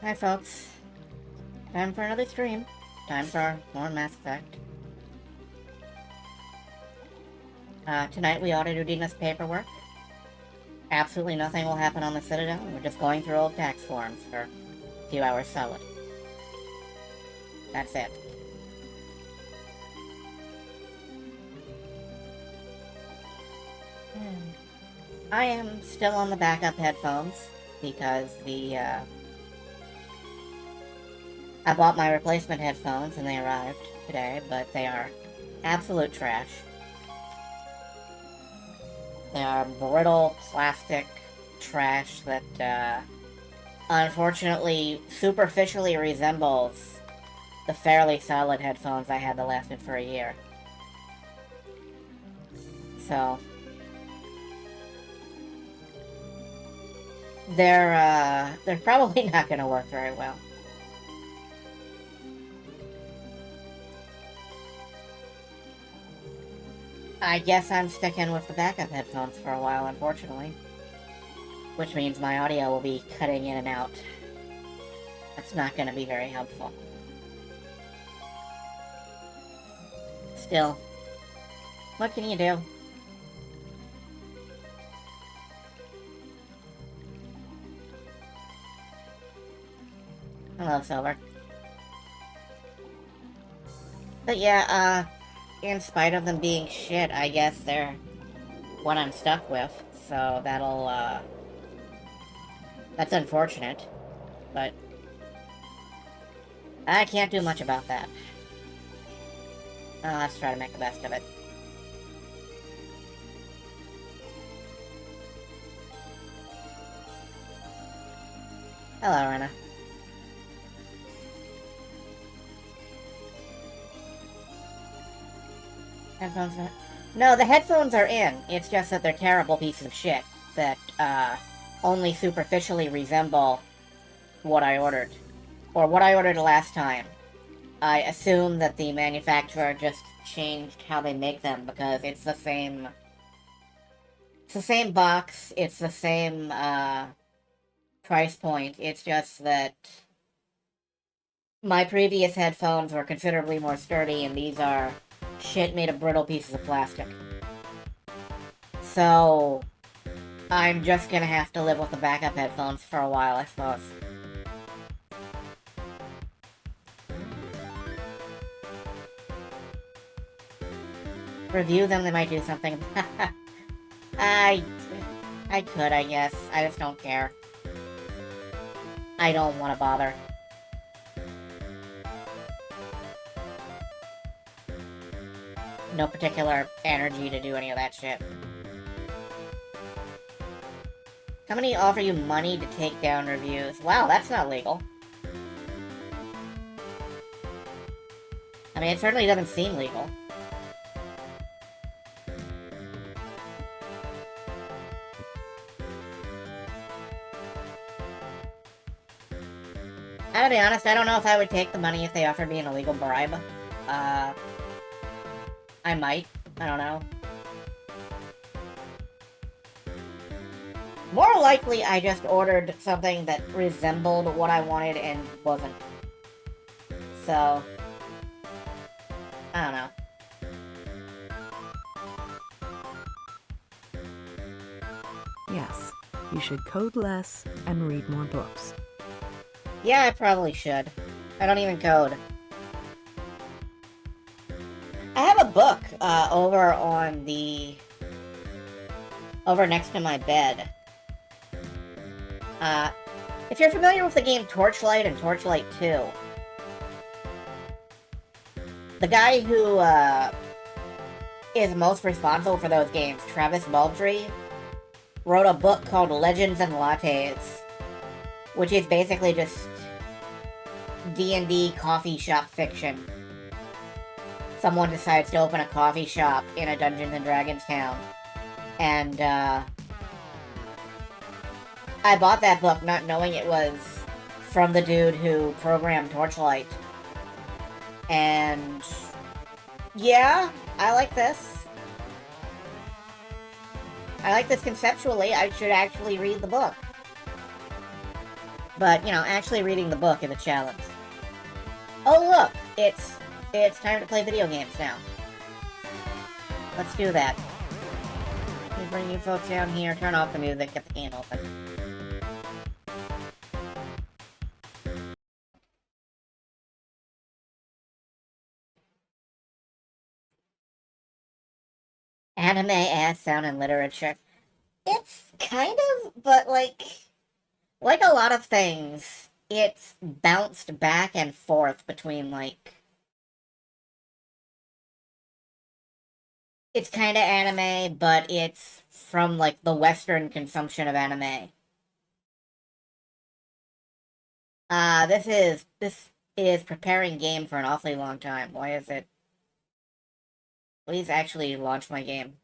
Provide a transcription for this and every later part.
Hi folks, time for another stream. Time for more Mass Effect. Tonight we audited Udina's paperwork. Absolutely nothing will happen on the Citadel. We're just going through old tax forms for a few hours solid. That's it. I am still on the backup headphones because I bought my replacement headphones and they arrived today, but they are absolute trash. They are brittle plastic trash that, unfortunately, superficially resembles the fairly solid headphones I had that lasted for a year. So, they're probably not gonna work very well. I guess I'm sticking with the backup headphones for a while, unfortunately. Which means my audio will be cutting in and out. That's not going to be very helpful. Still, what can you do? Hello, Silver. But yeah, in spite of them being shit, I guess they're what I'm stuck with. So that's unfortunate. But I can't do much about that. Let's try to make the best of it. Hello, Rena. Headphones are... No, the headphones are in. It's just that they're terrible pieces of shit that, only superficially resemble what I ordered. Or what I ordered last time. I assume that the manufacturer just changed how they make them because it's the same... It's the same box, it's the same, price point. It's just that my previous headphones were considerably more sturdy and these are shit made of brittle pieces of plastic. So, I'm just gonna have to live with the backup headphones for a while, I suppose. Review them, they might do something. I could, I guess. I just don't care. I don't want to bother. No particular energy to do any of that shit. Company offer you money to take down reviews. Wow, that's not legal. I mean, it certainly doesn't seem legal. I gotta be honest, I don't know if I would take the money if they offered me an illegal bribe. I might. I don't know. More likely, I just ordered something that resembled what I wanted and wasn't. So, I don't know. Yes, you should code less and read more books. Yeah, I probably should. I don't even code. I have a book, over next to my bed. If you're familiar with the game Torchlight and Torchlight 2, the guy who, is most responsible for those games, Travis Baldry, wrote a book called Legends and Lattes, which is basically just D&D coffee shop fiction. Someone decides to open a coffee shop in a Dungeons & Dragons town. And, I bought that book not knowing it was from the dude who programmed Torchlight. And... yeah, I like this. I like this conceptually. I should actually read the book. But, you know, actually reading the book is a challenge. Oh, look! It's time to play video games now. Let's do that. Let me bring you folks down here, turn off the music, get the game open. Anime, ass, sound, and literature. It's kind of, but like a lot of things, it's bounced back and forth between, like, it's kind of anime, but it's from, like, the Western consumption of anime. This is preparing game for an awfully long time. Why is it? Please actually launch my game.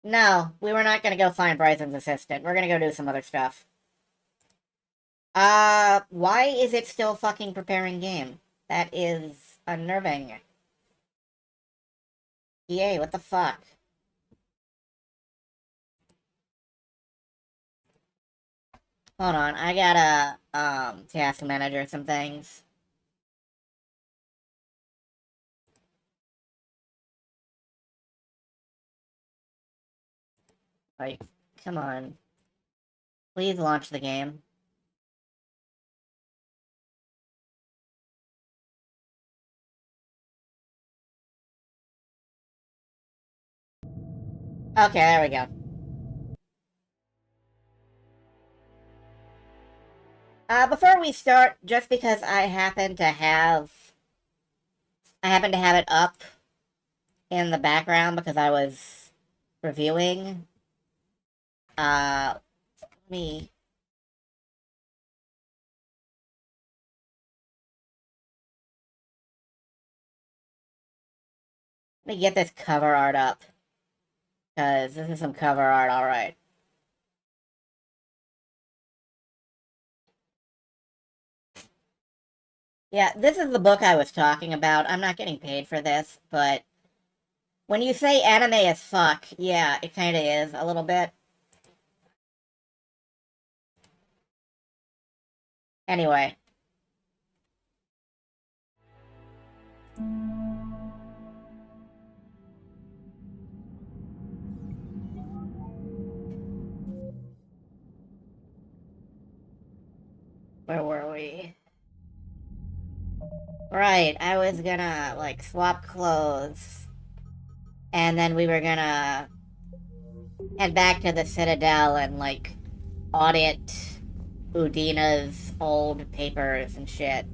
No, we were not gonna go find Bryson's assistant. We're gonna go do some other stuff. Why is it still fucking preparing game? That is unnerving. EA, what the fuck? Hold on, I gotta, task manager some things. Like, come on. Please launch the game. Okay, there we go. Before we start, just because I happen to have it up in the background because I was reviewing, let me get this cover art up, because this is some cover art, alright. Yeah, this is the book I was talking about. I'm not getting paid for this, but when you say anime as fuck, yeah, it kinda is, a little bit. Anyway. Where were we? Right, I was gonna, like, swap clothes. And then we were gonna head back to the Citadel and, like, audit Udina's old papers and shit.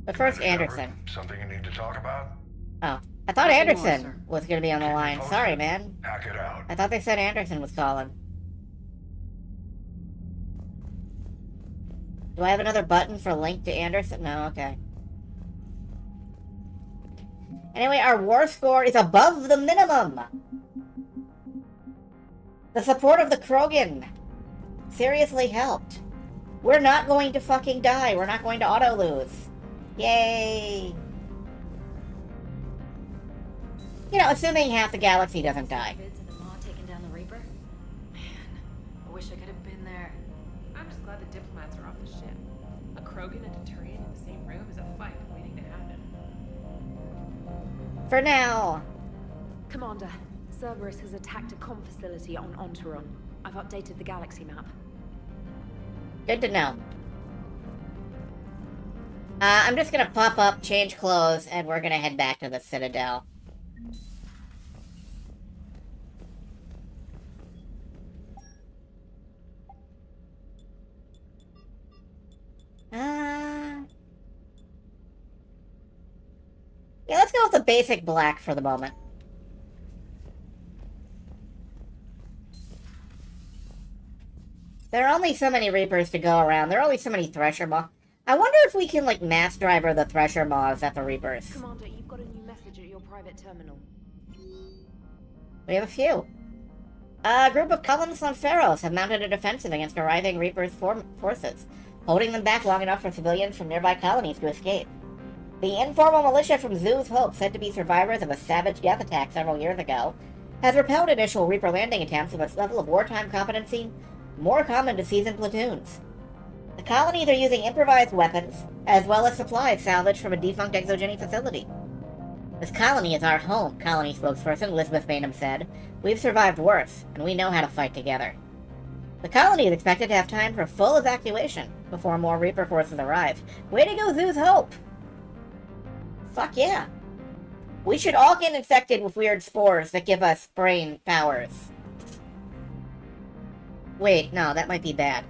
But first, Anderson. Something you need to talk about? Oh, I thought Nothing more, Anderson sir. was gonna be on the Keep me line. posted. Sorry, man. Hack it out. I thought they said Anderson was calling. Do I have another button for link to Anderson? No, okay. Anyway, our war score is above the minimum. The support of the Krogan seriously helped. We're not going to fucking die. We're not going to auto-lose. Yay! You know, assuming half the galaxy doesn't die. Taking down the Reaper? Man, I wish I could have been there. I'm just glad the diplomats are off the ship. A Krogan and a Turian in the same room is a fight waiting to happen. For now. Commander, Cerberus has attacked a comm facility on Ontaron. I've updated the galaxy map. Good to know. I'm just gonna pop up, change clothes, and we're gonna head back to the Citadel. Yeah, let's go with the basic black for the moment. There are only so many Reapers to go around. There are only so many Thresher Maws. I wonder if we can, like, mass driver the Thresher Maws at the Reapers. Commander, you've got a new message at your private terminal. We have a few. A group of colonists on Pharos have mounted a defensive against arriving Reapers' forces, holding them back long enough for civilians from nearby colonies to escape. The informal militia from Zoo's Hope, said to be survivors of a savage death attack several years ago, has repelled initial Reaper landing attempts with its level of wartime competency more common to seasoned platoons. The colonies are using improvised weapons, as well as supplies salvaged from a defunct exogeny facility. This colony is our home, colony spokesperson Elizabeth Bainham said. We've survived worse, and we know how to fight together. The colony is expected to have time for full evacuation before more Reaper forces arrive. Way to go, Zoo's Hope! Fuck yeah. We should all get infected with weird spores that give us brain powers. Wait, no, that might be bad.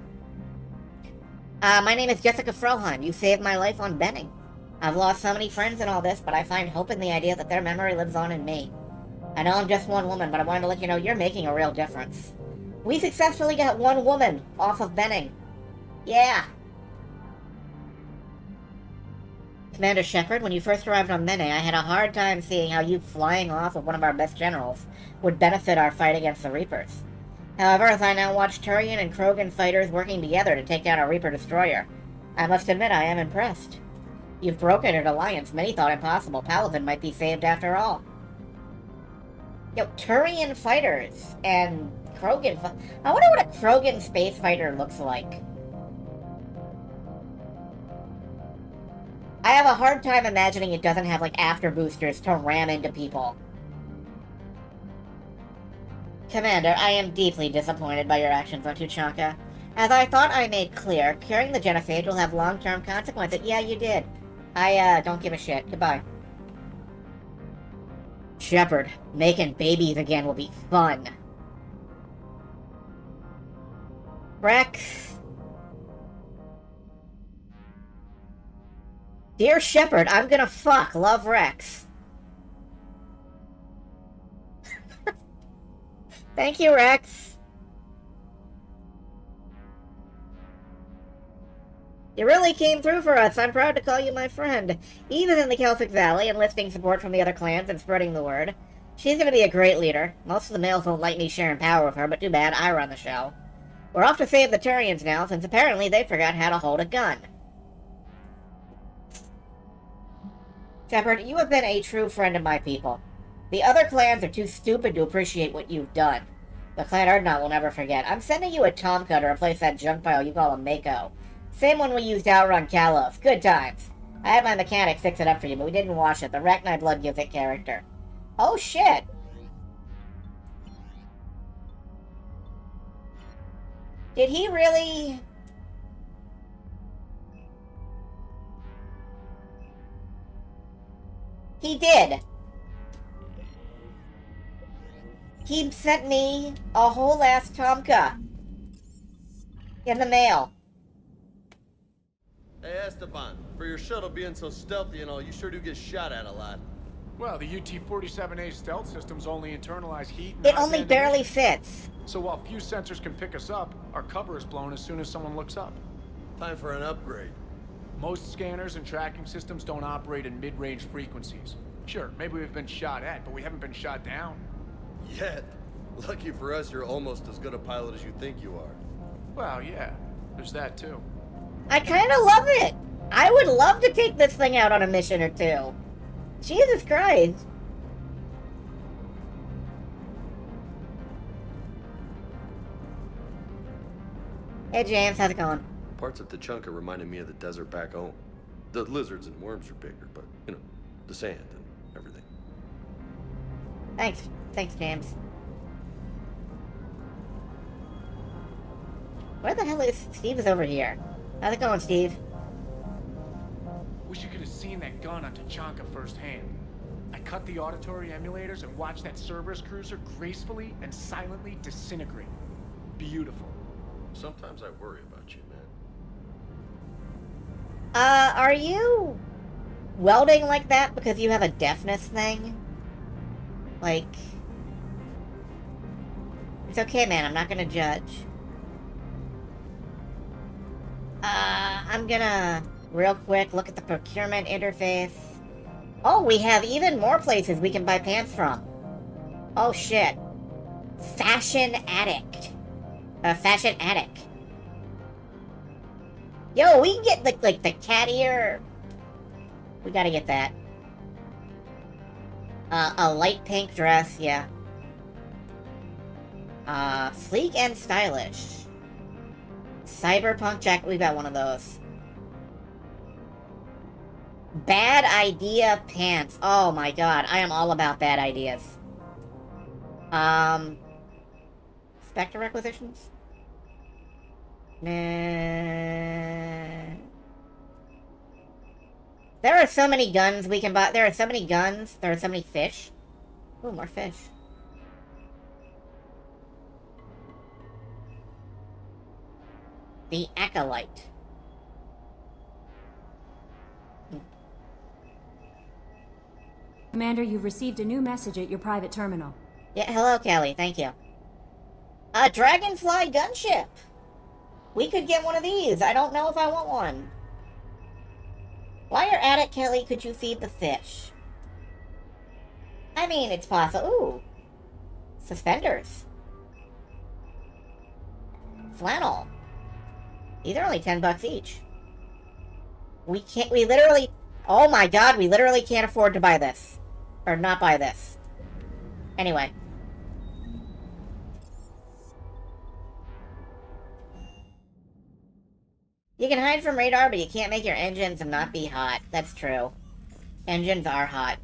My name is Jessica Froheim. You saved my life on Benning. I've lost so many friends in all this, but I find hope in the idea that their memory lives on in me. I know I'm just one woman, but I wanted to let you know you're making a real difference. We successfully got one woman off of Benning. Yeah. Commander Shepard, when you first arrived on Mene, I had a hard time seeing how you flying off of one of our best generals would benefit our fight against the Reapers. However, as I now watch Turian and Krogan fighters working together to take down a Reaper destroyer, I must admit I am impressed. You've broken an alliance many thought impossible. Palaven might be saved after all. Yo, Turian fighters and Krogan... I wonder what a Krogan space fighter looks like. I have a hard time imagining it doesn't have, like, after boosters to ram into people. Commander, I am deeply disappointed by your actions on Tuchanka. As I thought I made clear, curing the genophage will have long-term consequences. Yeah, you did. I, don't give a shit. Goodbye. Shepard, making babies again will be fun. Rex... Dear Shepard, I'm gonna fuck. Love, Rex. Thank you, Rex. You really came through for us. I'm proud to call you my friend. Even in the Celtic Valley, enlisting support from the other clans and spreading the word. She's gonna be a great leader. Most of the males won't like me sharing power with her, but too bad, I run the show. We're off to save the Turians now, since apparently they forgot how to hold a gun. Shepard, you have been a true friend of my people. The other clans are too stupid to appreciate what you've done. The clan Ardnot will never forget. I'm sending you a Tomka to replace that junk pile you call a Mako. Same one we used to outrun Kalos. Good times. I had my mechanic fix it up for you, but we didn't wash it. The Rachni blood gives it character. Oh shit! Did he really... He did. He sent me a whole ass Tomka in the mail. Hey Esteban, for your shuttle being so stealthy and all, you sure do get shot at a lot. Well, the UT-47A stealth systems only internalize heat and It hot only band barely emission. fits. So while few sensors can pick us up, our cover is blown as soon as someone looks up. Time for an upgrade. Most scanners and tracking systems don't operate in mid-range frequencies. Sure, maybe we've been shot at, but we haven't been shot down. Yet. Lucky for us, you're almost as good a pilot as you think you are. Well, yeah, there's that too. I kind of love it. I would love to take this thing out on a mission or two. Jesus Christ. Hey James, how's it going? Parts of Tuchanka reminded me of the desert back home. The lizards and worms are bigger, but, you know, the sand and everything. Thanks. Thanks, James. Where the hell is... Steve is over here. How's it going, Steve? Wish you could have seen that gun on Tuchanka firsthand. I cut the auditory emulators and watched that Cerberus cruiser gracefully and silently disintegrate. Beautiful. Sometimes I worry about you, man. Are you welding like that because you have a deafness thing? Like... It's okay, man. I'm not gonna judge. I'm gonna, real quick, look at the procurement interface. Oh, we have even more places we can buy pants from. Oh, shit. Fashion Addict. Fashion Attic. Yo, we can get, like the cat ear We gotta get that. A light pink dress, yeah. Sleek and stylish. Cyberpunk jacket, we got one of those. Bad idea pants. Oh my god, I am all about bad ideas. Spectre requisitions? Nah. There are so many guns we can buy. There are so many guns. There are so many fish. Ooh, more fish. The Acolyte. Commander, you've received a new message at your private terminal. Yeah, hello, Kelly. Thank you. A Dragonfly gunship! We could get one of these. I don't know if I want one. While you're at it, Kelly, could you feed the fish? I mean, it's possible. Ooh. Suspenders. Flannel. These are only $10 each. We literally... Oh my god, we literally can't afford to buy this. Or not buy this. Anyway. You can hide from radar, but you can't make your engines not be hot. That's true. Engines are hot.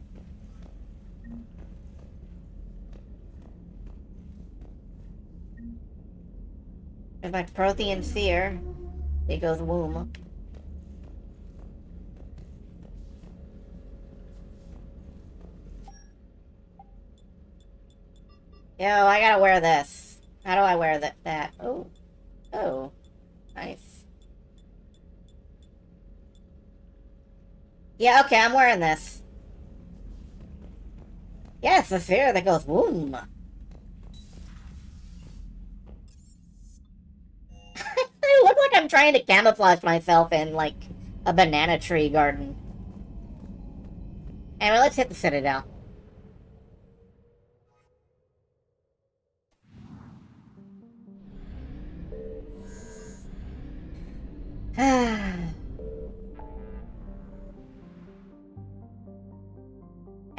There's my Prothean Seer. It goes womb. Yo, I gotta wear this. How do I wear that? Oh. Oh. Nice. Yeah, okay, I'm wearing this. Yeah, it's the sphere that goes womb. I look like I'm trying to camouflage myself in, like, a banana tree garden. Anyway, let's hit the Citadel.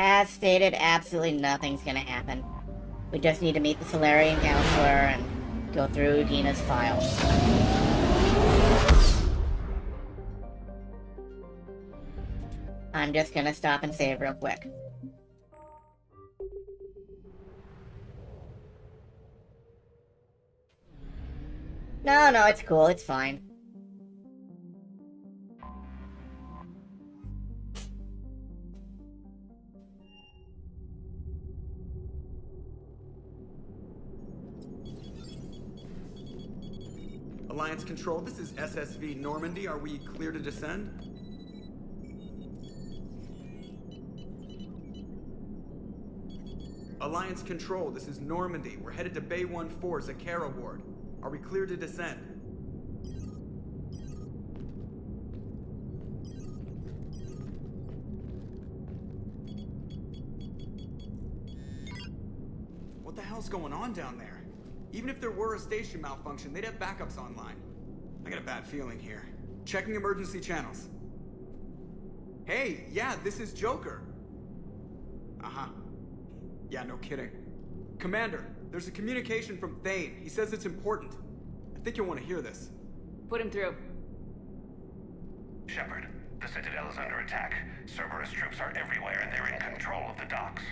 As stated, absolutely nothing's gonna happen. We just need to meet the Solarian Counselor and go through Udina's files. I'm just gonna stop and save real quick. No, it's cool, it's fine. Alliance Control, this is SSV Normandy. Are we clear to descend? Alliance Control, this is Normandy. We're headed to Bay 1-4, Zakara Ward. Are we clear to descend? What the hell's going on down there? Even if there were a station malfunction, they'd have backups online. I got a bad feeling here. Checking emergency channels. Hey, yeah, this is Joker. Uh-huh. Yeah, no kidding. Commander, there's a communication from Thane. He says it's important. I think you'll want to hear this. Put him through. Shepard, the Citadel is under attack. Cerberus troops are everywhere and they're in control of the docks.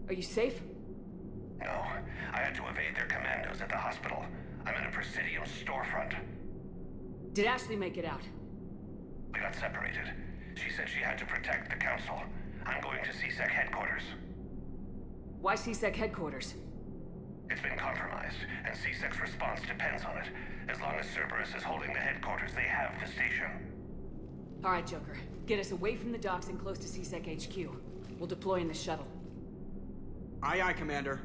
Are you safe? No, I had to evade their commandos at the hospital. I'm in a Presidium storefront. Did Ashley make it out? We got separated. She said she had to protect the Council. I'm going to CSEC headquarters. Why CSEC headquarters? It's been compromised, and CSEC's response depends on it. As long as Cerberus is holding the headquarters, they have the station. Alright, Joker. Get us away from the docks and close to CSEC HQ. We'll deploy in the shuttle. Aye, aye, Commander.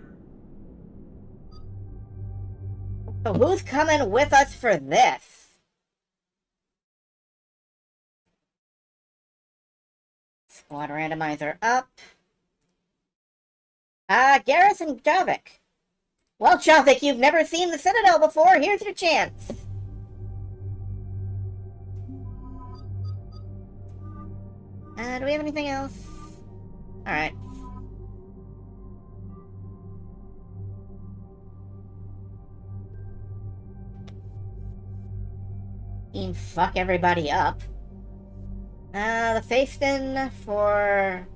So who's coming with us for this? Squad randomizer up. Garrison Javik. Well, Javik, you've never seen the Citadel before. Here's your chance. Do we have anything else? Alright. Team fuck everybody up. The Facetin for...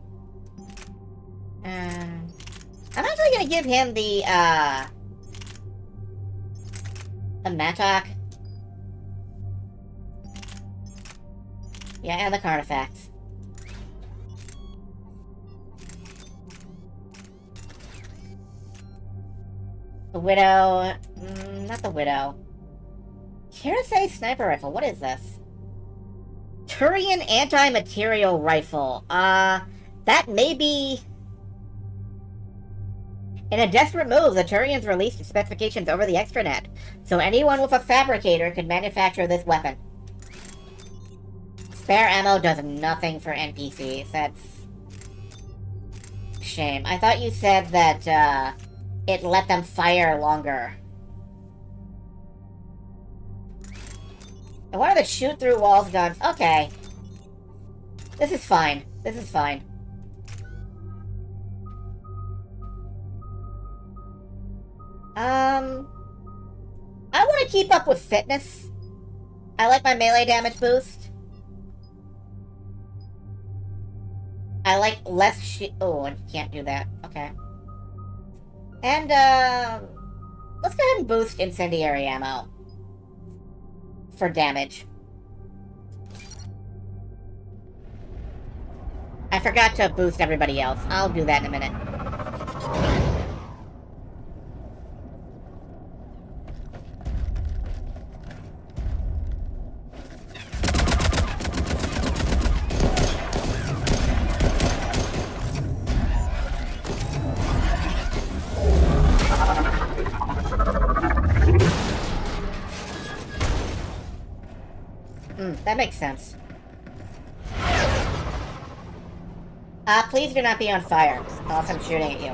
I'm actually gonna give him the Mattock. Yeah, and the Carnifex. The Widow... not the Widow. Kirasei Sniper Rifle, what is this? Turian Anti-Material Rifle. That may be... In a desperate move, the Turians released its specifications over the extranet, so anyone with a fabricator could manufacture this weapon. Spare ammo does nothing for NPCs. That's... shame. I thought you said that, it let them fire longer. And what are the shoot-through-walls guns? Okay. This is fine. This is fine. I want to keep up with fitness. I like my melee damage boost. I like less oh, I can't do that. Okay. And, let's go ahead and boost incendiary ammo. For damage. I forgot to boost everybody else. I'll do that in a minute. That makes sense. Please do not be on fire, else I'm shooting at you.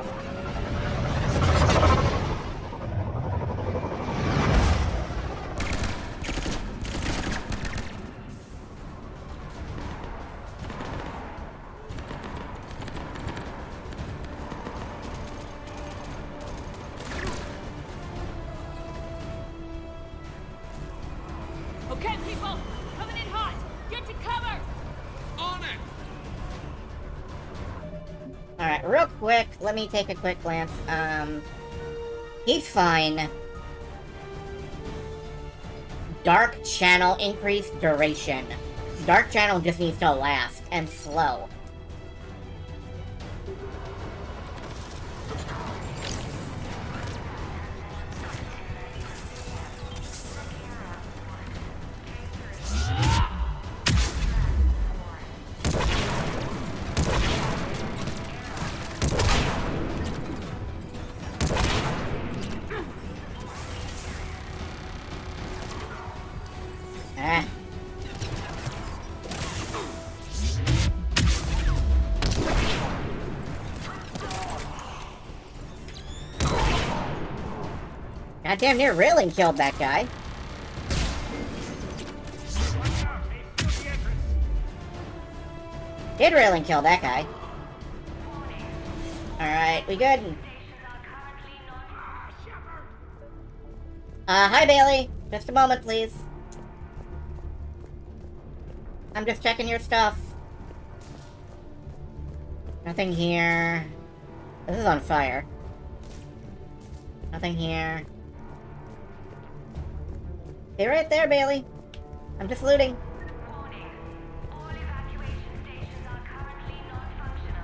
Okay, people! Coming in hot! Get to cover! On it! Alright, real quick, let me take a quick glance. He's fine. Dark channel increased duration. Dark channel just needs to last and slow. Goddamn near railing killed that guy. Did railing kill that guy. Alright, we good? Hi Bailey. Just a moment, please. I'm just checking your stuff. Nothing here. This is on fire. Nothing here. Stay right there, Bailey. I'm just looting. All evacuation stations are currently non-functional.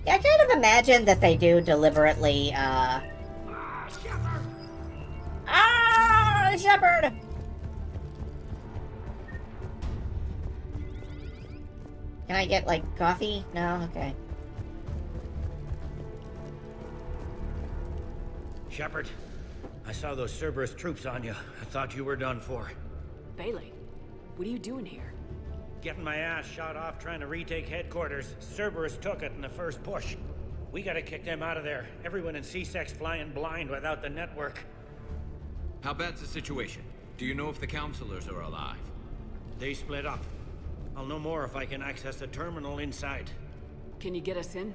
Yeah, I kind of imagine that they do deliberately, Shepard! Can I get, like, coffee? No? Okay. Shepard, I saw those Cerberus troops on you. I thought you were done for. Bailey, what are you doing here? Getting my ass shot off trying to retake headquarters. Cerberus took it in the first push. We gotta kick them out of there. Everyone in C-Sec's flying blind without the network. How bad's the situation? Do you know if the counselors are alive? They split up. I'll know more if I can access the terminal inside. Can you get us in?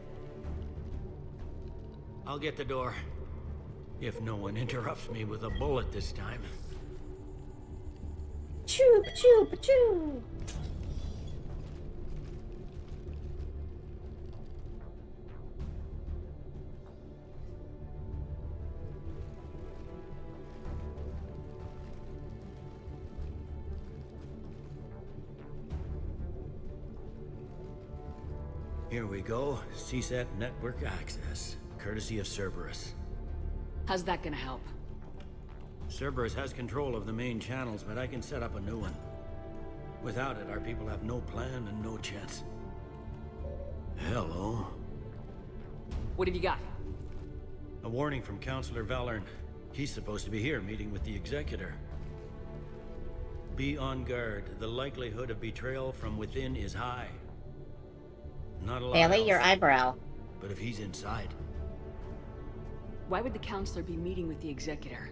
I'll get the door. If no one interrupts me with a bullet this time. Choo, choo, choo. Here we go. CSAT network access, courtesy of Cerberus. How's that gonna help? Cerberus has control of the main channels, but I can set up a new one. Without it, our people have no plan and no chance. Hello. What have you got? A warning from Counselor Valern. He's supposed to be here meeting with the Executor. Be on guard. The likelihood of betrayal from within is high. Not a lot Bailey, else, your eyebrow. but if he's inside, Why would the Counselor be meeting with the Executor?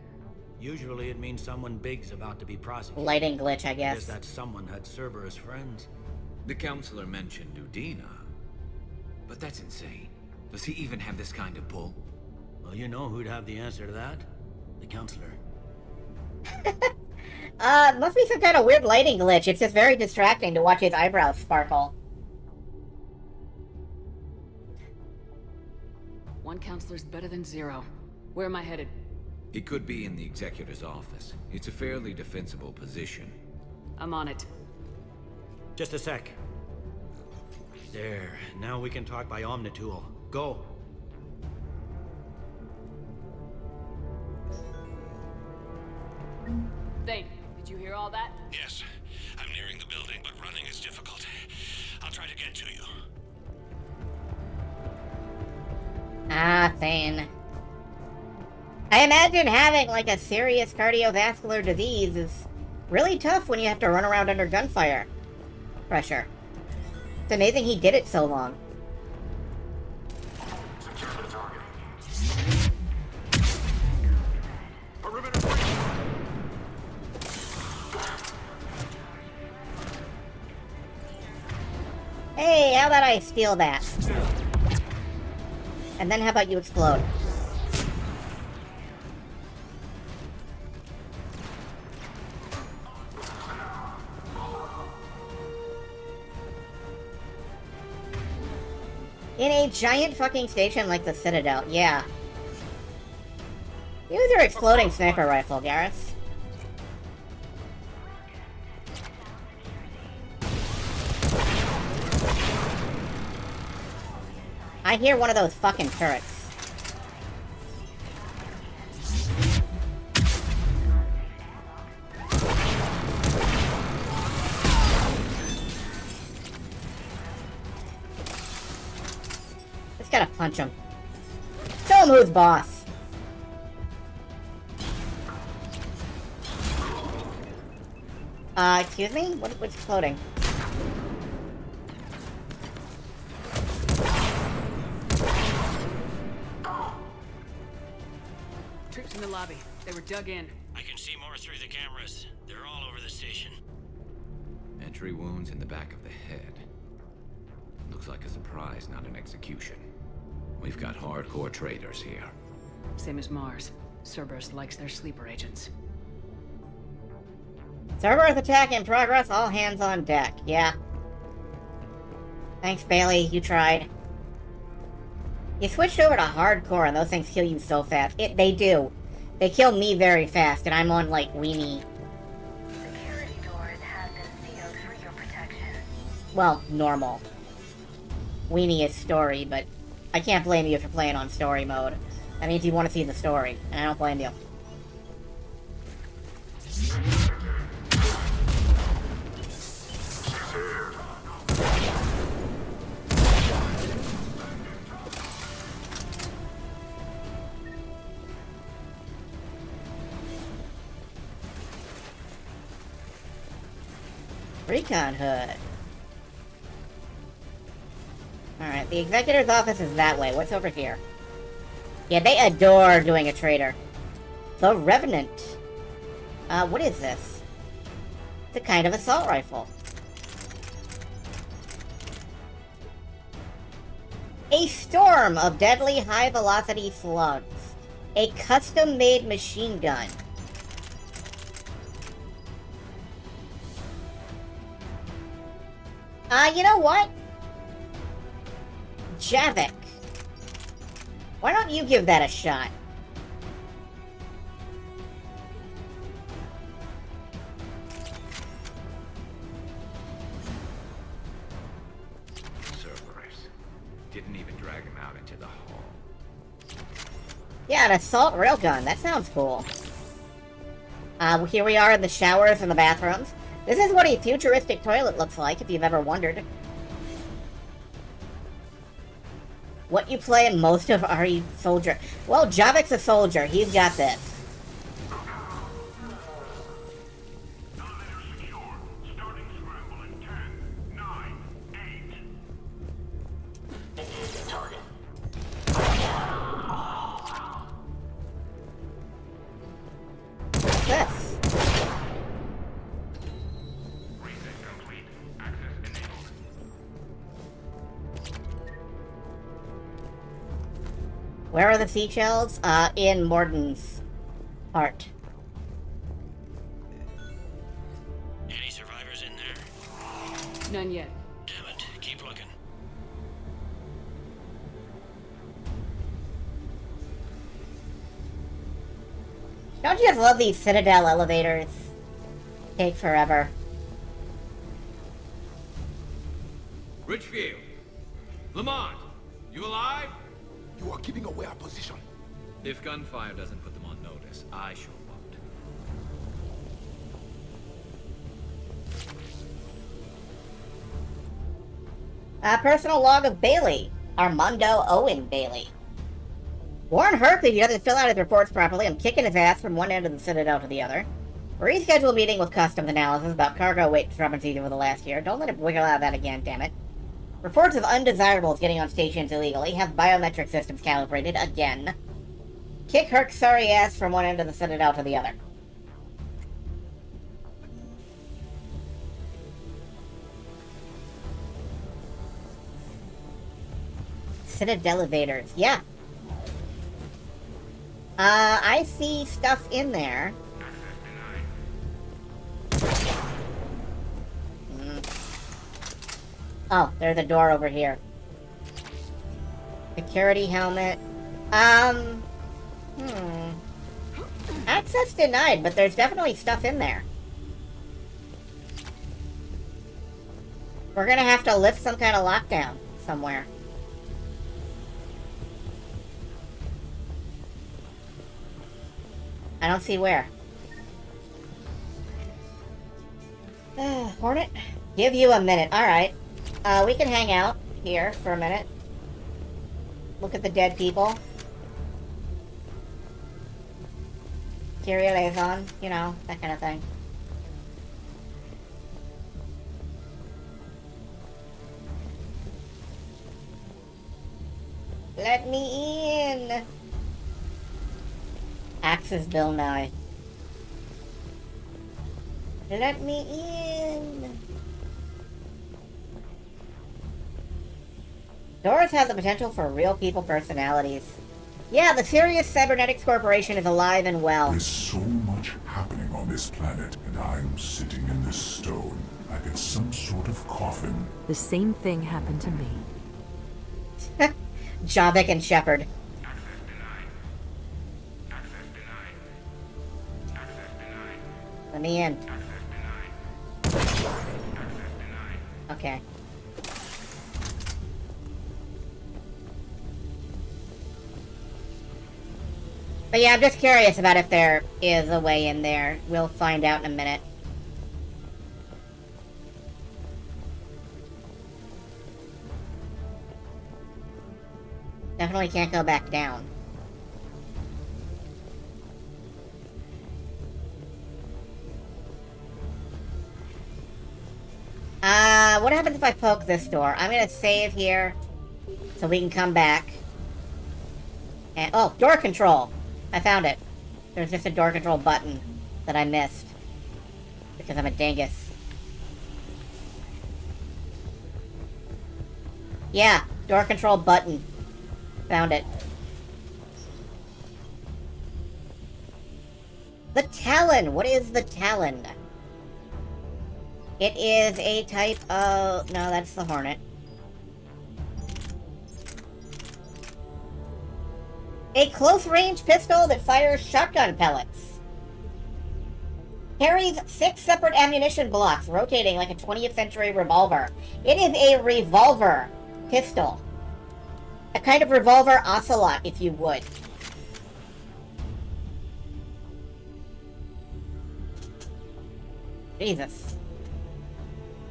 usually it means someone big's about to be prosecuted. Lighting glitch, I I guess. guess that someone had Cerberus friends. The counselor mentioned Udina. But that's insane. Does he even have this kind of pull? Well, you know who'd have the answer to that? The Counselor. Must be some kind of weird lighting glitch. It's just very distracting to watch his eyebrows sparkle. One Counselor's better than zero. Where am I headed? He could be in the Executor's office. It's a fairly defensible position. I'm on it. Just a sec. There. Now we can talk by Omnitool. Go. Thane, did you hear all that? Yes, I'm nearing the building, but running is difficult. I'll try to get to you. Ah, Thane. I imagine having, like, a serious cardiovascular disease is really tough when you have to run around under gunfire pressure. It's amazing he did it so long. Hey, how about I steal that? And then how about you explode? In a giant fucking station like the Citadel, yeah. Use your exploding sniper rifle, Garrus. I hear one of those fucking turrets. Just gotta punch him. Show him who's boss. Excuse me? What's exploding? Troops in the lobby. They were dug in. I can see more through the cameras. They're all over the station. Entry wounds in the back of the head. Looks like a surprise, not an execution. We've got hardcore traitors here. Same as Mars. Cerberus likes their sleeper agents. Cerberus attack in progress, all hands on deck. Yeah. Thanks, Bailey, you tried. You switched over to hardcore and those things kill you so fast. They do. They kill me very fast and I'm on, like, weenie. Security doors have been sealed for your protection. Well, normal. Weenie is story, but I can't blame you if you're playing on story mode. That means you want to see the story, and I don't blame you. Recon hood. Alright, the Executor's office is that way. What's over here? Yeah, they adore doing a traitor. The Revenant. What is this? It's a kind of assault rifle. A storm of deadly high-velocity slugs. A custom-made machine gun. You know what? Javik. Why don't you give that a shot? Cerberus. Didn't even drag him out into the hall. Yeah, an assault railgun. That sounds cool. Here we are in the showers and the bathrooms. This is what a futuristic toilet looks like, if you've ever wondered. What you play in most of RE Soldier? Well, Javik's a soldier. He's got this. What's this? Where are the seashells? In Morden's heart. Any survivors in there? None yet. Damn it. Keep looking. Don't you just love these Citadel elevators? Take forever. Richfield! Lamont! You alive? You are giving away our position. If gunfire doesn't put them on notice, I shall won't. Personal log of Bailey. Armando Owen Bailey. Warn Herc if he doesn't fill out his reports properly. I'm kicking his ass from one end of the Citadel to the other. Reschedule meeting with customs analysis about cargo weight discrepancies over the last year. Don't let it wiggle out of that again, damn it. Reports of undesirables getting on stations illegally. Have biometric systems calibrated again. Kick Herc's sorry ass from one end of the Citadel to the other. Citadel elevators. Yeah. I see stuff in there. Oh, there's a door over here. Security helmet. Access denied, but there's definitely stuff in there. We're gonna have to lift some kind of lockdown somewhere. I don't see where. Hornet? Give you a minute. Alright. We can hang out here for a minute. Look at the dead people. Kyrie liaison, you know, that kind of thing. Let me in! Axis Bill Nye. Let me in! Doors have the potential for real people personalities. Yeah, the Sirius Cybernetics Corporation is alive and well. There's so much happening on this planet, and I'm sitting in this stone, like it's some sort of coffin. The same thing happened to me. Javik and Shepard. Let me in. Okay. But yeah, I'm just curious about if there is a way in there. We'll find out in a minute. Definitely can't go back down. What happens if I poke this door? I'm gonna save here so we can come back. And, oh, door control! I found it. There's just a door control button that I missed. Because I'm a dingus. Yeah, Door control button. Found it. The Talon! What is the Talon? It is a type of... No, that's the Hornet. A close-range pistol that fires shotgun pellets. Carries 6 separate ammunition blocks, rotating like a 20th century revolver. It is a revolver pistol. A kind of revolver ocelot, if you would. Jesus.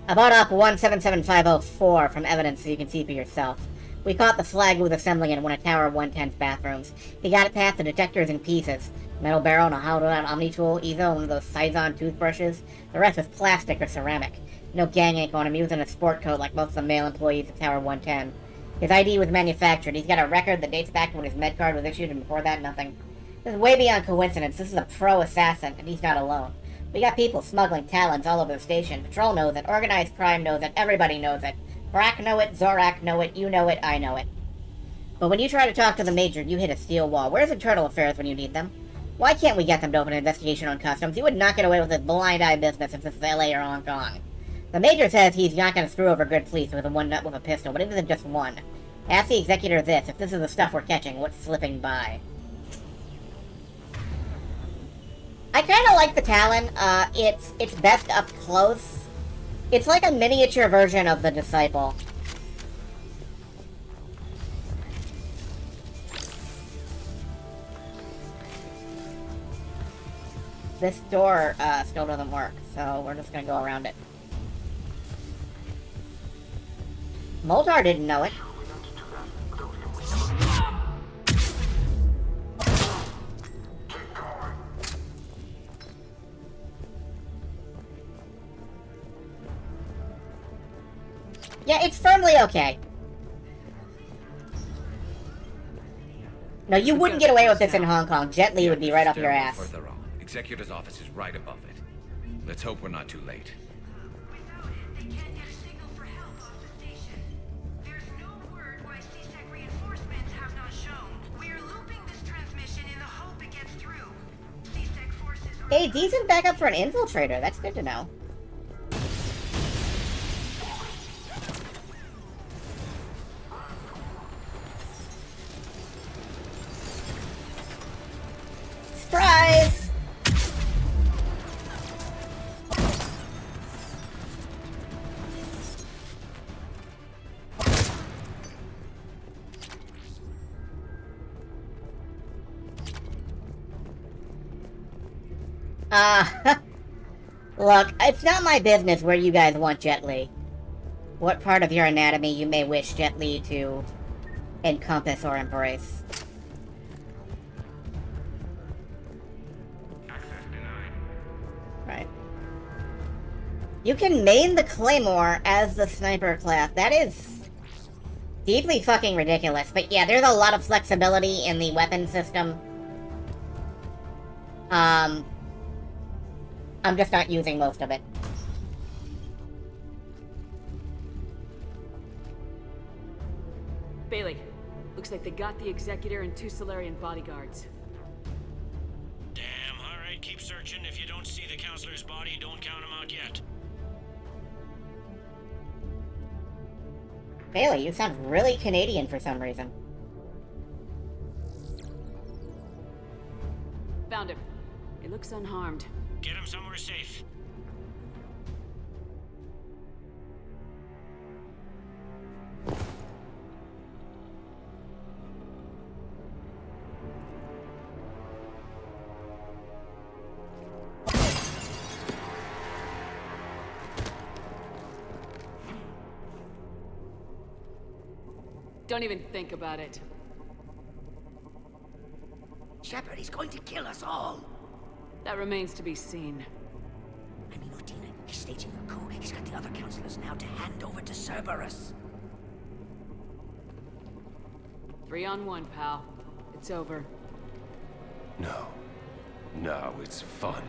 I bought up 177504 from evidence so you can see for yourself. We caught the slag who was assembling it in one of Tower 110's bathrooms. He got it past the detectors in pieces. Metal barrel and a hollowed-out Omni-tool, Ezo, one of those Sison toothbrushes. The rest was plastic or ceramic. No gang ink on him. He was in a sport coat like most of the male employees at Tower 110. His ID was manufactured. He's got a record that dates back to when his med card was issued, and before that, nothing. This is way beyond coincidence. This is a pro assassin, and he's not alone. We got people smuggling Talons all over the station. Patrol knows it. Organized crime knows it. Everybody knows it. Brack know it. Zorak know it. You know it. I know it. But when you try to talk to the Major, you hit a steel wall. Where's Internal Affairs when you need them? Why can't we get them to open an investigation on customs? You would not get away with this blind eye business if this is LA or Hong Kong. The Major says he's not going to screw over good police with a one nut with a pistol, but it isn't just one. Ask the Executor this. If this is the stuff we're catching, what's slipping by? I kind of like the Talon. It's best up close. It's like a miniature version of the Disciple. This door still doesn't work, so we're just gonna go around it. Moltar didn't know it. Yeah, it's firmly okay. No, you wouldn't get away with this in Hong Kong. Jet Li would be right up your ass. Further on. Executor's office is right above it. Let's hope we're not too late. Hey, decent backup for an infiltrator. That's good to know. Surprise! Look, it's not my business where you guys want Jet Li. What part of your anatomy you may wish Jet Li to encompass or embrace. Right. You can main the Claymore as the sniper class. That is deeply fucking ridiculous. But yeah, there's a lot of flexibility in the weapon system. I'm just not using most of it. Bailey, looks like they got the Executor and 2 Solarian bodyguards. Damn, alright, keep searching. If you don't see the counselor's body, don't count him out yet. Bailey, you sound really Canadian for some reason. Found him. He looks unharmed. Get him somewhere safe. Don't even think about it. Shepard, he's going to kill us all. That remains to be seen. I mean, Udina, he's staging a coup. He's got the other counselors now to hand over to Cerberus. 3 on 1, pal. It's over. No. No, it's fun.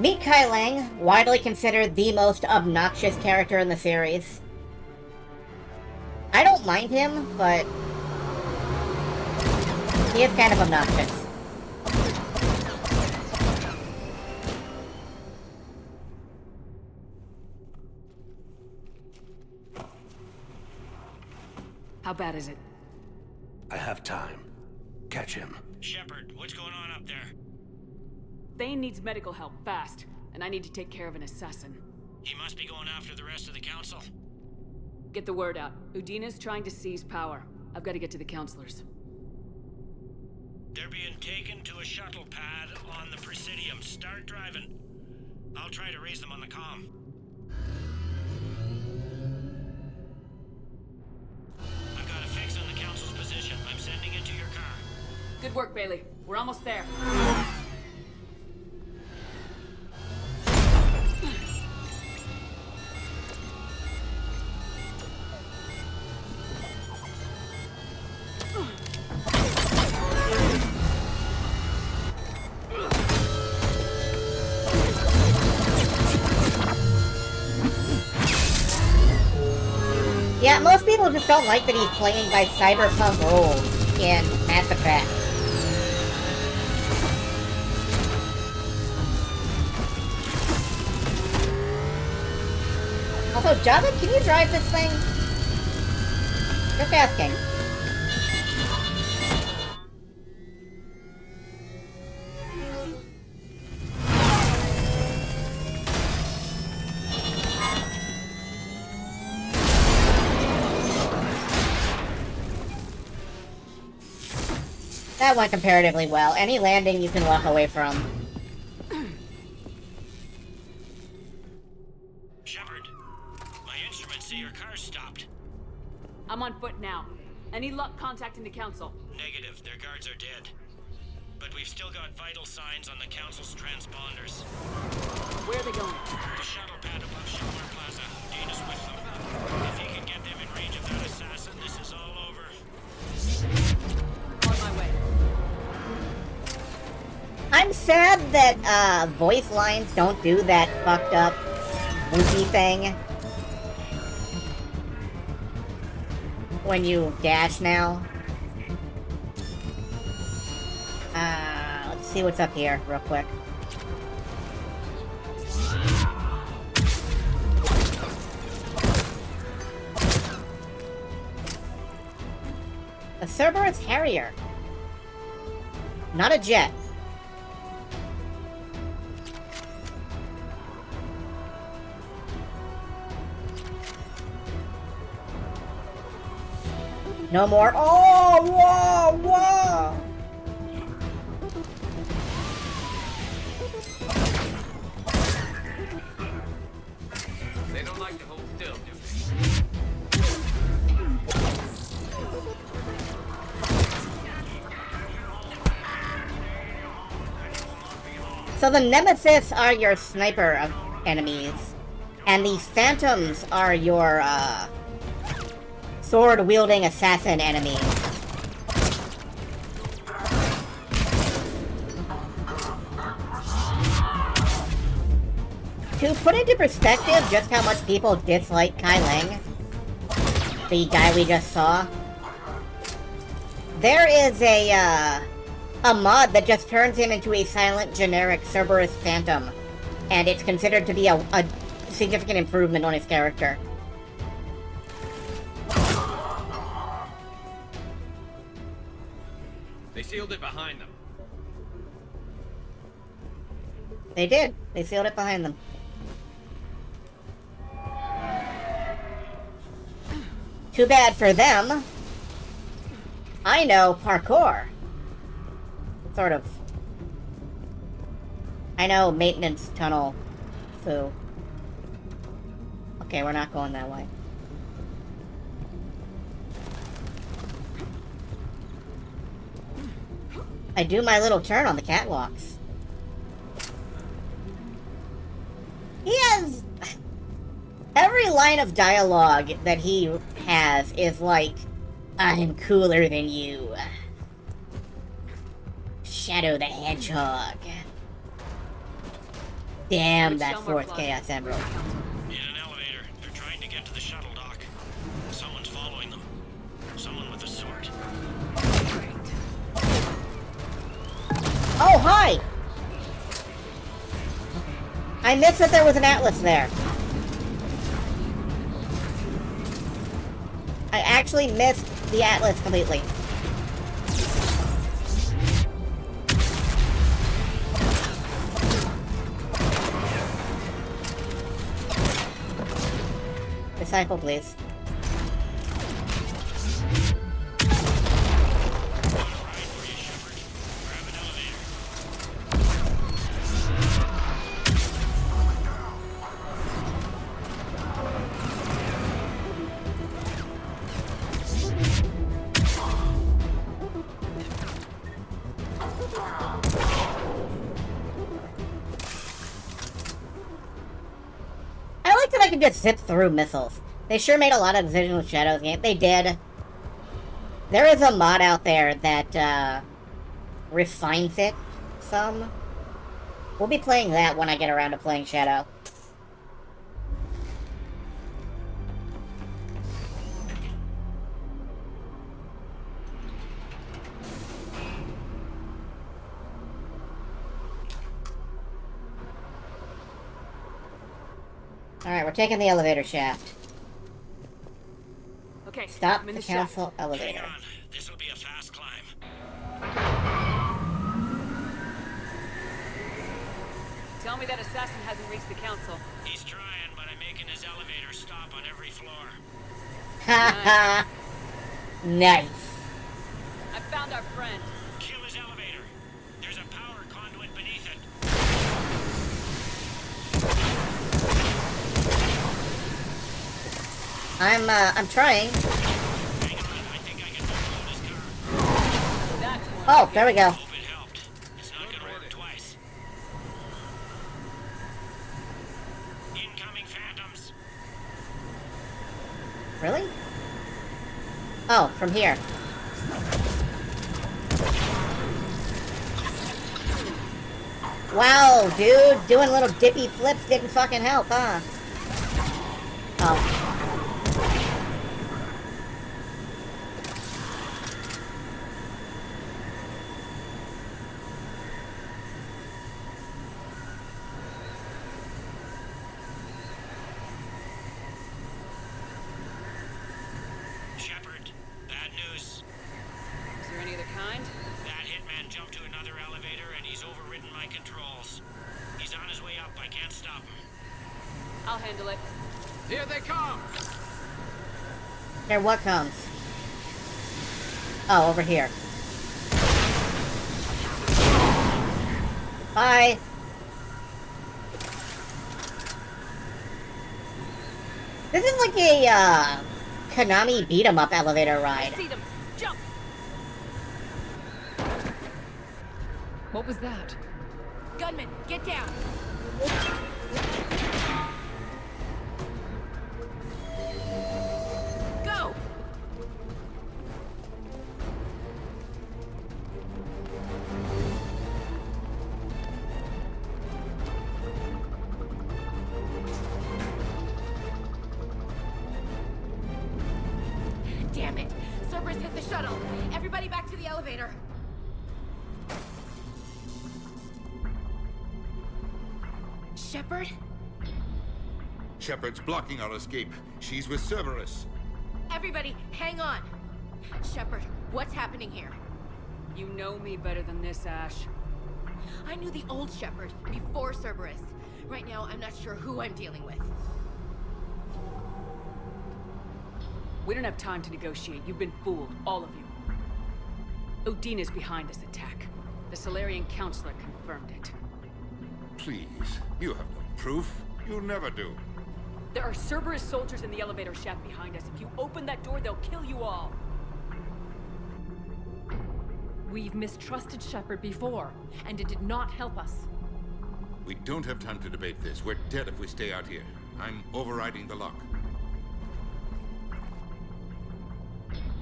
Meet Kai Lang, widely considered the most obnoxious character in the series. I don't mind him, but he is kind of obnoxious. How bad is it? I have time. Catch him. Shepard, what's going on up there? Thane needs medical help, fast. And I need to take care of an assassin. He must be going after the rest of the council. Get the word out. Udina's trying to seize power. I've got to get to the counselors. They're being taken to a shuttle pad on the Presidium. Start driving. I'll try to raise them on the comm. I've got a fix on the council's position. I'm sending it to your car. Good work, Bailey. We're almost there. Yeah, most people just don't like that he's playing by cyberpunk rules in Mass Effect. Also, Java, can you drive this thing? Just asking. That went comparatively well. Any landing you can walk away from. Shepard, my instruments say your car's stopped. I'm on foot now. Any luck contacting the council? Negative, their guards are dead. But we've still got vital signs on the council's transponders. Where are they going? The shuttle pad above Shelter Plaza. Udina's with them. If he can get them in range of that assassin, this is all over. On my way. I'm sad that, voice lines don't do that fucked up whoopee thing when you dash now. Let's see what's up here real quick. A Cerberus Harrier. Not a jet. No more. Oh, whoa, whoa! They don't like to hold still, do So the Nemesis are your sniper enemies, and the Phantoms are your, sword-wielding assassin enemies. To put into perspective just how much people dislike Kai Lang, the guy we just saw, there is a mod that just turns him into a silent, generic Cerberus Phantom, and it's considered to be a significant improvement on his character. They sealed it behind them. They did. They sealed it behind them. Too bad for them. I know parkour. Sort of. I know maintenance tunnel foo. Okay, we're not going that way. I do my little turn on the catwalks. He has... Every line of dialogue that he has is like, I'm cooler than you. Shadow the Hedgehog. Damn, that fourth Chaos Emerald. In an elevator. They're trying to get to the shuttle dock. Someone's following them. Someone with a sword. Oh, hi! I missed that there was an Atlas there. I actually missed the Atlas completely. Disciple, please. I like that I can just zip through missiles. They sure made a lot of decisions with Shadow's game. They did. There is a mod out there that refines it some. We'll be playing that when I get around to playing Shadow. Alright, we're taking the elevator shaft. Okay, Stop I'm in the the shaft. council elevator. This'll be a fast climb. Tell me that assassin hasn't reached the council. He's trying, but I'm making his elevator stop on every floor. Ha ha! Nice. I found our friend. Kill his elevator. There's a power conduit beneath it. I'm trying. Oh, there we go. It's not gonna work twice. Incoming phantoms. Really? Oh, from here. Wow, dude, doing little dippy flips didn't fucking help, huh? Oh. Shepard, bad news. Is there any other kind? That hitman jumped to another elevator and he's overridden my controls. He's on his way up. I can't stop him. I'll handle it. Here they come! Here, what comes? Oh, over here. Bye! This is like a, Konami beat-em-up elevator ride. I see them. Jump! What was that? Gunman, get down! Go! Damn it! Cerberus hit the shuttle! Everybody back to the elevator! Shepard? Shepard's blocking our escape. She's with Cerberus. Everybody, hang on! Shepard, what's happening here? You know me better than this, Ash. I knew the old Shepard before Cerberus. Right now, I'm not sure who I'm dealing with. We don't have time to negotiate. You've been fooled, all of you. Udina's behind this attack. The Solarian Counselor confirmed it. Please, you have no proof. You never do. There are Cerberus soldiers in the elevator shaft behind us. If you open that door, they'll kill you all. We've mistrusted Shepard before, and it did not help us. We don't have time to debate this. We're dead if we stay out here. I'm overriding the lock.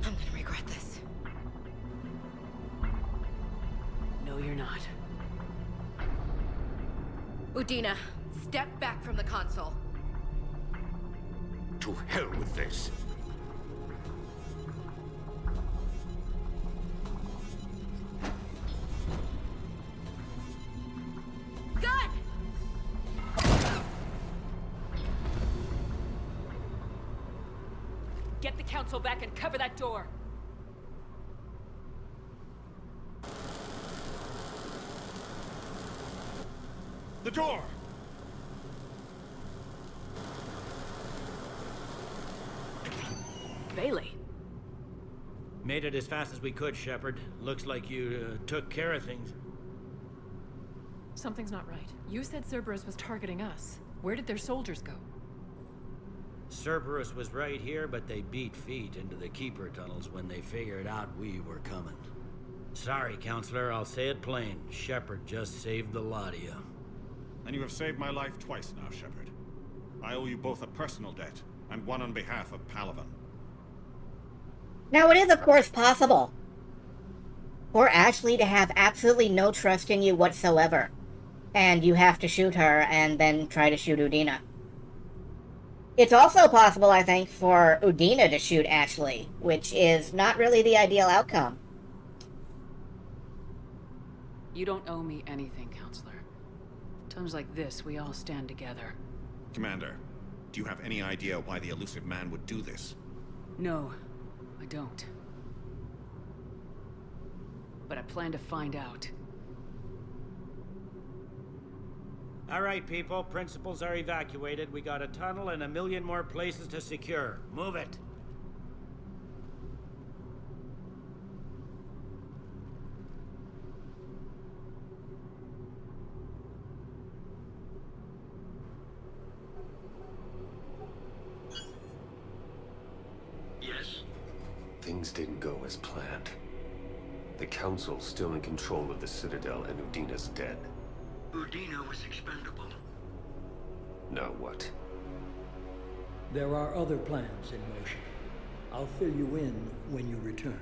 I'm gonna regret this. No, you're not. Udina, step back from the console. To hell with this. Gun! Get the council back and cover that door. The door! Bailey. Made it as fast as we could, Shepard. Looks like you took care of things. Something's not right. You said Cerberus was targeting us. Where did their soldiers go? Cerberus was right here, but they beat feet into the Keeper tunnels when they figured out we were coming. Sorry, Counselor, I'll say it plain. Shepard just saved the lot of you. And you have saved my life twice now, Shepard. I owe you both a personal debt, and one on behalf of Palaven. Now, it is, of course, possible for Ashley to have absolutely no trust in you whatsoever, and you have to shoot her and then try to shoot Udina. It's also possible, I think, for Udina to shoot Ashley, which is not really the ideal outcome. You don't owe me anything, Counselor. Times like this, we all stand together. Commander, do you have any idea why the elusive man would do this? No, I don't. But I plan to find out. All right, people. Principals are evacuated. We got a tunnel and 1 million more places to secure. Move it. Yes? Things didn't go as planned. The Council's still in control of the Citadel and Udina's dead. Udina was expendable. Now what? There are other plans in motion. I'll fill you in when you return.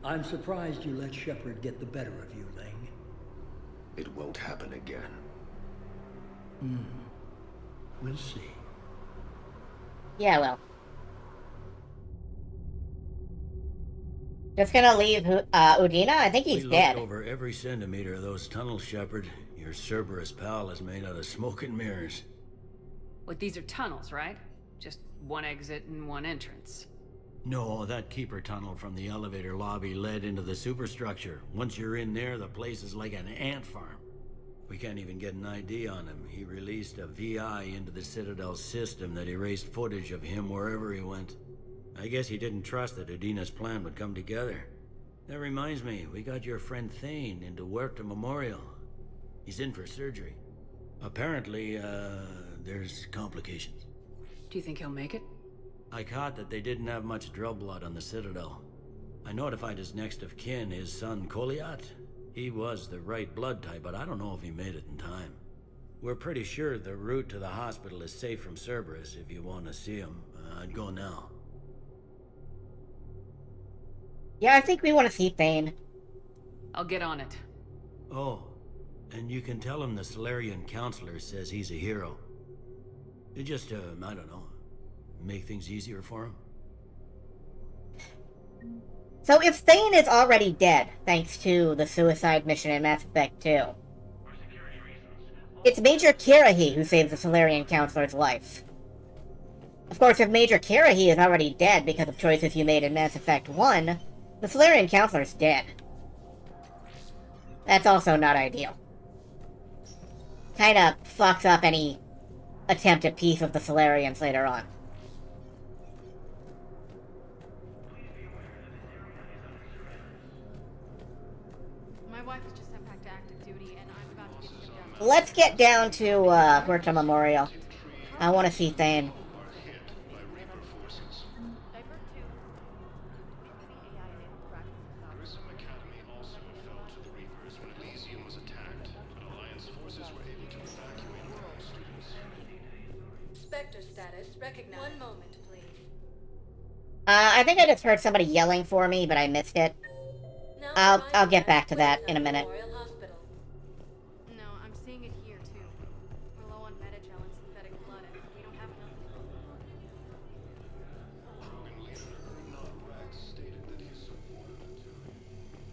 I'm surprised you let Shepard get the better of you, Ling. It won't happen again. We'll see. Yeah, well. Just gonna leave Udina? I think he's we dead. looked over every centimeter of those tunnels, Shepard. Your Cerberus pal is made out of smoke and mirrors. Like, these are tunnels, right? Just one exit and one entrance. No, that Keeper tunnel from the elevator lobby led into the superstructure. Once you're in there, the place is like an ant farm. We can't even get an ID on him. He released a VI into the Citadel system that erased footage of him wherever he went. I guess he didn't trust that Udina's plan would come together. That reminds me, we got your friend Thane into Huerta Memorial. He's in for surgery. Apparently, there's complications. Do you think he'll make it? I caught that they didn't have much drill blood on the Citadel. I notified his next of kin, his son Koliat. He was the right blood type, but I don't know if he made it in time. We're pretty sure the route to the hospital is safe from Cerberus. If you want to see him, I'd go now. Yeah, I think we want to see Thane. I'll get on it. Oh, and you can tell him the Solarian Counselor says he's a hero. It just, I don't know, make things easier for him. So if Thane is already dead, thanks to the suicide mission in Mass Effect 2, it's Major Kirahi who saves the Solarian Counselor's life. Of course, if Major Kirahi is already dead because of choices you made in Mass Effect 1, the Solarian Counselor's dead. That's also not ideal. Kinda fucks up any attempt at peace with the Solarians later on. My wife was just sent back to active duty, and I'm about to get shipped out. Let's get down to Huerta Memorial. I want to see Thane. One moment, please. I think I just heard somebody yelling for me, but I missed it. I'll get back to that in a minute. No, I'm seeing it here too.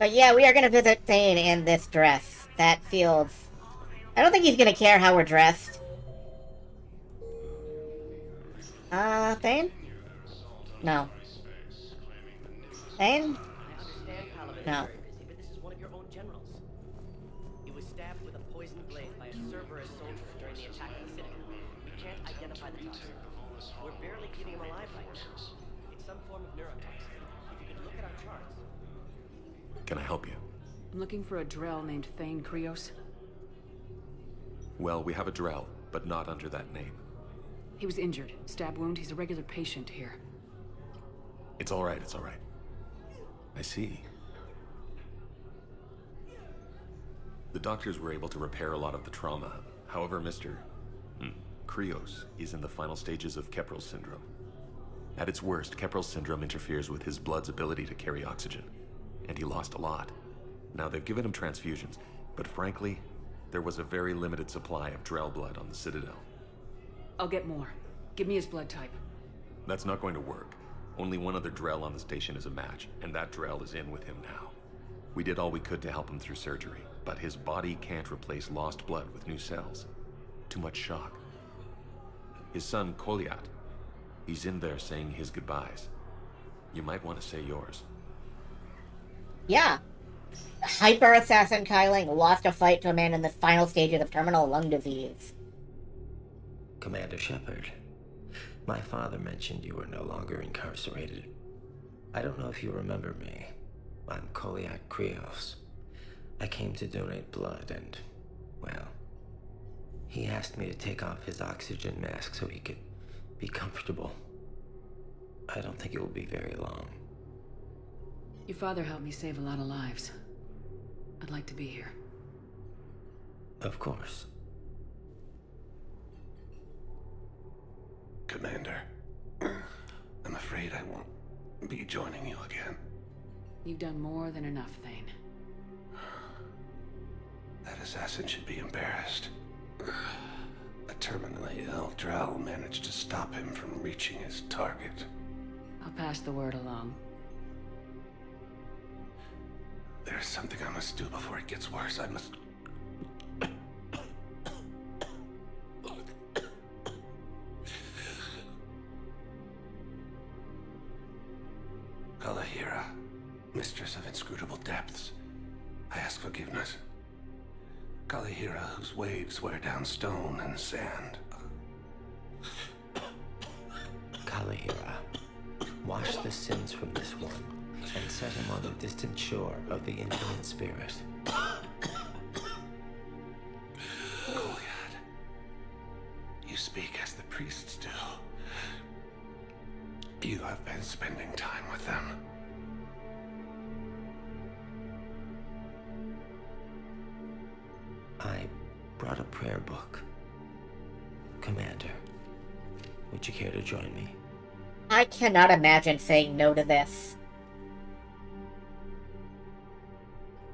But yeah, we are gonna visit Thane in this dress. That feels... I don't think he's gonna care how we're dressed. Thane? No. Thane? I understand, Paladin, No. you're very busy, but this is one of your own generals. He was stabbed with a poisoned blade by a Cerberus soldier during the attack on the Citadel. We can't identify the toxin. We're barely keeping him alive right now. It's some form of neurotoxin. If you could look at our charts. Can I help you? I'm looking for a Drell named Thane Krios. Well, we have a Drell, but not under that name. He was injured. Stab wound. He's a regular patient here. It's all right, it's all right. I see. The doctors were able to repair a lot of the trauma. However, Mr. Krios is in the final stages of Keprel's syndrome. At its worst, Keprel's syndrome interferes with his blood's ability to carry oxygen, and he lost a lot. Now, they've given him transfusions, but frankly, there was a very limited supply of Drell blood on the Citadel. I'll get more. Give me his blood type. That's not going to work. Only one other Drell on the station is a match, and that Drell is in with him now. We did all we could to help him through surgery, but his body can't replace lost blood with new cells. Too much shock. His son, Koliat, he's in there saying his goodbyes. You might want to say yours. Yeah. Hyper Assassin Kyling lost a fight to a man in the final stages of terminal lung disease. Commander Shepard, my father mentioned you were no longer incarcerated. I don't know if you remember me. I'm Koliak Krios. I came to donate blood and, well, he asked me to take off his oxygen mask so he could be comfortable. I don't think it will be very long. Your father helped me save a lot of lives. I'd like to be here. Of course. Commander, I'm afraid I won't be joining you again. You've done more than enough, Thane. That assassin should be embarrassed. A terminally ill Drell managed to stop him from reaching his target. I'll pass the word along. There's something I must do before it gets worse. I must... Kalahira, mistress of inscrutable depths, I ask forgiveness. Kalahira, whose waves wear down stone and sand. Kalahira, wash the sins from this one and set him on the distant shore of the infinite spirit. Goliath, you speak as the priests do. You have been spending time with them. I brought a prayer book. Commander, would you care to join me? I cannot imagine saying no to this.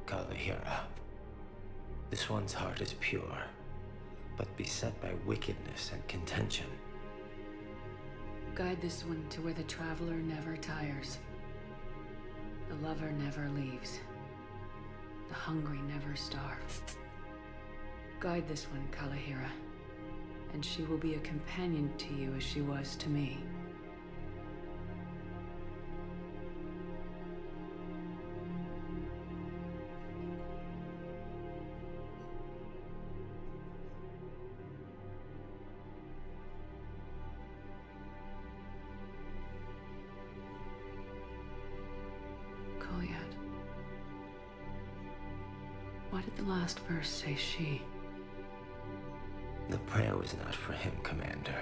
Kalahira, this one's heart is pure, but beset by wickedness and contention. Guide this one to where the traveler never tires. The lover never leaves. The hungry never starve. Guide this one, Kalahira, and she will be a companion to you as she was to me. Why did the last verse say she? The prayer was not for him, Commander.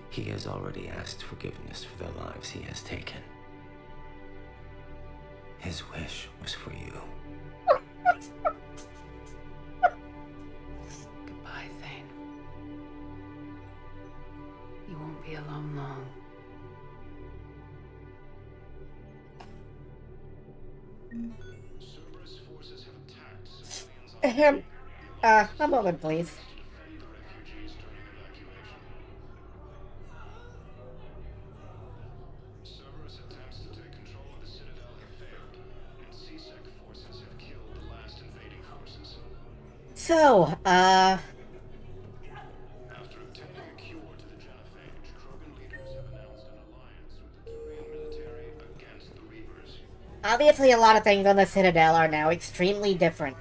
He has already asked forgiveness for the lives he has taken. His wish was for you. Goodbye, Thane. You won't be alone long. A moment, please. Cerberus attempts to take control of the Citadel have failed, and C-Sec So, After obtaining a cure to the genophage, Krogan leaders have announced an alliance with the Turian military against the Reapers. obviously a lot of things on the Citadel are now extremely different.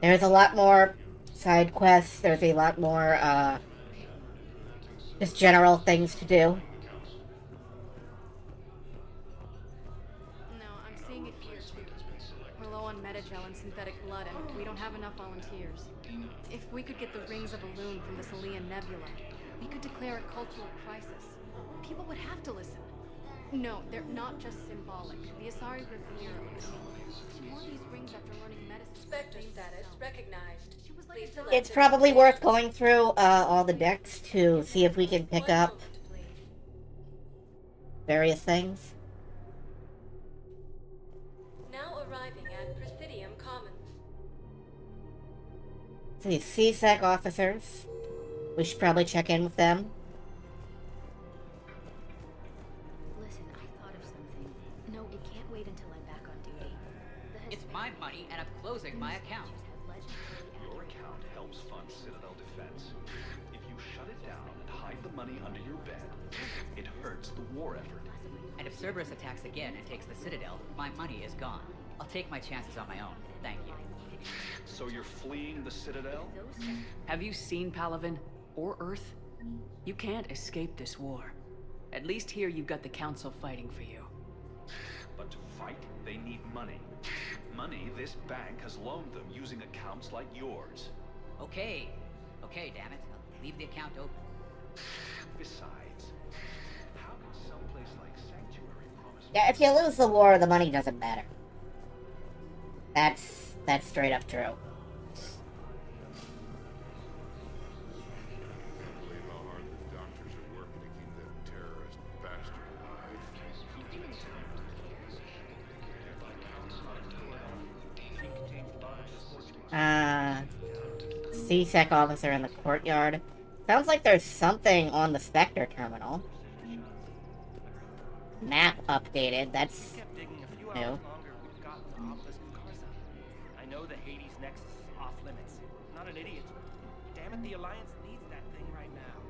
There's a lot more side quests, there's a lot more, just general things to do. No, I'm seeing it here too. We're low on metagel and synthetic blood, and we don't have enough volunteers. If we could get the rings of Elune from the Salian Nebula, we could declare a cultural crisis. People would have to listen. No, they're not just symbolic. The Asari revere Elune. She wore these rings after learning medicine. Spectre status recognized. Please select It's probably worth going through all the decks to see if we can pick up various things. Now arriving at Presidium Commons. See, CSEC officers. We should probably check in with them. Listen, I thought of something. No, it can't wait until I'm back on duty. It's my money, and I'm closing my account. Your account helps fund Citadel defense. If you shut it down and hide the money under your bed, it hurts the war effort. And if Cerberus attacks again and takes the Citadel, my money is gone. I'll take my chances on my own. Thank you. So you're fleeing the Citadel? Have you seen Palaven or Earth? You can't escape this war. At least here you've got the Council fighting for you. But to fight, they need money. Money this bank has loaned them using accounts like yours. Okay. Okay, damn it. I'll leave the account open. Besides, how can someplace like Sanctuary promise... Yeah, if you lose the war, the money doesn't matter. That's straight up true. CSEC officer in the courtyard. Sounds like there's something on the Spectre terminal. Map updated, that's new. I know the Hades Nexus is off limits. I'm not an idiot. Damn it, the Alliance needs that thing right now.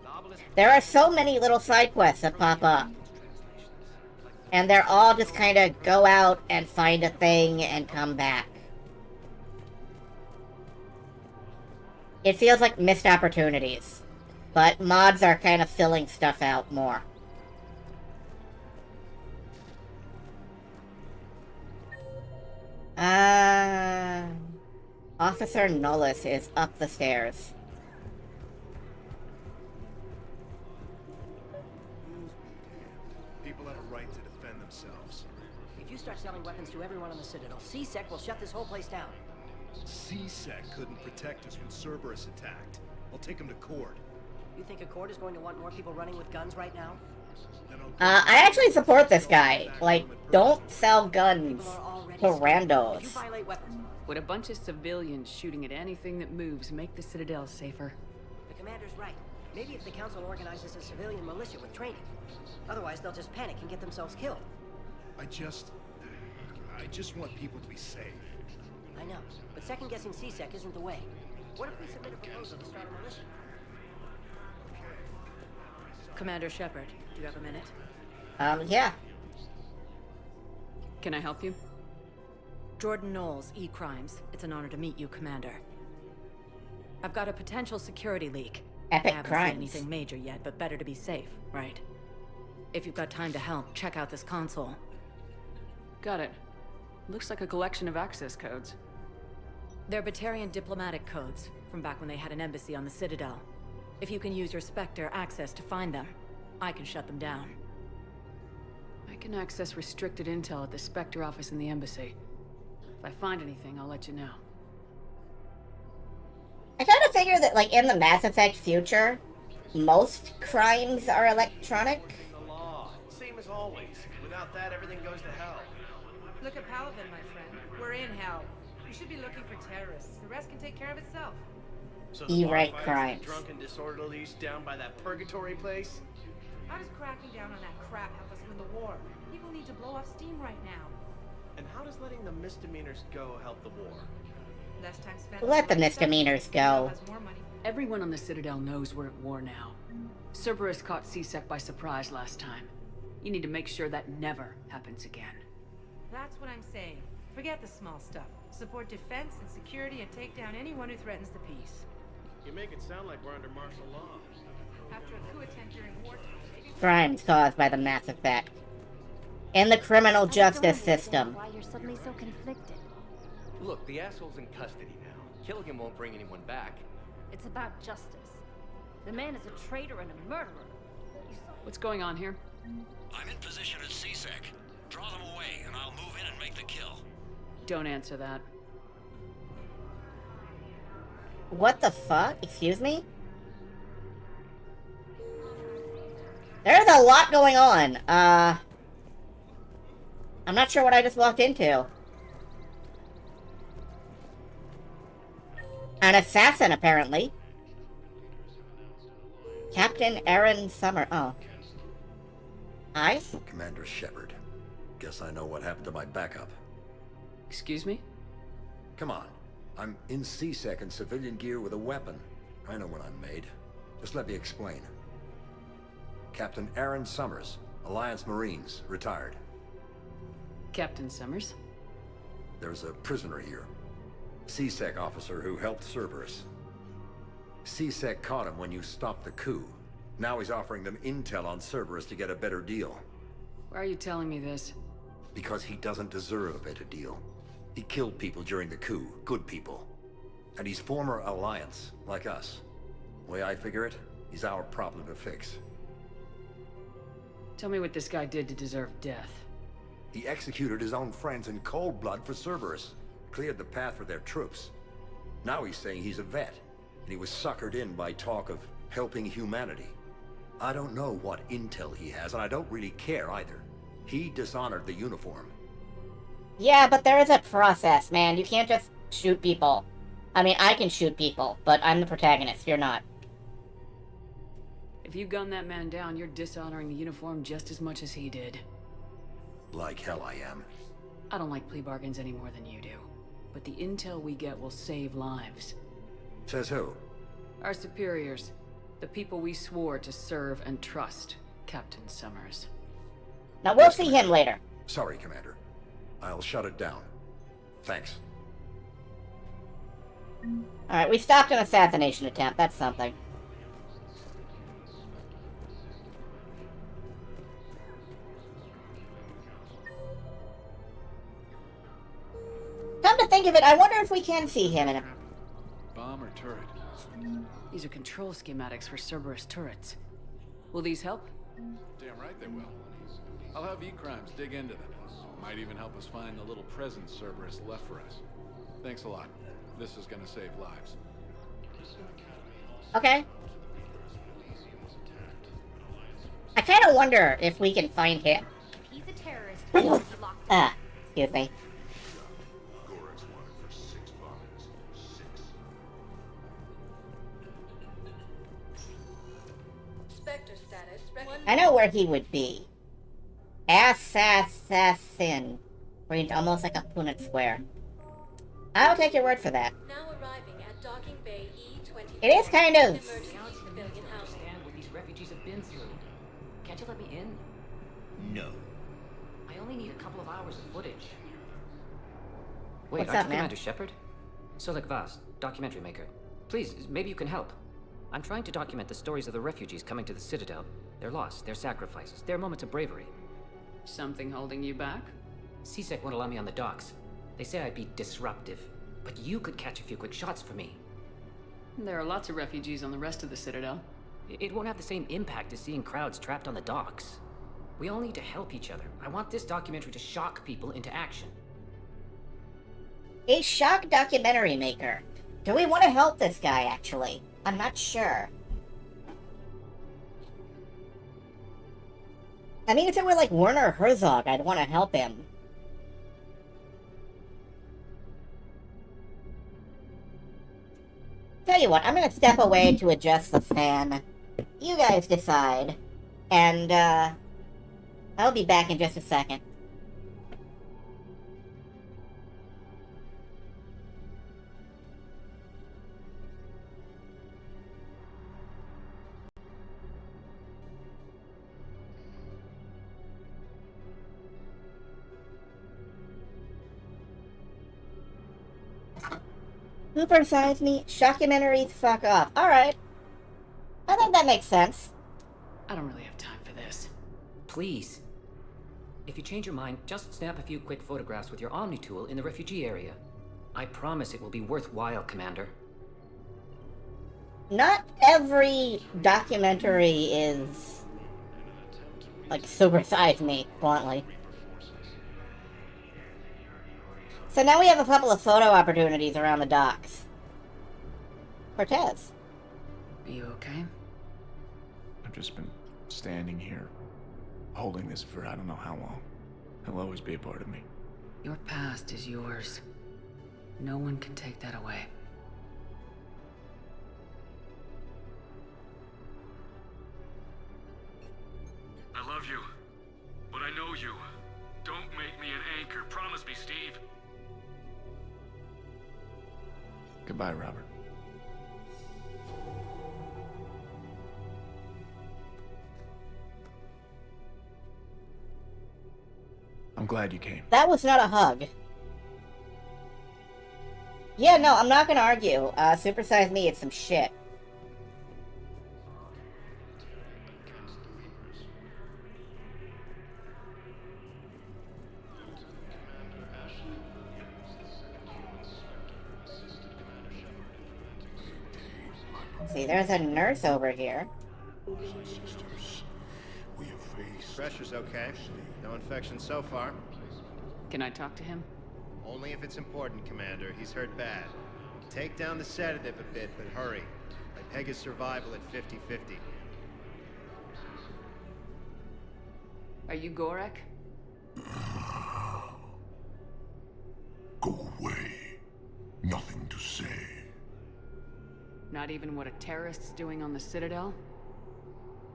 The obelisk... There are so many little side quests that pop up. And they're all just kind of go out and find a thing and come back. It feels like missed opportunities. But mods are kind of filling stuff out more. Officer Nullis is up the stairs. People have a right to defend themselves. If you start selling weapons to everyone on the Citadel, CSEC will shut this whole place down. CSEC couldn't protect us when Cerberus attacked. I'll take him to court. You think a court is going to want more people running with guns right now? I actually support this guy. Like, don't sell guns to randos. Would a bunch of civilians shooting at anything that moves make the Citadel safer? The commander's right. Maybe if the Council organizes a civilian militia with training. Otherwise, they'll just panic and get themselves killed. I just want people to be safe. I know, but second-guessing CSEC isn't the way. What if we submit a proposal to start a militia? Commander Shepard, do you have a minute? Yeah. Can I help you? Jordan Knowles, E-Crimes. It's an honor to meet you, Commander. I've got a potential security leak. Epic I haven't crimes. seen anything major yet, but better to be safe, right? If you've got time to help, check out this console. Got it. Looks like a collection of access codes. They're Batarian diplomatic codes, from back when they had an embassy on the Citadel. If you can use your Spectre access to find them, I can shut them down. I can access restricted intel at the Spectre office in the embassy. If I find anything, I'll let you know. I kind of figure that, like, in the Mass Effect future, most crimes are electronic. The law, same as always. Without that, everything goes to hell. Look at Palaven, my friend. We're in hell. We should be looking for terrorists. The rest can take care of itself. So E-right bonfires, crimes. the drunk and disorderlies down by that purgatory place? How does cracking down on that crap help us win the war? People need to blow off steam right now. And how does letting the misdemeanors go help the war? Less time spent. Let the misdemeanors go. Has more money. Everyone on the Citadel knows we're at war now. Cerberus caught C-Sec by surprise last time. You need to make sure that never happens again. That's what I'm saying. Forget the small stuff. Support defense and security and take down anyone who threatens the peace. You make it sound like we're under martial law. After a coup attempt during wartime, maybe... Crimes caused by the Mass Effect. And the criminal justice system. Why you're suddenly so conflicted? Look, the asshole's in custody now. Killing him won't bring anyone back. It's about justice. The man is a traitor and a murderer. What's going on here? I'm in position at C-Sec. Draw them away, and I'll move in and make the kill. Don't answer that. What the fuck? Excuse me? There's a lot going on. I'm not sure what I just walked into. An assassin, apparently. Captain Aaron Summer. Oh. Eyes? Commander Shepard. Guess I know what happened to my backup. Excuse me? Come on. I'm in C-Sec in civilian gear with a weapon. I know what I'm made. Just let me explain. Captain Aaron Summers, Alliance Marines, retired. Captain Summers? There's a prisoner here. C-Sec officer who helped Cerberus. C-Sec caught him when you stopped the coup. Now he's offering them intel on Cerberus to get a better deal. Why are you telling me this? Because he doesn't deserve a better deal. He killed people during the coup, good people. And he's former Alliance, like us. The way I figure it, he's our problem to fix. Tell me what this guy did to deserve death. He executed his own friends in cold blood for Cerberus. Cleared the path for their troops. Now he's saying he's a vet, and he was suckered in by talk of helping humanity. I don't know what intel he has, and I don't really care either. He dishonored the uniform. Yeah, but there is a process, man. You can't just shoot people. I mean, I can shoot people, but I'm the protagonist. You're not. If you gun that man down, you're dishonoring the uniform just as much as he did. Like hell I am. I don't like plea bargains any more than you do. But the intel we get will save lives. Says who? Our superiors. The people we swore to serve and trust, Captain Summers. Now, we'll see him later. Sorry, Commander. I'll shut it down. Thanks. Alright, we stopped an assassination attempt. That's something. Come to think of it, I wonder if we can see him in a... Bomb or turret? These are control schematics for Cerberus turrets. Will these help? Damn right they will. I'll have E-Crimes dig into them. Might even help us find the little present Cerberus left for us. Thanks a lot. This is gonna save lives. Okay. I kind of wonder if we can find him. He's a terrorist. He's locked up. Excuse me. Spectre status. I know where he would be. Assassin. Reads almost like a Punnett square. I'll take your word for that. Now arriving at docking bay E-24. It is kind of... Emergency civilian housing. Understand what these refugees have been through. Can't you let me in? No. I only need a couple of hours of footage. Wait, What's aren't up, you man? Commander Shepard? Solik Vaz, documentary maker. Please, maybe you can help. I'm trying to document the stories of the refugees coming to the Citadel. Their loss, their sacrifices, their moments of bravery. Something holding you back? C-Sec won't allow me on the docks. They say I'd be disruptive. But you could catch a few quick shots for me. There are lots of refugees on the rest of the Citadel. It won't have the same impact as seeing crowds trapped on the docks. We all need to help each other. I want this documentary to shock people into action. A shock documentary maker. Do we want to help this guy, actually? I'm not sure. I mean, if it were like Werner Herzog, I'd want to help him. Tell you what, I'm gonna step away to adjust the fan. You guys decide. And, I'll be back in just a second. Supersize me, shockumentaries, fuck off. Alright. I think that makes sense. I don't really have time for this. Please. If you change your mind, just snap a few quick photographs with your Omni tool in the refugee area. I promise it will be worthwhile, Commander. Not every documentary is like supersize me, bluntly. So now we have a couple of photo opportunities around the docks. Cortez. Are you okay? I've just been standing here, holding this for I don't know how long. It'll always be a part of me. Your past is yours. No one can take that away. I love you, but I know you. Don't make me an anchor. Promise me, Steve. Goodbye, Robert. I'm glad you came. That was not a hug. Yeah, no, I'm not gonna argue. Supersize me, it's some shit. See, there's a nurse over here. Pressure's okay. No infection so far. Can I talk to him? Only if it's important, Commander. He's hurt bad. Take down the sedative a bit, but hurry. I peg his survival at 50-50. Are you Gorek? Go away. Nothing to say. Not even what a terrorist's doing on the Citadel?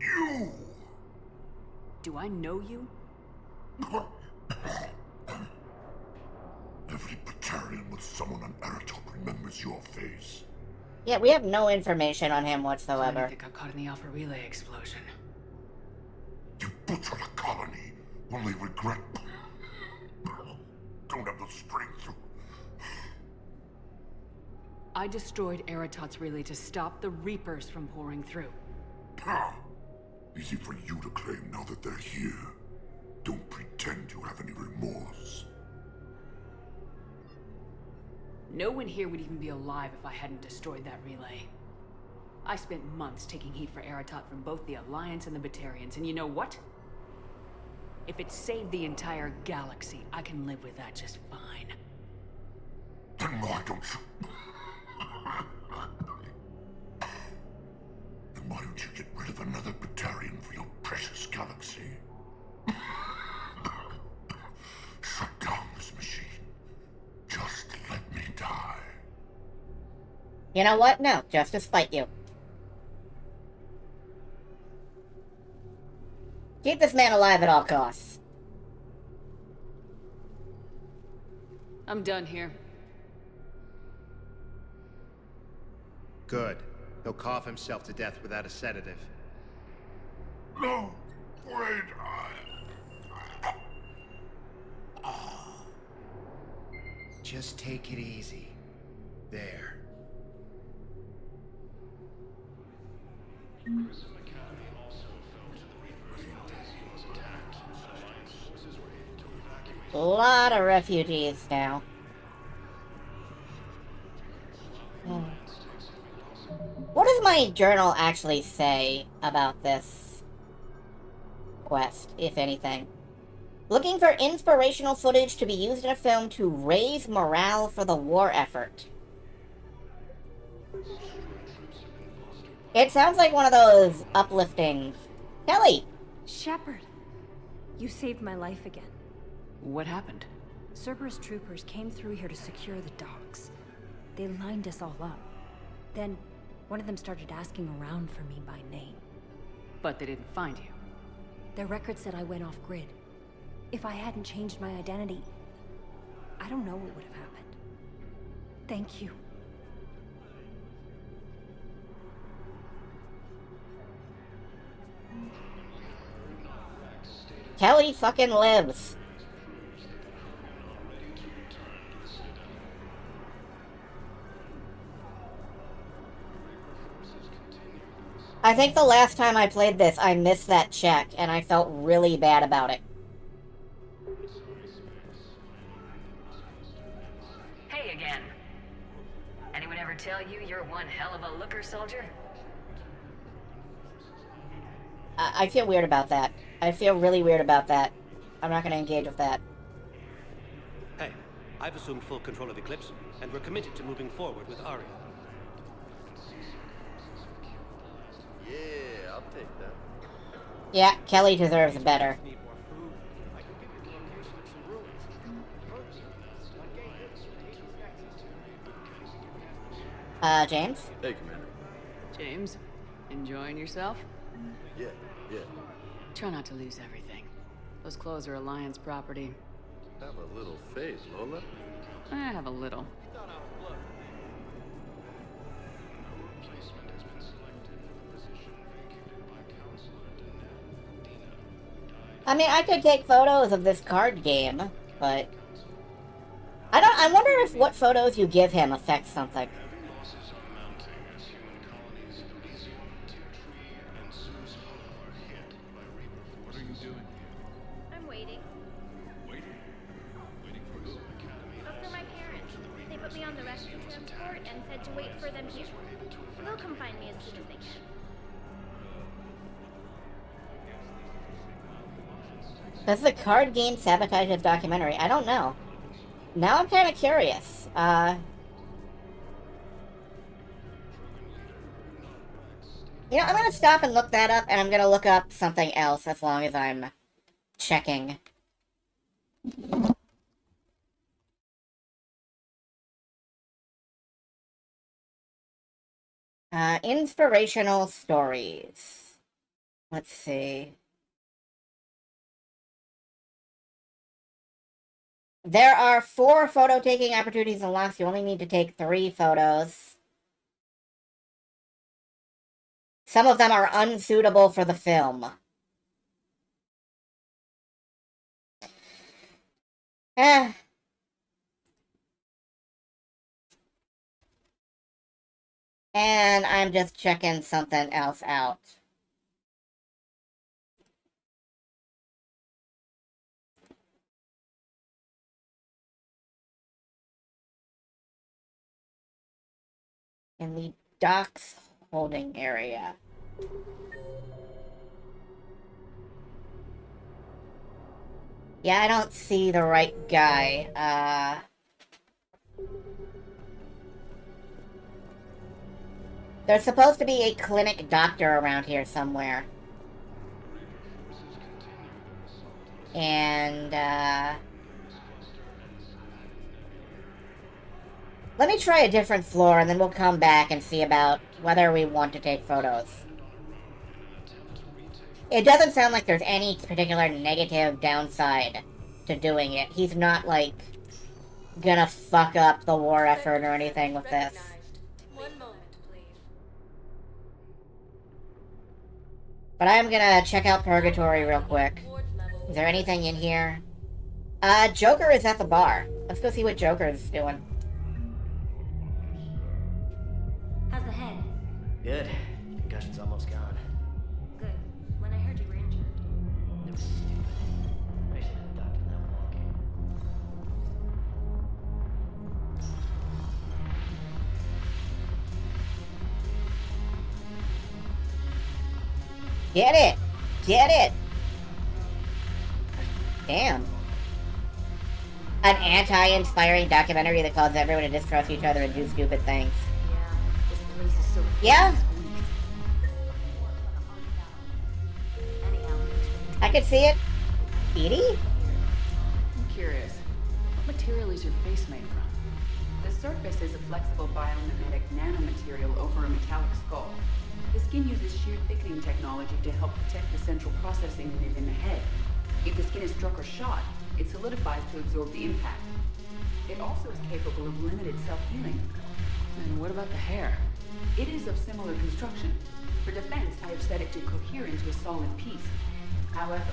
You! Do I know you? Every Batarian with someone on Eratop remembers your face. Yeah, we have no information on him I whatsoever. think I got caught in the Alpha Relay explosion. You butchered a colony, only regret. Don't have the strength to... I destroyed Eratot's relay to stop the Reapers from pouring through. Easy for you to claim now that they're here. Don't pretend you have any remorse. No one here would even be alive if I hadn't destroyed that relay. I spent months taking heat for Eratot from both the Alliance and the Batarians, and you know what? If it saved the entire galaxy, I can live with that just fine. Then why don't you... Then why don't you get rid of another Batarian for your precious galaxy? Shut down this machine. Just let me die. You know what? No, just to spite you. Keep this man alive at all costs. I'm done here. Good. He'll cough himself to death without a sedative. No! Wait, Just take it easy. There. A lot of refugees now. What does my journal actually say about this quest, if anything? Looking for inspirational footage to be used in a film to raise morale for the war effort. It sounds like one of those uplifting... Kelly! Shepard, you saved my life again. What happened? Cerberus troopers came through here to secure the docks. They lined us all up. Then, one of them started asking around for me by name. But they didn't find you. Their record said I went off-grid. If I hadn't changed my identity, I don't know what would have happened. Thank you. Kelly fucking lives. I think the last time I played this, I missed that check, and I felt really bad about it. Hey again. Anyone ever tell you you're one hell of a looker, soldier? I feel weird about that. I feel really weird about that. I'm not going to engage with that. Hey, I've assumed full control of Eclipse, and we're committed to moving forward with Aria. Yeah, I'll take that. Yeah, Kelly deserves better. James? Hey, Commander. James, enjoying yourself? Yeah. Try not to lose everything. Those clothes are Alliance property. Have a little faith, Lola. I have a little. I mean, I could take photos of this card game, but... I wonder if what photos you give him affects something. What are you doing here? I'm waiting. Waiting? Waiting for who? For my parents. They put me on the rescue transport and said to wait for them here. They'll come find me as soon as they can. Does the card game sabotage his documentary? I don't know. Now I'm kind of curious. You know, I'm gonna stop and look that up, and I'm gonna look up something else as long as I'm checking. Inspirational stories. Let's see. There are 4 photo-taking opportunities unlocked. You only need to take 3 photos. Some of them are unsuitable for the film. And I'm just checking something else out. In the docks holding area. Yeah, I don't see the right guy. There's supposed to be a clinic doctor around here somewhere. And, let me try a different floor, and then we'll come back and see about whether we want to take photos. It doesn't sound like there's any particular negative downside to doing it. He's not, like, gonna fuck up the war effort or anything with this. One moment, please. But I am gonna check out Purgatory real quick. Is there anything in here? Joker is at the bar. Let's go see what Joker's doing. How's the head? Good. Concussion's almost gone. Good. When I heard you were injured. It was stupid. I should have doctored that walking. Get it! Get it! Damn. An anti-inspiring documentary that causes everyone to distrust each other and do stupid things. This place is so... Yeah? Anyhow, I could see it. Edie? I'm curious. What material is your face made from? The surface is a flexible biomimetic nanomaterial over a metallic skull. The skin uses shear thickening technology to help protect the central processing unit in the head. If the skin is struck or shot, it solidifies to absorb the impact. It also is capable of limited self-healing. And what about the hair? It is of similar construction. For defense, I have set it to cohere into a solid piece. However,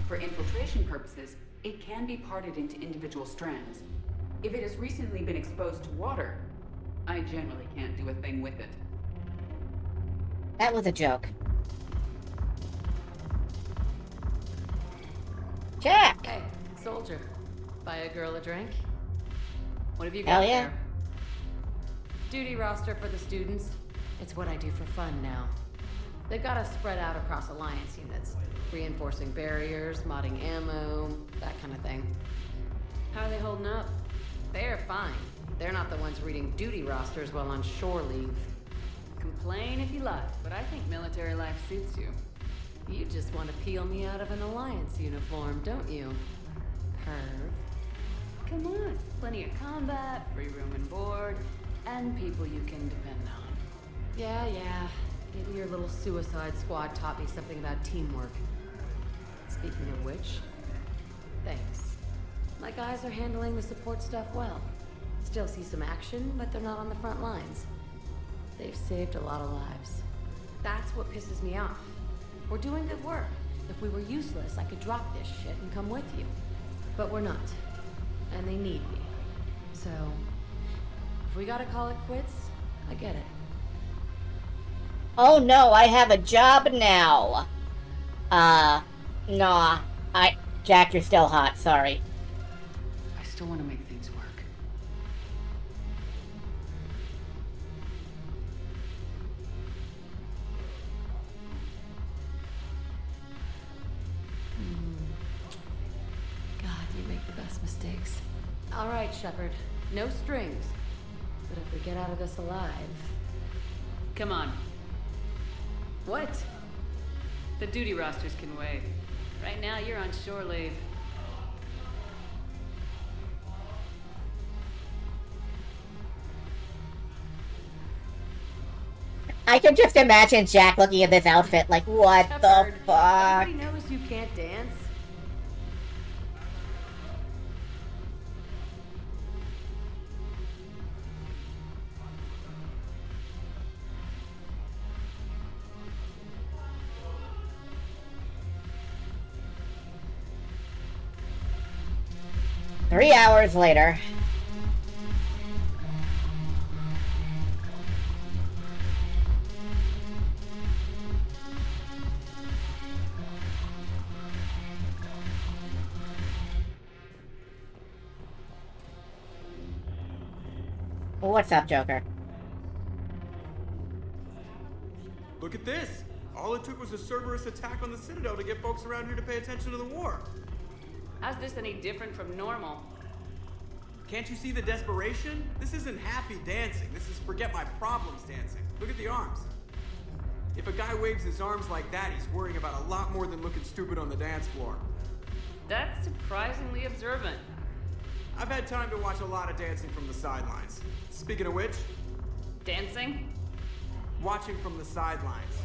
for infiltration purposes, it can be parted into individual strands. If it has recently been exposed to water, I generally can't do a thing with it. That was a joke. Jack! Hey, soldier. Buy a girl a drink? What have you Hell got yeah. there? Duty roster for the students. It's what I do for fun now. They've got us spread out across Alliance units. Reinforcing barriers, modding ammo, that kind of thing. How are they holding up? They're fine. They're not the ones reading duty rosters while on shore leave. Complain if you like, but I think military life suits you. You just want to peel me out of an Alliance uniform, don't you? Perv. Come on, plenty of combat, free room and board, and people you can depend on. Yeah. Maybe your little suicide squad taught me something about teamwork. Speaking of which, thanks. My guys are handling the support stuff well. Still see some action, but they're not on the front lines. They've saved a lot of lives. That's what pisses me off. We're doing good work. If we were useless, I could drop this shit and come with you. But we're not. And they need me. So, if we gotta call it quits, I get it. Oh no, I have a job now. Nah. Jack, you're still hot, sorry. I still want to make things work. God, you make the best mistakes. All right, Shepard. No strings. But if we get out of this alive... Come on. What? The duty rosters can wait. Right now, you're on shore leave. I can just imagine Jack looking at this outfit like, what the fuck? Everybody knows you can't dance. Three hours later. What's up, Joker? Look at this! All it took was a Cerberus attack on the Citadel to get folks around here to pay attention to the war. How's this any different from normal? Can't you see the desperation? This isn't happy dancing. This is forget my problems dancing. Look at the arms. If a guy waves his arms like that, he's worrying about a lot more than looking stupid on the dance floor. That's surprisingly observant. I've had time to watch a lot of dancing from the sidelines. Speaking of which... Dancing? Watching from the sidelines.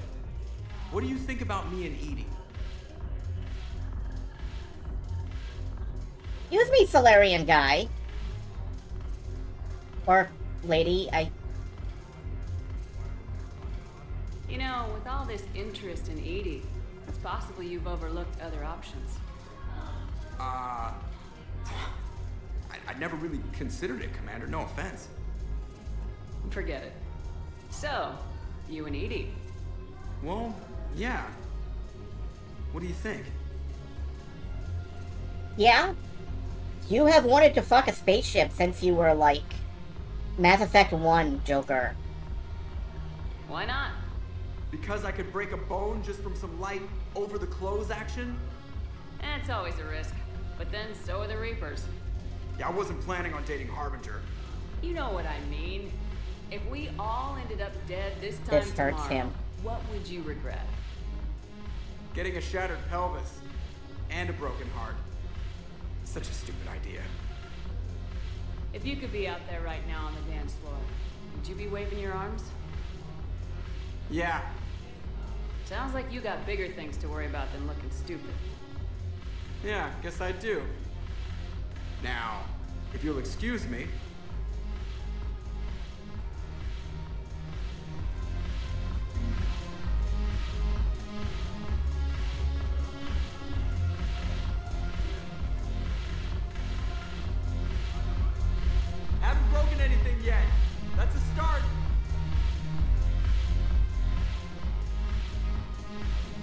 What do you think about me and Edie? Excuse me, Solarian guy. Or lady, You know, with all this interest in Edie, it's possible you've overlooked other options. I never really considered it, Commander. No offense. Forget it. So, you and Edie? Well, yeah. What do you think? Yeah? You have wanted to fuck a spaceship since you were, like, Mass Effect 1, Joker. Why not? Because I could break a bone just from some light over-the-clothes action? It's always a risk. But then so are the Reapers. Yeah, I wasn't planning on dating Harbinger. You know what I mean. If we all ended up dead this time This hurts tomorrow, him. what would you regret? Getting a shattered pelvis. And a broken heart. Such a stupid idea. If you could be out there right now on the dance floor, would you be waving your arms? Yeah. Sounds like you got bigger things to worry about than looking stupid. Yeah, guess I do. Now, if you'll excuse me... Haven't broken anything yet. That's a start.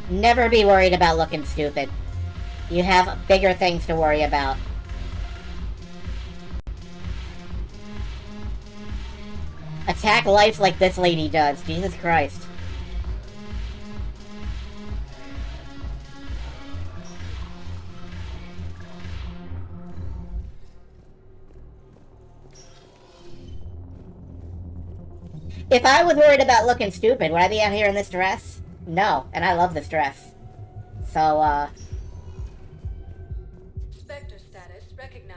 Never be worried about looking stupid. You have bigger things to worry about. Attack life like this lady does. Jesus Christ. If I was worried about looking stupid, would I be out here in this dress? No, and I love this dress. So,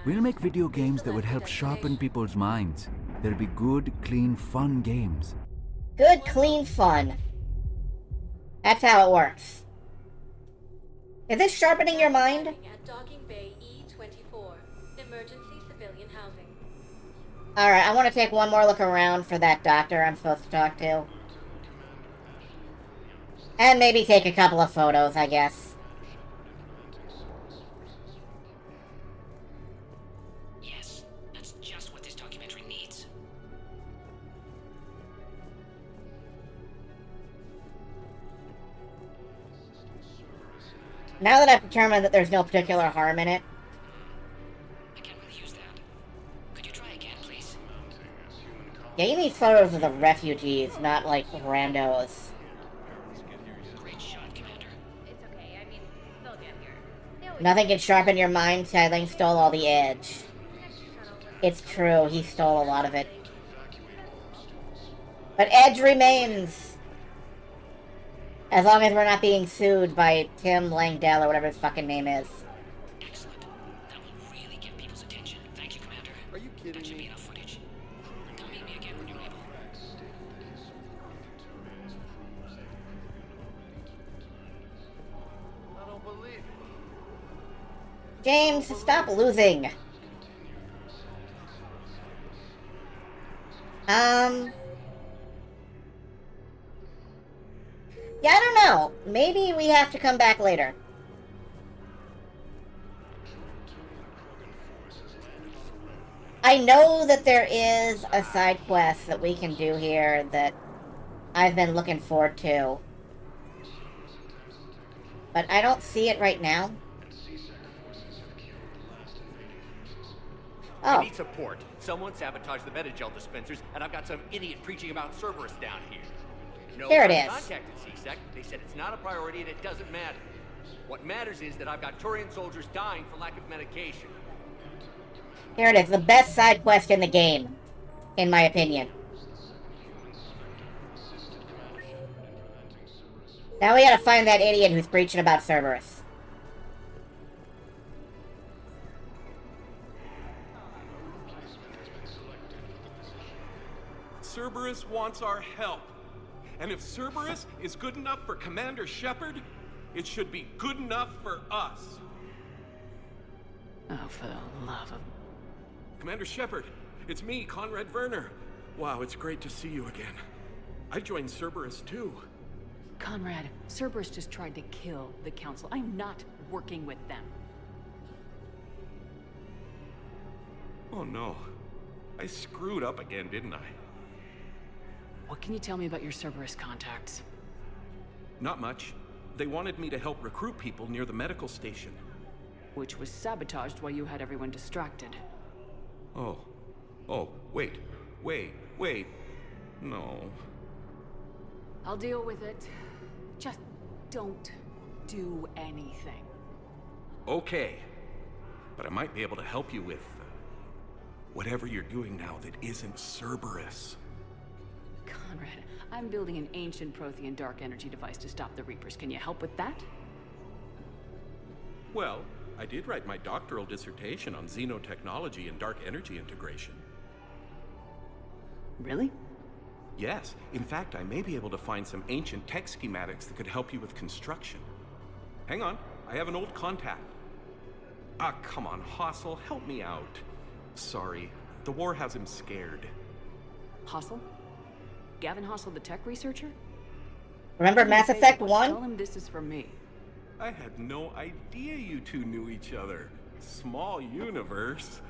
We'll make video games that would help sharpen people's minds. They'll be good, clean, fun games. Good, clean fun. That's how it works. Is this sharpening your mind? At Docking Bay E24, emergency civilian housing. Alright, I want to take one more look around for that doctor I'm supposed to talk to. And maybe take a couple of photos, I guess. Yes, that's just what this documentary needs. Now that I've determined that there's no particular harm in it, yeah, you need photos of the refugees, not like randos. It's okay, I mean, they'll get here. Nothing can sharpen your mind. Xialing stole all the edge. It's true, he stole a lot of it. But edge remains! As long as we're not being sued by Tim Langdell or whatever his fucking name is. Excellent. That will really get people's attention. Thank you, Commander. Are you kidding That should be me? enough footage. Come meet me again when you're able. I don't believe it. James, stop losing. Yeah, I don't know. Maybe we have to come back later. I know that there is a side quest that we can do here that I've been looking forward to. But I don't see it right now. Oh. I need support. Someone sabotaged the Metagel dispensers, and I've got some idiot preaching about Cerberus down here. No Here it one is. contacted CSEC. They said it's not a priority and it doesn't matter. What matters is that I've got Turian soldiers dying for lack of medication. Here it is, the best side quest in the game, in my opinion. Now we gotta find that idiot who's preaching about Cerberus. Cerberus wants our help. And if Cerberus is good enough for Commander Shepard, it should be good enough for us. Oh, for the love of... Commander Shepard, it's me, Conrad Werner. Wow, it's great to see you again. I joined Cerberus too. Conrad, Cerberus just tried to kill the Council. I'm not working with them. Oh no. I screwed up again, didn't I? What can you tell me about your Cerberus contacts? Not much. They wanted me to help recruit people near the medical station. Which was sabotaged while you had everyone distracted. Oh. Oh, wait. No. I'll deal with it. Just don't do anything. Okay. But I might be able to help you with whatever you're doing now that isn't Cerberus. Conrad, I'm building an ancient Prothean dark energy device to stop the Reapers. Can you help with that? Well, I did write my doctoral dissertation on xenotechnology and dark energy integration. Really? Yes. In fact, I may be able to find some ancient tech schematics that could help you with construction. Hang on, I have an old contact. Ah, come on, Hossel, help me out. Sorry, the war has him scared. Hossel? Gavin Hossel, the tech researcher? Remember Mass Effect 1? Tell him this is for me. I had no idea you two knew each other. Small universe.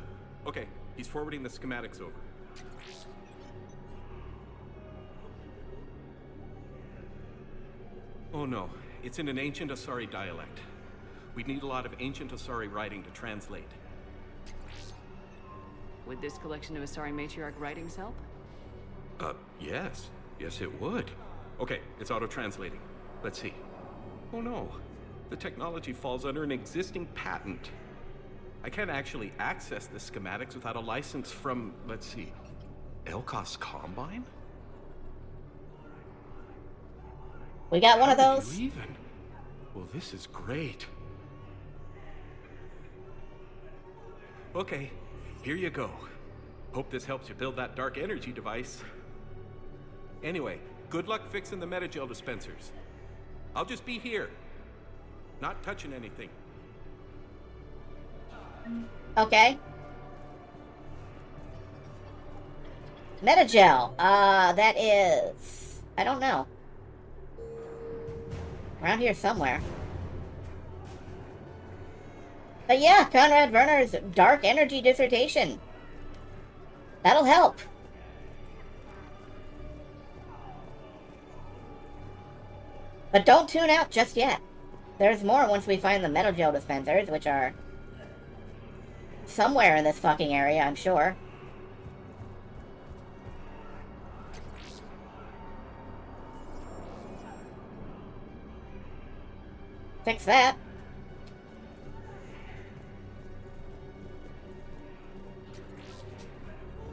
Okay, he's forwarding the schematics over. Oh no, it's in an ancient Asari dialect. We'd need a lot of ancient Asari writing to translate. Would this collection of Asari matriarch writings help? Yes. Yes, it would. Okay, it's auto-translating. Let's see. Oh no. The technology falls under an existing patent. I can't actually access the schematics without a license from, let's see, Elkos Combine? We got one of How did those. you even? Well, this is great. Okay, here you go. Hope this helps you build that dark energy device. Anyway, good luck fixing the metagel dispensers. I'll just be here. Not touching anything. Okay. Metagel. That is... I don't know. Around here somewhere. But yeah, Conrad Werner's dark energy dissertation. That'll help. But don't tune out just yet. There's more once we find the metal gel dispensers, which are somewhere in this fucking area, I'm sure. Fix that.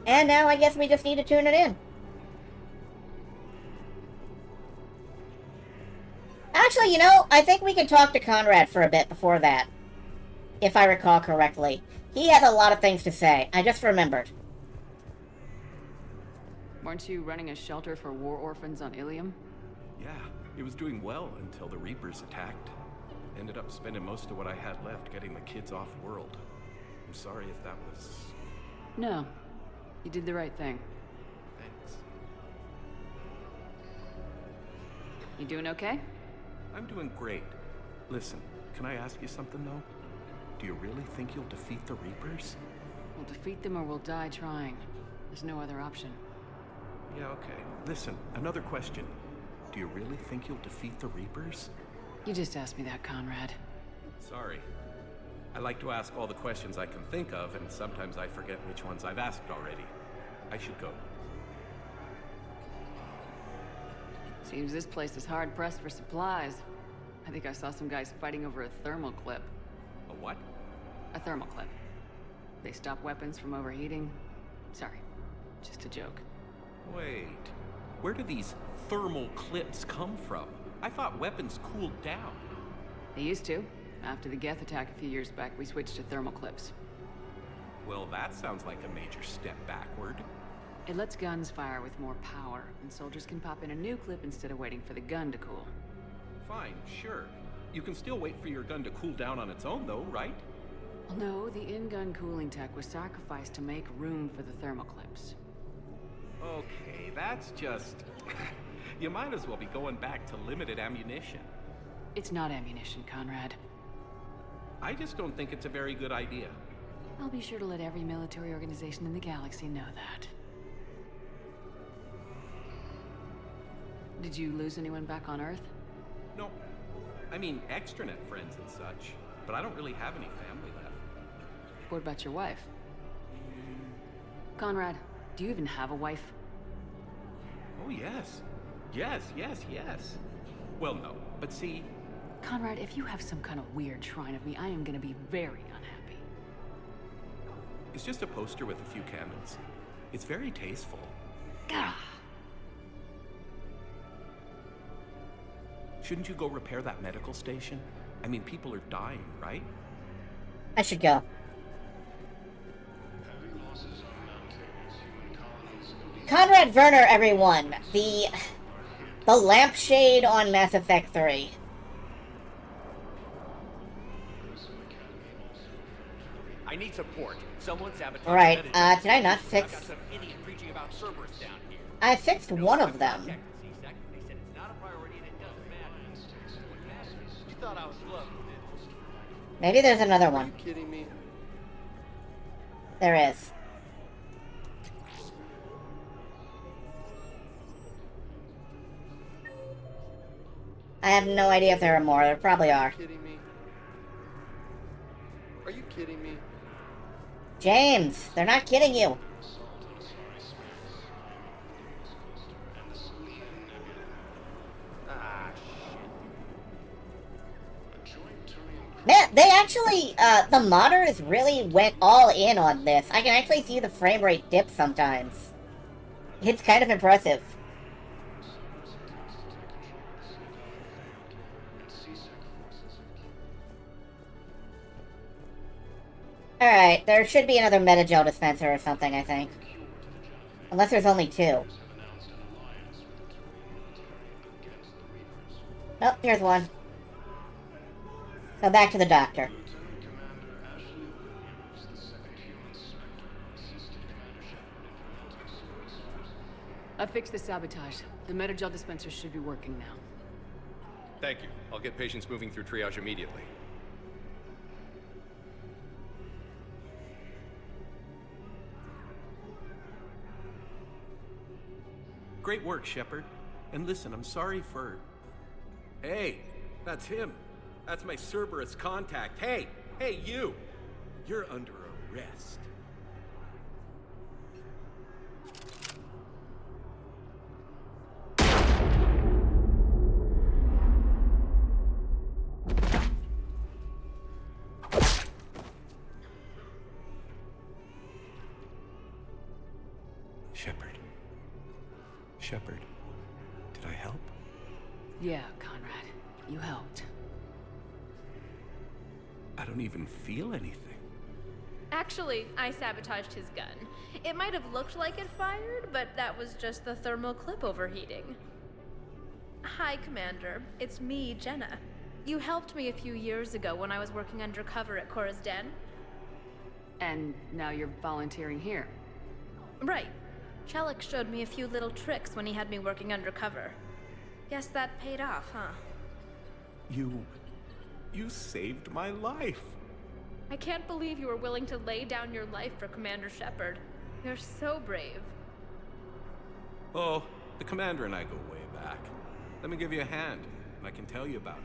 And now I guess we just need to tune it in. Actually, you know, I think we can talk to Conrad for a bit before that. If I recall correctly. He has a lot of things to say. I just remembered. Weren't you running a shelter for war orphans on Ilium? Yeah, it was doing well until the Reapers attacked. Ended up spending most of what I had left getting the kids off-world. I'm sorry if that was... No. You did the right thing. Thanks. You doing okay? I'm doing great. Listen, can I ask you something, though? Do you really think you'll defeat the Reapers? We'll defeat them or we'll die trying. There's no other option. Yeah, okay. Listen, another question. Do you really think you'll defeat the Reapers? You just asked me that, Conrad. Sorry. I like to ask all the questions I can think of, and sometimes I forget which ones I've asked already. I should go. Seems this place is hard-pressed for supplies. I think I saw some guys fighting over a thermal clip. A what? A thermal clip. They stop weapons from overheating. Sorry, just a joke. Wait, where do these thermal clips come from? I thought weapons cooled down. They used to. After the Geth attack a few years back, we switched to thermal clips. Well, that sounds like a major step backward. It lets guns fire with more power, and soldiers can pop in a new clip instead of waiting for the gun to cool. Fine, sure. You can still wait for your gun to cool down on its own, though, right? Well, no, the in-gun cooling tech was sacrificed to make room for the thermal clips. Okay, that's just... You might as well be going back to limited ammunition. It's not ammunition, Conrad. I just don't think it's a very good idea. I'll be sure to let every military organization in the galaxy know that. Did you lose anyone back on Earth? No. I mean, extranet friends and such. But I don't really have any family left. What about your wife? Conrad, do you even have a wife? Oh, yes. Yes. Well, no. But see... Conrad, if you have some kind of weird shrine of me, I am gonna be very unhappy. It's just a poster with a few candles. It's very tasteful. Gah! Shouldn't you go repair that medical station? I mean, people are dying, right? I should go. Conrad Werner, everyone. The lampshade on Mass Effect 3. I need support. Someone sabotaged. Right, did I not fix... I've got some idiot preaching about Cerberus down here. I fixed one of them. They said it's not a priority and it doesn't matter. What matters? You thought I was slow. Maybe there's another one. Are you kidding me? There is. I have no idea if there are more. There probably are. Are you kidding me? James, they're not kidding you. Man, they actually, the modders really went all in on this. I can actually see the frame rate dip sometimes. It's kind of impressive. Alright, there should be another Metagel dispenser or something, I think. Unless there's only two. Oh, here's one. Go back to the doctor. I fixed the sabotage. The Metagel dispenser should be working now. Thank you. I'll get patients moving through triage immediately. Great work, Shepard. And listen, I'm sorry for... Hey, that's him. That's my Cerberus contact. Hey, you! You're under arrest. Shepard, did I help? Yeah, Conrad. You helped. I don't even feel anything. Actually, I sabotaged his gun. It might have looked like it fired, but that was just the thermal clip overheating. Hi, Commander. It's me, Jenna. You helped me a few years ago when I was working undercover at Cora's Den. And now you're volunteering here. Right. Chellick showed me a few little tricks when he had me working undercover. Guess that paid off, huh? You saved my life. I can't believe you were willing to lay down your life for Commander Shepard. You're so brave. Oh, the Commander and I go way back. Let me give you a hand, and I can tell you about it.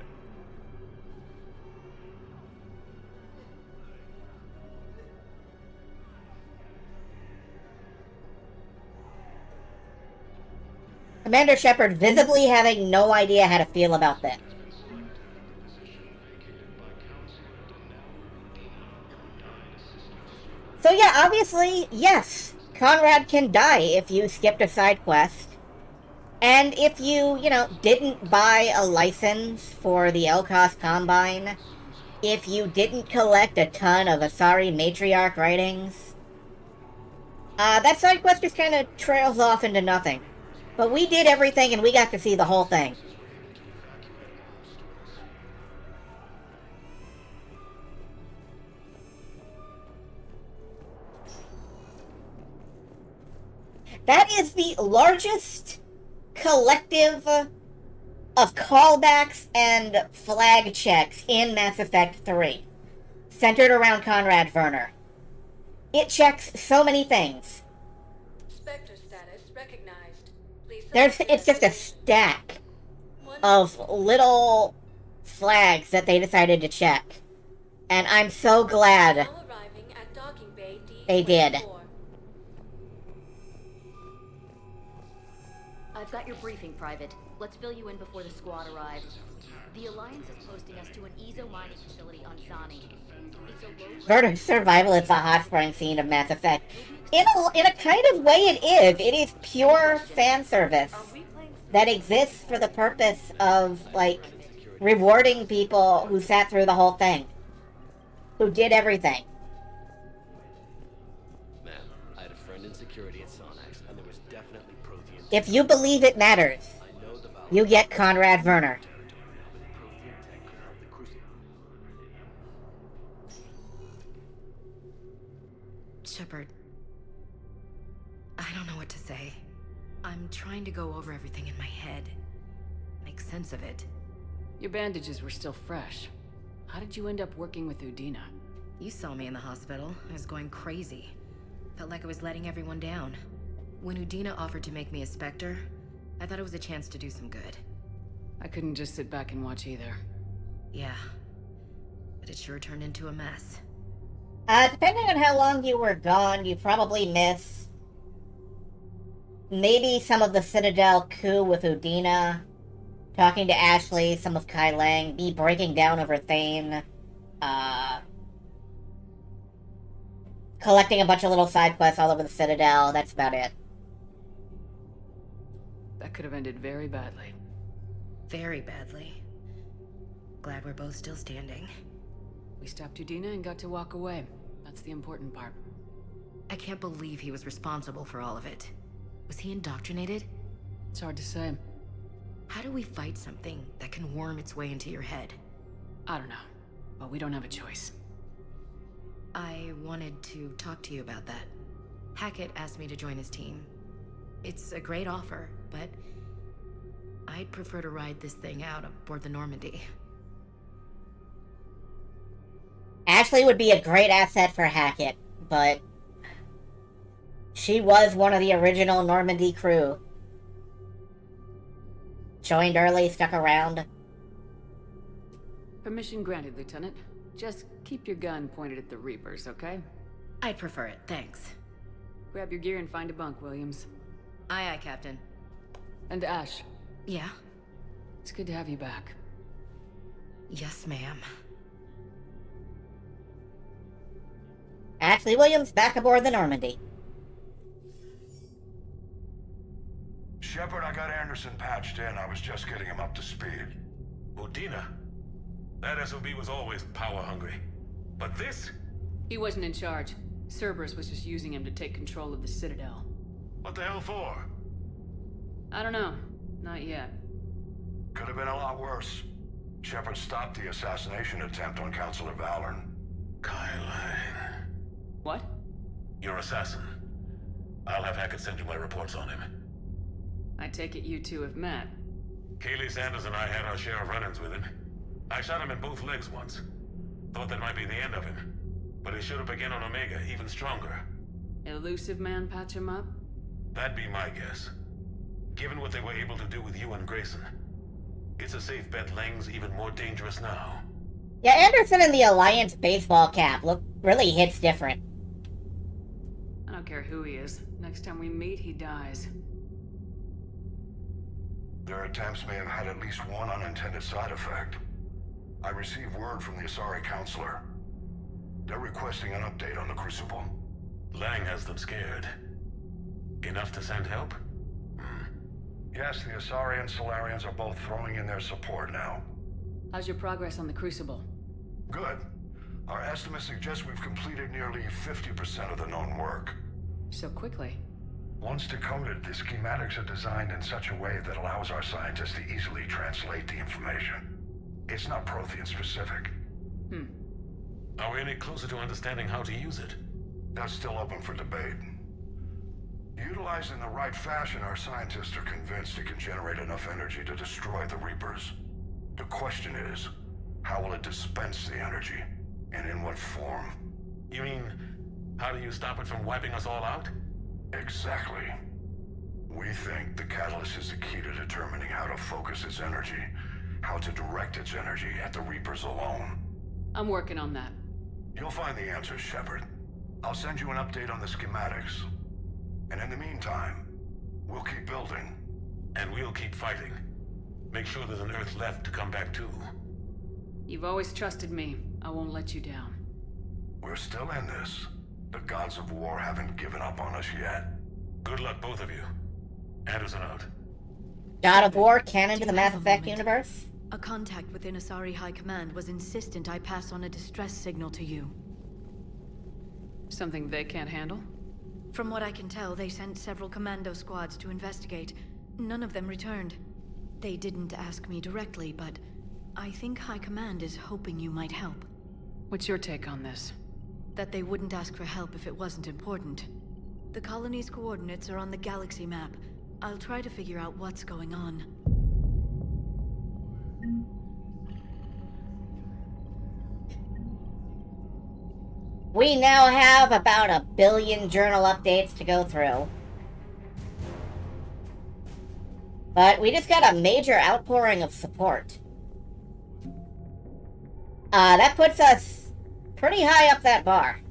Commander Shepard visibly having no idea how to feel about this. So yeah, obviously, yes, Conrad can die if you skipped a side quest. And if you, didn't buy a license for the LCOS Combine, if you didn't collect a ton of Asari Matriarch writings, that side quest just kind of trails off into nothing. But we did everything and we got to see the whole thing. That is the largest collective of callbacks and flag checks in Mass Effect 3, centered around Conrad Werner. It checks so many things. Spectre status recognized. It's just a stack of little flags that they decided to check. And I'm so glad they did. I've got your briefing, Private. Let's fill you in before the squad arrives. The Alliance is posting us to an Ezo mining facility on Zani. Werner's survival is the hot spring scene of Mass Effect. In a kind of way it is. It is pure fan service that exists for the purpose of, rewarding people who sat through the whole thing. Who did everything. Man, I had a friend in security at Sonax, and there was definitely Prothean. If you believe it matters, you get Conrad Werner. Shepard, I don't know what to say. I'm trying to go over everything in my head. Make sense of it. Your bandages were still fresh. How did you end up working with Udina? You saw me in the hospital. I was going crazy. Felt like I was letting everyone down. When Udina offered to make me a Spectre, I thought it was a chance to do some good. I couldn't just sit back and watch either. Yeah. But it sure turned into a mess. Depending on how long you were gone, you probably missed maybe some of the Citadel coup with Udina, talking to Ashley, some of Kai Lang, me breaking down over Thane, collecting a bunch of little side quests all over the Citadel. That's about it. That could have ended very badly. Very badly. Glad we're both still standing. We stopped Udina and got to walk away. That's the important part. I can't believe he was responsible for all of it. Was he indoctrinated? It's hard to say. How do we fight something that can worm its way into your head? I don't know, but we don't have a choice. I wanted to talk to you about that. Hackett asked me to join his team. It's a great offer, but I'd prefer to ride this thing out aboard the Normandy. Ashley would be a great asset for Hackett, but she was one of the original Normandy crew. Joined early, stuck around. Permission granted, Lieutenant. Just keep your gun pointed at the Reapers, okay? I'd prefer it, thanks. Grab your gear and find a bunk, Williams. Aye, aye, Captain. And Ash. Yeah? It's good to have you back. Yes, ma'am. Ashley Williams back aboard the Normandy. Shepard, I got Anderson patched in. I was just getting him up to speed. Udina. That SOB was always power-hungry. But this? He wasn't in charge. Cerberus was just using him to take control of the Citadel. What the hell for? I don't know. Not yet. Could have been a lot worse. Shepard stopped the assassination attempt on Councilor Valorn. Kai Lang. What? Your assassin. I'll have Hackett send you my reports on him. I take it you two have met. Kaylee Sanders and I had our share of run-ins with him. I shot him in both legs once. Thought that might be the end of him. But he showed up again on Omega, even stronger. Elusive man patch him up? That'd be my guess. Given what they were able to do with you and Grayson. It's a safe bet Lang's even more dangerous now. Yeah, Anderson in the Alliance baseball cap really hits different. I don't care who he is. Next time we meet, he dies. Their attempts may have had at least one unintended side effect. I received word from the Asari Counselor. They're requesting an update on the Crucible. Lang has them scared. Enough to send help? Yes, the Asari and Solarians are both throwing in their support now. How's your progress on the Crucible? Good. Our estimates suggest we've completed nearly 50% of the known work. So quickly? Once decoded, the schematics are designed in such a way that allows our scientists to easily translate the information. It's not Prothean specific. Are we any closer to understanding how to use it? That's still open for debate. Utilized in the right fashion, our scientists are convinced it can generate enough energy to destroy the Reapers. The question is, how will it dispense the energy? And in what form? You mean, how do you stop it from wiping us all out? Exactly. We think the catalyst is the key to determining how to focus its energy, how to direct its energy at the Reapers alone. I'm working on that. You'll find the answers, Shepard. I'll send you an update on the schematics. And in the meantime, we'll keep building. And we'll keep fighting. Make sure there's an Earth left to come back to. You've always trusted me. I won't let you down. We're still in this. The gods of war haven't given up on us yet. Good luck, both of you. Anderson out. God of War canon to the Mass Effect universe? A contact within Asari High Command was insistent I pass on a distress signal to you. Something they can't handle? From what I can tell, they sent several commando squads to investigate. None of them returned. They didn't ask me directly, but I think High Command is hoping you might help. What's your take on this? That they wouldn't ask for help if it wasn't important. The colony's coordinates are on the galaxy map. I'll try to figure out what's going on. We now have about 1 billion journal updates to go through. But we just got a major outpouring of support. That puts us pretty high up that bar.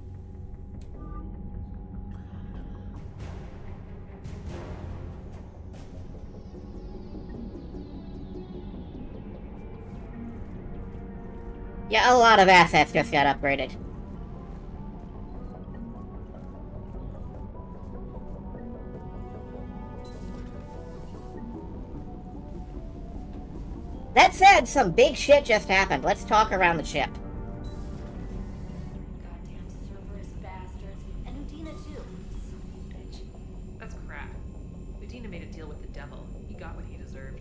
Yeah, a lot of assets just got upgraded. That said, some big shit just happened. Let's talk around the ship. Goddamn Cerberus bastards. And Udina too. Son of a bitch. That's crap. Udina made a deal with the devil. He got what he deserved.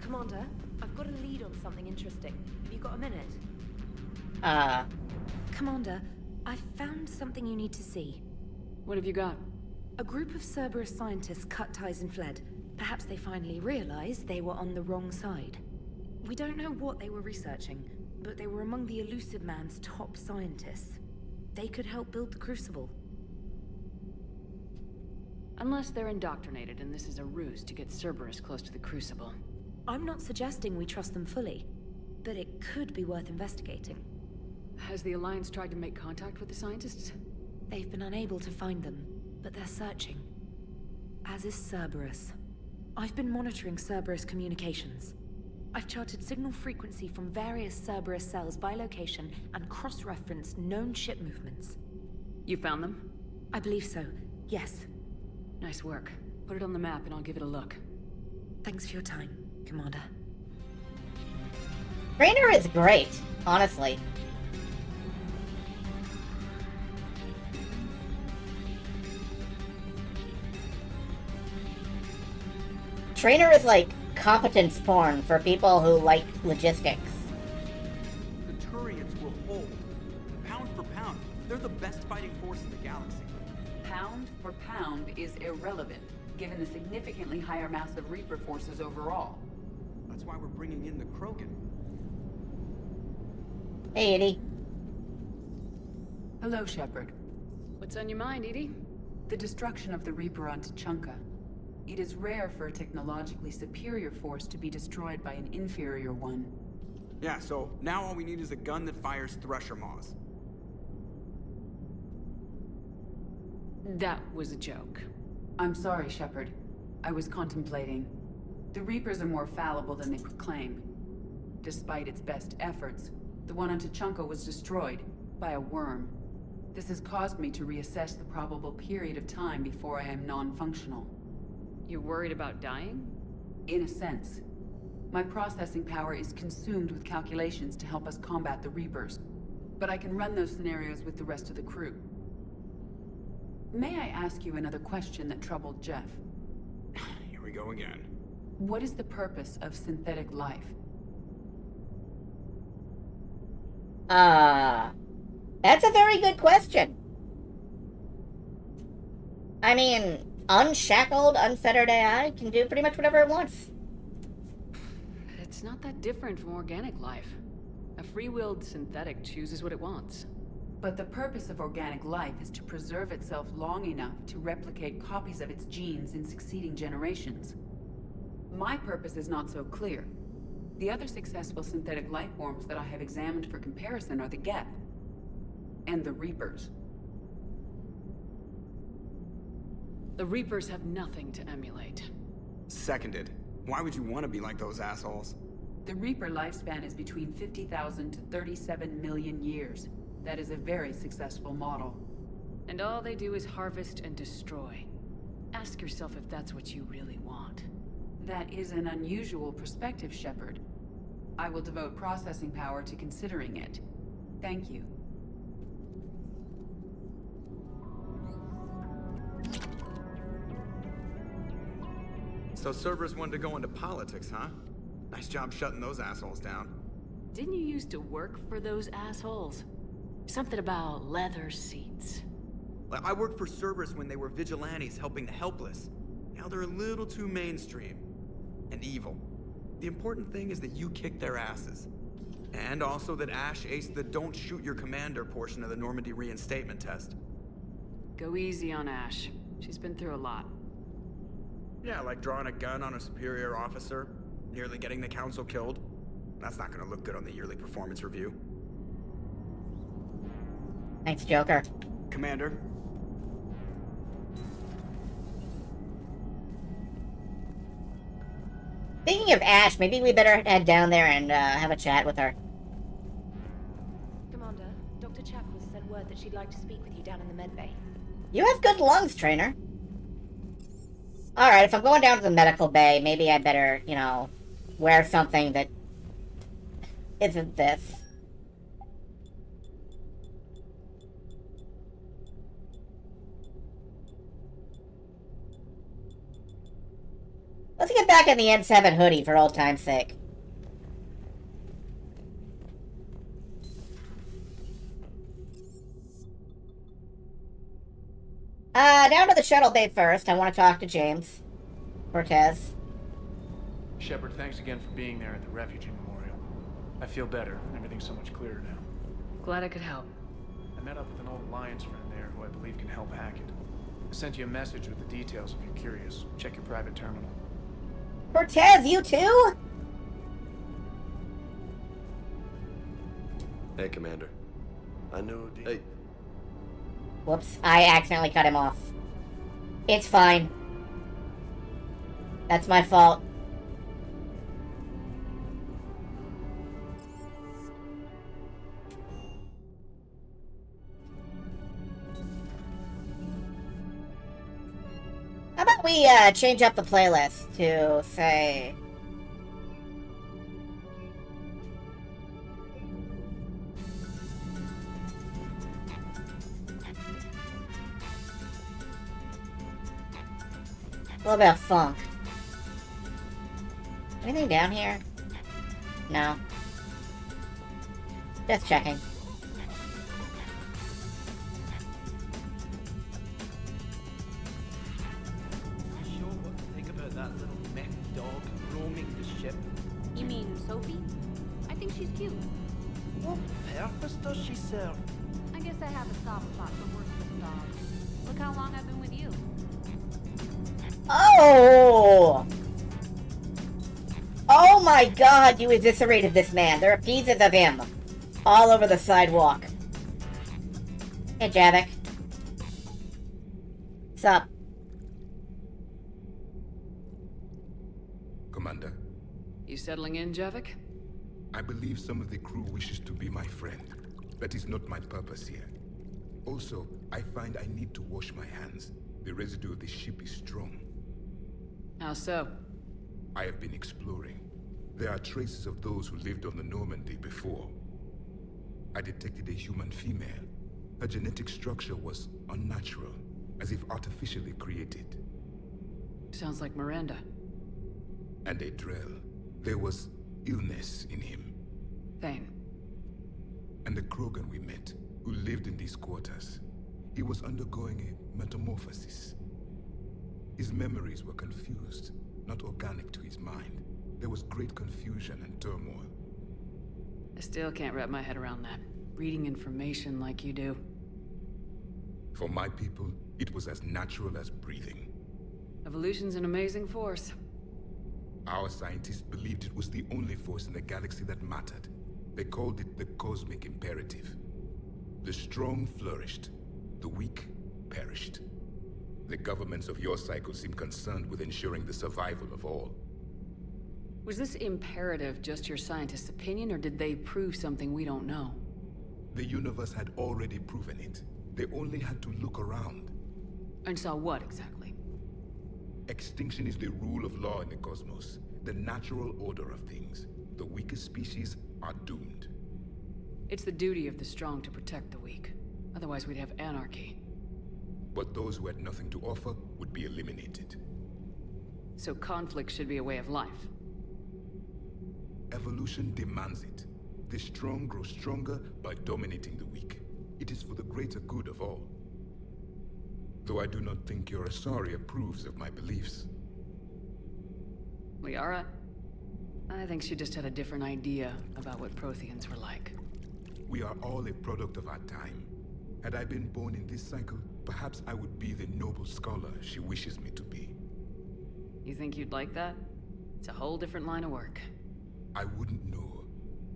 Commander, I've got a lead on something interesting. Have you got a minute? Commander, I've found something you need to see. What have you got? A group of Cerberus scientists cut ties and fled. Perhaps they finally realized they were on the wrong side. We don't know what they were researching, but they were among the Elusive Man's top scientists. They could help build the Crucible. Unless they're indoctrinated and this is a ruse to get Cerberus close to the Crucible. I'm not suggesting we trust them fully, but it could be worth investigating. Has the Alliance tried to make contact with the scientists? They've been unable to find them, but they're searching. As is Cerberus. I've been monitoring Cerberus communications. I've charted signal frequency from various Cerberus cells by location and cross-referenced known ship movements. You found them? I believe so, yes. Nice work. Put it on the map and I'll give it a look. Thanks for your time, Commander. Trainer is great, honestly. Trainer is like competence porn for people who like logistics. The Turians will hold. Pound for pound, they're the best fighting force in the galaxy. Pound for pound is irrelevant, given the significantly higher mass of Reaper forces overall. That's why we're bringing in the Krogan. Hey, Edie. Hello, Shepard. What's on your mind, Edie? The destruction of the Reaper on Tuchanka. It is rare for a technologically superior force to be destroyed by an inferior one. Yeah, so now all we need is a gun that fires Thresher Maws. That was a joke. I'm sorry, Shepard. I was contemplating. The Reapers are more fallible than they proclaim. Despite its best efforts, the one on Tuchanka was destroyed by a worm. This has caused me to reassess the probable period of time before I am non-functional. You're worried about dying? In a sense. My processing power is consumed with calculations to help us combat the Reapers. But I can run those scenarios with the rest of the crew. May I ask you another question that troubled Jeff? Here we go again. What is the purpose of synthetic life? That's a very good question. I mean, unshackled, unfettered AI can do pretty much whatever it wants. It's not that different from organic life. A free-willed synthetic chooses what it wants. But the purpose of organic life is to preserve itself long enough to replicate copies of its genes in succeeding generations. My purpose is not so clear. The other successful synthetic life forms that I have examined for comparison are the Geth and the Reapers. The Reapers have nothing to emulate. Seconded. Why would you want to be like those assholes? The Reaper lifespan is between 50,000 to 37 million years. That is a very successful model. And all they do is harvest and destroy. Ask yourself if that's what you really want. That is an unusual perspective, Shepard. I will devote processing power to considering it. Thank you. So Cerberus wanted to go into politics, huh? Nice job shutting those assholes down. Didn't you used to work for those assholes? Something about leather seats. I worked for Cerberus when they were vigilantes helping the helpless. Now they're a little too mainstream. And evil. The important thing is that you kicked their asses. And also that Ash aced the don't shoot your commander portion of the Normandy reinstatement test. Go easy on Ash. She's been through a lot. Yeah, like drawing a gun on a superior officer, nearly getting the council killed. That's not gonna look good on the yearly performance review. Thanks, Joker. Commander. Speaking of Ash, maybe we better head down there and have a chat with her. Commander, Dr. Chapel sent word that she'd like to speak with you down in the medbay. You have good lungs, trainer. Alright, if I'm going down to the medical bay, maybe I better, you know, wear something that isn't this. Let's get back in the N7 hoodie for old time's sake. Down to the shuttle bay first. I want to talk to James. Cortez. Shepard, thanks again for being there at the refugee memorial. I feel better. Everything's so much clearer now. Glad I could help. I met up with an old Alliance friend there who I believe can help hack it. I sent you a message with the details if you're curious. Check your private terminal. Cortez, you too? Hey, Commander. I know Udina. Hey. Whoops, I accidentally cut him off. It's fine. That's my fault. How about we change up the playlist to, say... a little bit of funk. Anything down here? No. Just checking. Sure what to think about that little mech dog roaming the ship? You mean Sophie? I think she's cute. What purpose does she serve? I guess I have a soft spot for worthless dogs. Look how long I've been with you. Oh! Oh my god, you eviscerated this man. There are pieces of him all over the sidewalk. Hey, Javik. What's up? Commander. You settling in, Javik? I believe some of the crew wishes to be my friend. That is not my purpose here. Also, I find I need to wash my hands. The residue of the ship is strong. How so? I have been exploring. There are traces of those who lived on the Normandy before. I detected a human female. Her genetic structure was unnatural, as if artificially created. Sounds like Miranda. And a Drell. There was illness in him. Thane. And the Krogan we met, who lived in these quarters. He was undergoing a metamorphosis. His memories were confused, not organic to his mind. There was great confusion and turmoil. I still can't wrap my head around that. Reading information like you do. For my people, it was as natural as breathing. Evolution's an amazing force. Our scientists believed it was the only force in the galaxy that mattered. They called it the cosmic imperative. The strong flourished, the weak perished. The governments of your cycle seem concerned with ensuring the survival of all. Was this imperative just your scientist's opinion, or did they prove something we don't know? The universe had already proven it. They only had to look around. And saw what, exactly? Extinction is the rule of law in the cosmos, the natural order of things. The weakest species are doomed. It's the duty of the strong to protect the weak. Otherwise we'd have anarchy. But those who had nothing to offer would be eliminated. So conflict should be a way of life. Evolution demands it. The strong grow stronger by dominating the weak. It is for the greater good of all. Though I do not think your Asari approves of my beliefs. Liara? I think she just had a different idea about what Protheans were like. We are all a product of our time. Had I been born in this cycle, perhaps I would be the noble scholar she wishes me to be. You think you'd like that? It's a whole different line of work. I wouldn't know.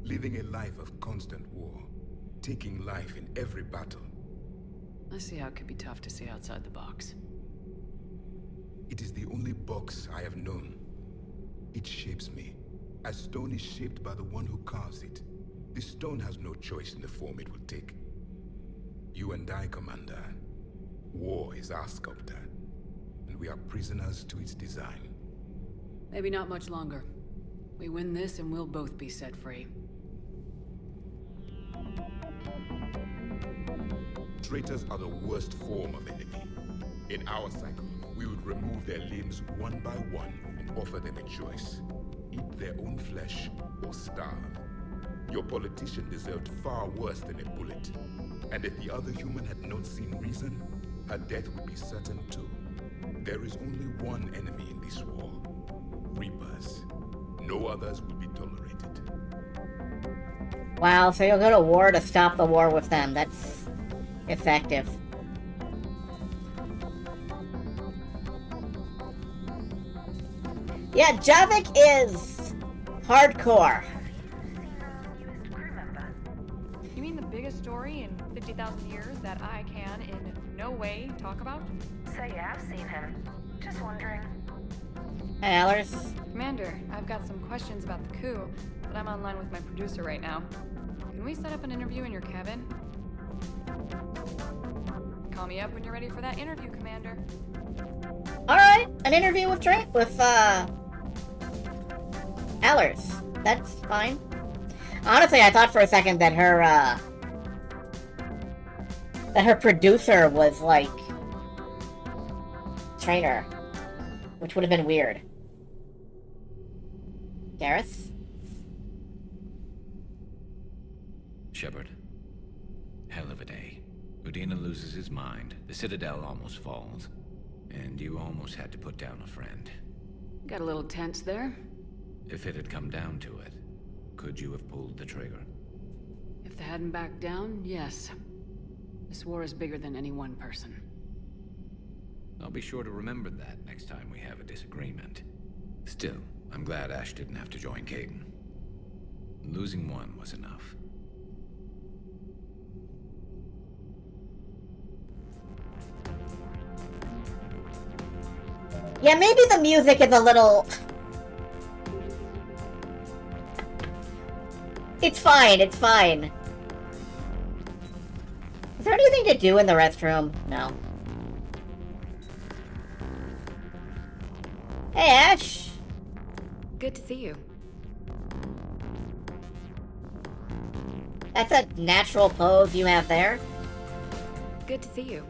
Living a life of constant war. Taking life in every battle. I see how it could be tough to see outside the box. It is the only box I have known. It shapes me, as stone is shaped by the one who carves it. The stone has no choice in the form it will take. You and I, Commander. War is our sculptor, and we are prisoners to its design. Maybe not much longer. We win this and we'll both be set free. Traitors are the worst form of enemy. In our cycle, we would remove their limbs one by one and offer them a choice. Eat their own flesh or starve. Your politician deserved far worse than a bullet. And if the other human had not seen reason, her death would be certain too. There is only one enemy in this war. Reapers. No others will be tolerated. Wow, so you'll go to war to stop the war with them. That's effective. Yeah, Javik is hardcore. You mean the biggest story in 50,000 years that I can in no way talk about? So yeah, I've seen him. Just wondering. Hey, Allers. Commander, I've got some questions about the coup, but I'm online with my producer right now. Can we set up an interview in your cabin? Call me up when you're ready for that interview, Commander. Alright, an interview with Allers. That's fine. Honestly, I thought for a second that her producer was, like, Trainer. Which would have been weird. Garrus? Shepard. Hell of a day. Udina loses his mind, the Citadel almost falls, and you almost had to put down a friend. Got a little tense there. If it had come down to it, could you have pulled the trigger? If they hadn't backed down, yes. This war is bigger than any one person. I'll be sure to remember that next time we have a disagreement. Still, I'm glad Ash didn't have to join Caden. Losing one was enough. Yeah, maybe the music is a little... It's fine, it's fine. Is there anything to do in the restroom? No. Hey, Ash! Good to see you. That's a natural pose you have there. Good to see you.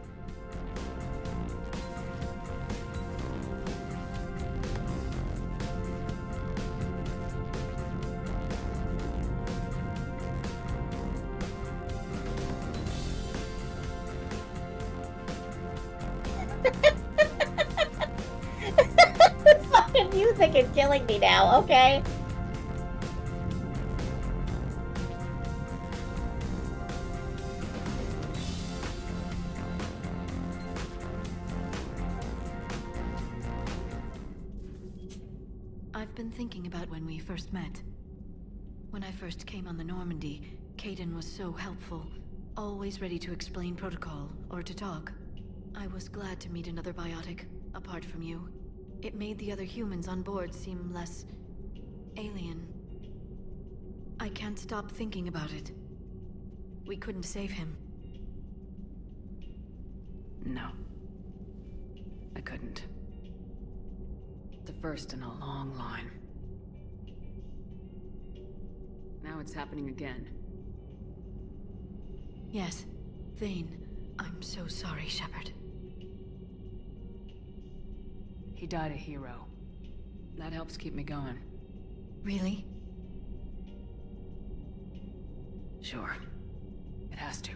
This fucking music is killing me now, okay? I've been thinking about when we first met. When I first came on the Normandy, Caden was so helpful, always ready to explain protocol or to talk. I was glad to meet another biotic, apart from you. It made the other humans on board seem less... alien. I can't stop thinking about it. We couldn't save him. No. I couldn't. The first in a long line. Now it's happening again. Yes. Thane, I'm so sorry, Shepard. He died a hero. That helps keep me going. Really? Sure. It has to.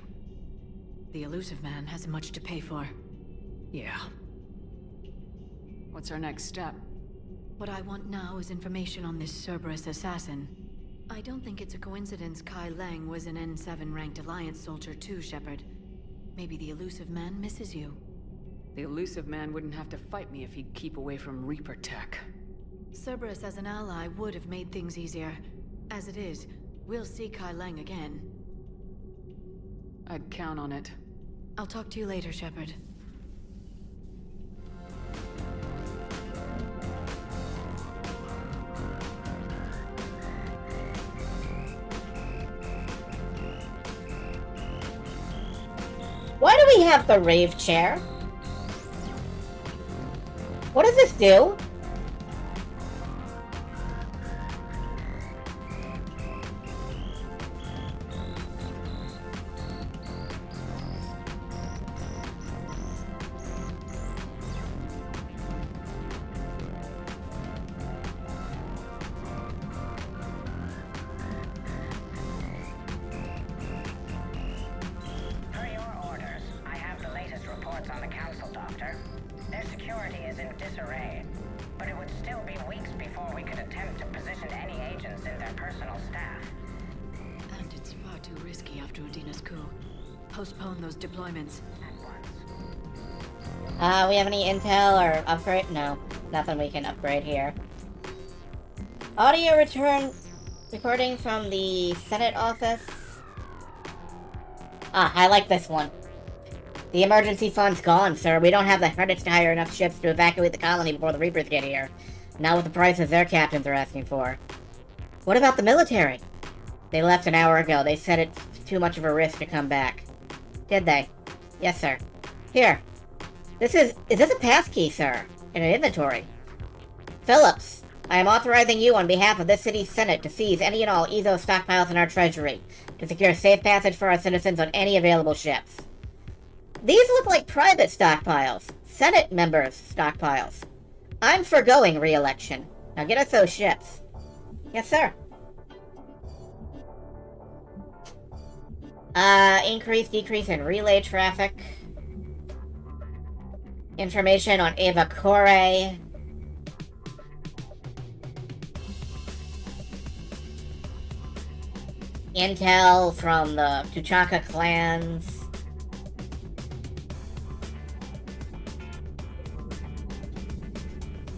The elusive man has much to pay for. Yeah. What's our next step? What I want now is information on this Cerberus assassin. I don't think it's a coincidence Kai Lang was an N7 ranked Alliance soldier too, Shepard. Maybe the elusive man misses you. The elusive man wouldn't have to fight me if he'd keep away from Reaper tech. Cerberus as an ally would have made things easier. As it is, we'll see Kai Lang again. I'd count on it. I'll talk to you later, Shepard. Why do we have the rave chair? What does this do? Postpone those deployments. We have any intel or upgrade? No, nothing we can upgrade here. Audio recording from the Senate office. I like this one. The emergency fund's gone, sir. We don't have the credits to hire enough ships to evacuate the colony before the Reapers get here. Not with the prices their captains are asking for. What about the military? They left an hour ago. They said it's too much of a risk to come back. Did they? Yes, sir. Here. Is this a passkey, sir? In an inventory. Phillips, I am authorizing you on behalf of this city's Senate to seize any and all Ezo stockpiles in our treasury, to secure safe passage for our citizens on any available ships. These look like private stockpiles. Senate members' stockpiles. I'm forgoing re-election. Now get us those ships. Yes, sir. Decrease in relay traffic. Information on Eva Corey. Intel from the Tuchanka clans.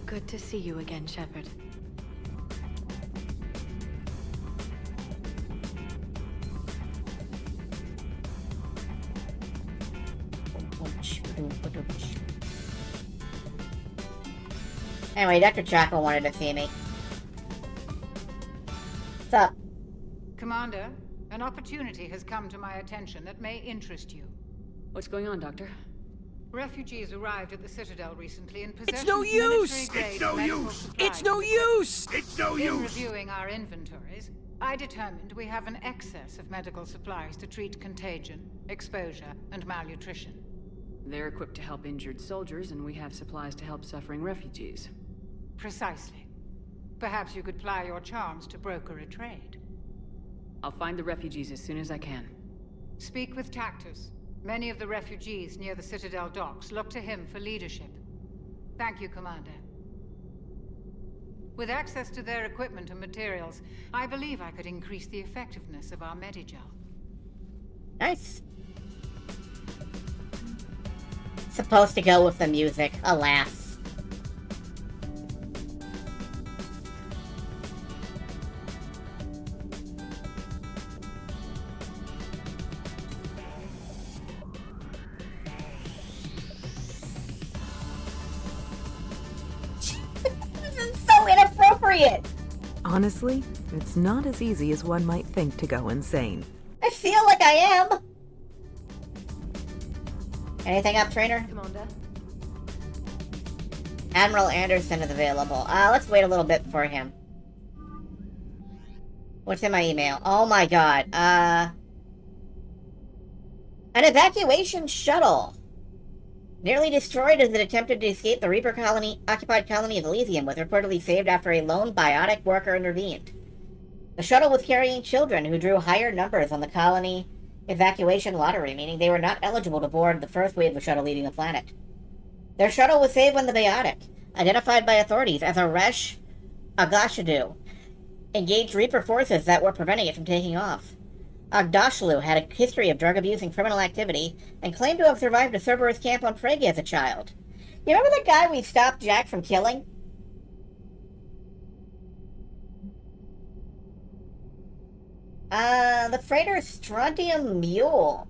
Good to see you again, Shepard. Anyway, Dr. Chaco wanted to see me. What's up? Commander, an opportunity has come to my attention that may interest you. What's going on, Doctor? Refugees arrived at the Citadel recently in possession It's no of use! military-grade It's no medical use! supplies. It's no use! It's no In use! reviewing our inventories, I determined we have an excess of medical supplies to treat contagion, exposure, and malnutrition. They're equipped to help injured soldiers, and we have supplies to help suffering refugees. Precisely. Perhaps you could ply your charms to broker a trade. I'll find the refugees as soon as I can. Speak with Tactus. Many of the refugees near the Citadel docks look to him for leadership. Thank you, Commander. With access to their equipment and materials, I believe I could increase the effectiveness of our Medigel. Nice. Supposed to go with the music, alas. Honestly, it's not as easy as one might think to go insane. I feel like I am. Anything up, trainer? Commander. Admiral Anderson is available. Let's wait a little bit for him. What's in my email? Oh my god. An evacuation shuttle. Nearly destroyed as it attempted to escape the Reaper occupied colony of Elysium, was reportedly saved after a lone biotic worker intervened. The shuttle was carrying children who drew higher numbers on the colony evacuation lottery, meaning they were not eligible to board the first wave of shuttle leaving the planet. Their shuttle was saved when the biotic, identified by authorities as a Resh Agashadu, engaged Reaper forces that were preventing it from taking off. Agdashlu had a history of drug abuse and criminal activity, and claimed to have survived a Cerberus camp on Frege as a child. You remember the guy we stopped Jack from killing? The freighter Strontium Mule.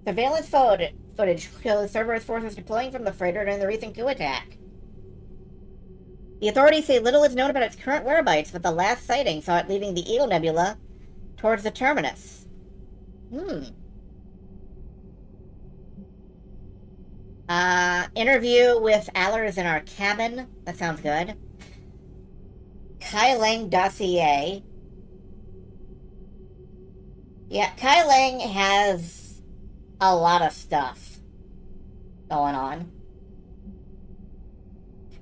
Surveillance footage shows Cerberus forces deploying from the freighter during the recent coup attack. The authorities say little is known about its current whereabouts, but the last sighting saw it leaving the Eagle Nebula towards the terminus. Interview with Allers in our cabin. That sounds good. Kai Lang dossier. Yeah, Kai Lang has a lot of stuff going on.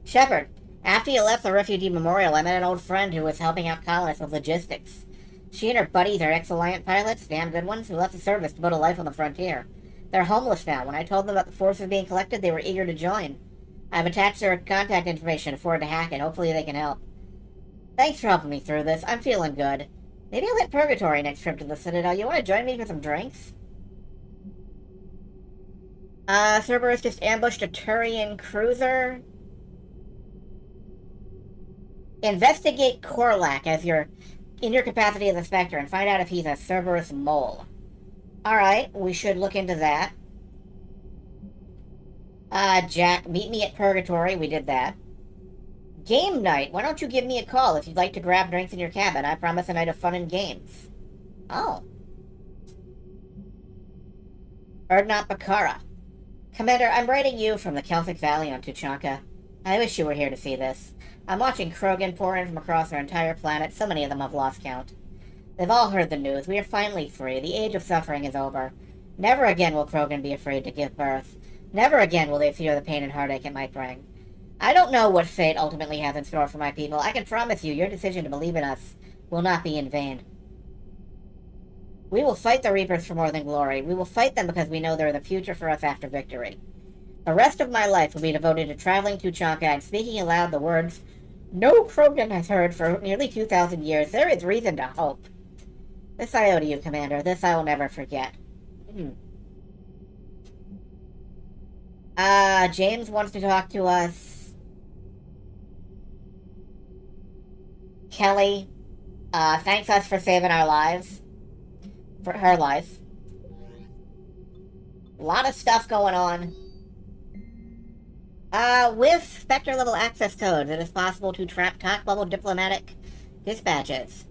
Shepard, after you left the refugee memorial, I met an old friend who was helping out colonists with logistics. She and her buddies are ex-Alliant pilots, damn good ones, who left the service to build a life on the frontier. They're homeless now. When I told them about the forces being collected, they were eager to join. I've attached their contact information to forward to Hackett. Hopefully they can help. Thanks for helping me through this. I'm feeling good. Maybe I'll hit Purgatory next trip to the Citadel. You want to join me for some drinks? Cerberus just ambushed a Turian cruiser. Investigate Korlak in your capacity as a Spectre and find out if he's a Cerberus mole. Alright, we should look into that. Jack, meet me at Purgatory. We did that. Game night. Why don't you give me a call if you'd like to grab drinks in your cabin? I promise a night of fun and games. Oh. Erdnot Bakara. Commander, I'm writing you from the Celtic Valley on Tuchanka. I wish you were here to see this. I'm watching Krogan pour in from across our entire planet. So many of them have lost count. They've all heard the news. We are finally free. The age of suffering is over. Never again will Krogan be afraid to give birth. Never again will they fear the pain and heartache it might bring. I don't know what fate ultimately has in store for my people. I can promise you, your decision to believe in us will not be in vain. We will fight the Reapers for more than glory. We will fight them because we know they're the future for us after victory. The rest of my life will be devoted to traveling to Tuchanka and speaking aloud the words no Krogan has heard for nearly 2,000 years. There is reason to hope. This I owe to you, Commander. This I will never forget. James wants to talk to us. Kelly, thanks us for saving our lives. For her life. A lot of stuff going on. With Spectre level access codes, it is possible to trap top-level diplomatic dispatches.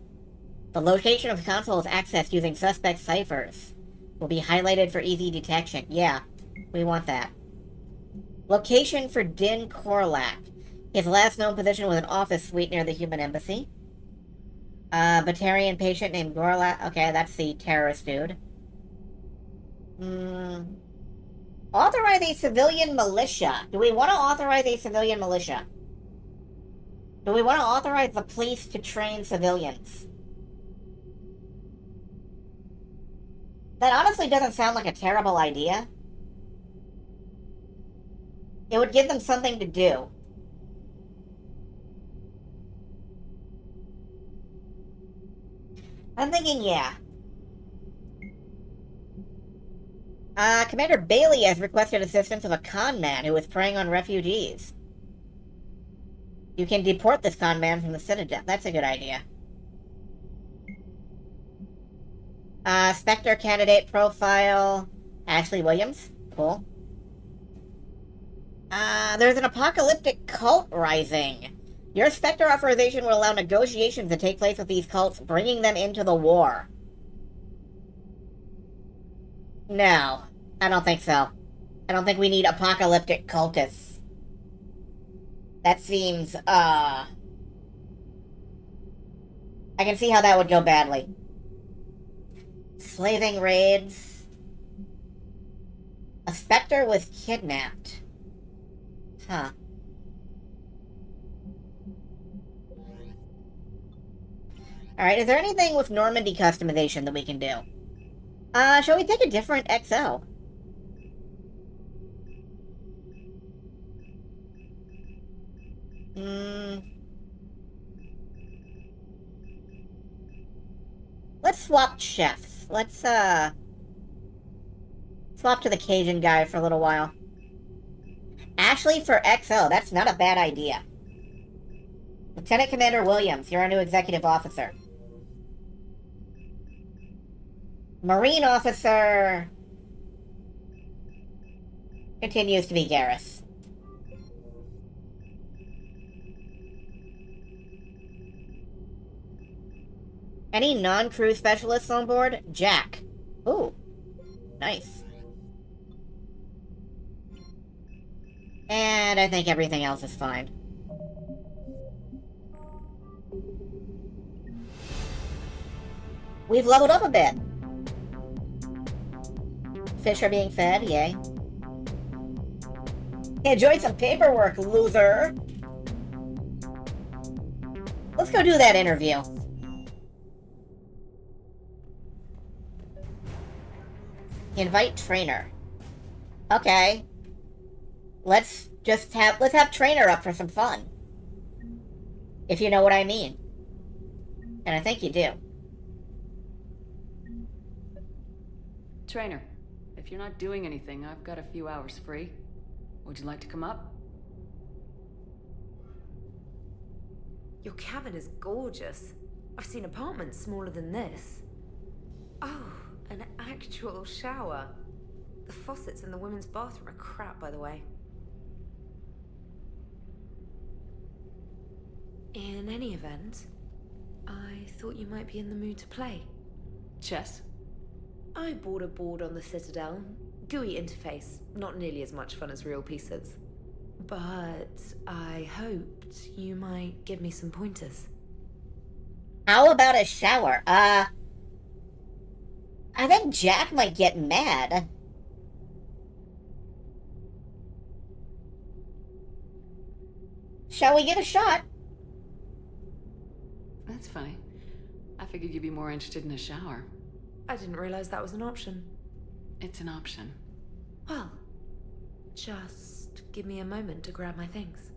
The location of the console is accessed using suspect ciphers. Will be highlighted for easy detection. Yeah, we want that. Location for Din Korlak. His last known position was an office suite near the human embassy. Batarian patient named Gorlak. Okay, that's the terrorist dude. Authorize a civilian militia. Do we want to authorize a civilian militia? Do we want to authorize the police to train civilians? That honestly doesn't sound like a terrible idea. It would give them something to do. I'm thinking, yeah. Commander Bailey has requested assistance of a con man who is preying on refugees. You can deport this con man from the Citadel. That's a good idea. Spectre candidate profile. Ashley Williams. Cool. There's an apocalyptic cult rising. Your Spectre authorization will allow negotiations to take place with these cults, bringing them into the war. No, I don't think so. I don't think we need apocalyptic cultists. That seems, I can see how that would go badly. Slaving raids. A Spectre was kidnapped. Huh. Alright, is there anything with Normandy customization that we can do? Shall we take a different XL? Let's swap chefs. let's swap to the Cajun guy for a little while. Ashley for XO, that's not a bad idea. Lieutenant Commander Williams, you're our new executive officer. Marine officer continues to be Garrus. Any non-crew specialists on board? Jack. Ooh, nice. And I think everything else is fine. We've leveled up a bit. Fish are being fed, yay. Enjoy some paperwork, loser! Let's go do that interview. Invite trainer. Okay. Let's have trainer up for some fun. If you know what I mean. And I think you do. Trainer, if you're not doing anything, I've got a few hours free. Would you like to come up? Your cabin is gorgeous. I've seen apartments smaller than this. Oh, an actual shower. The faucets in the women's bathroom are crap, by the way. In any event, I thought you might be in the mood to play. Chess? I bought a board on the Citadel. GUI interface, not nearly as much fun as real pieces. But I hoped you might give me some pointers. How about a shower? I think Jack might get mad. Shall we give a shot? That's funny. I figured you'd be more interested in a shower. I didn't realize that was an option. It's an option. Well, just give me a moment to grab my things.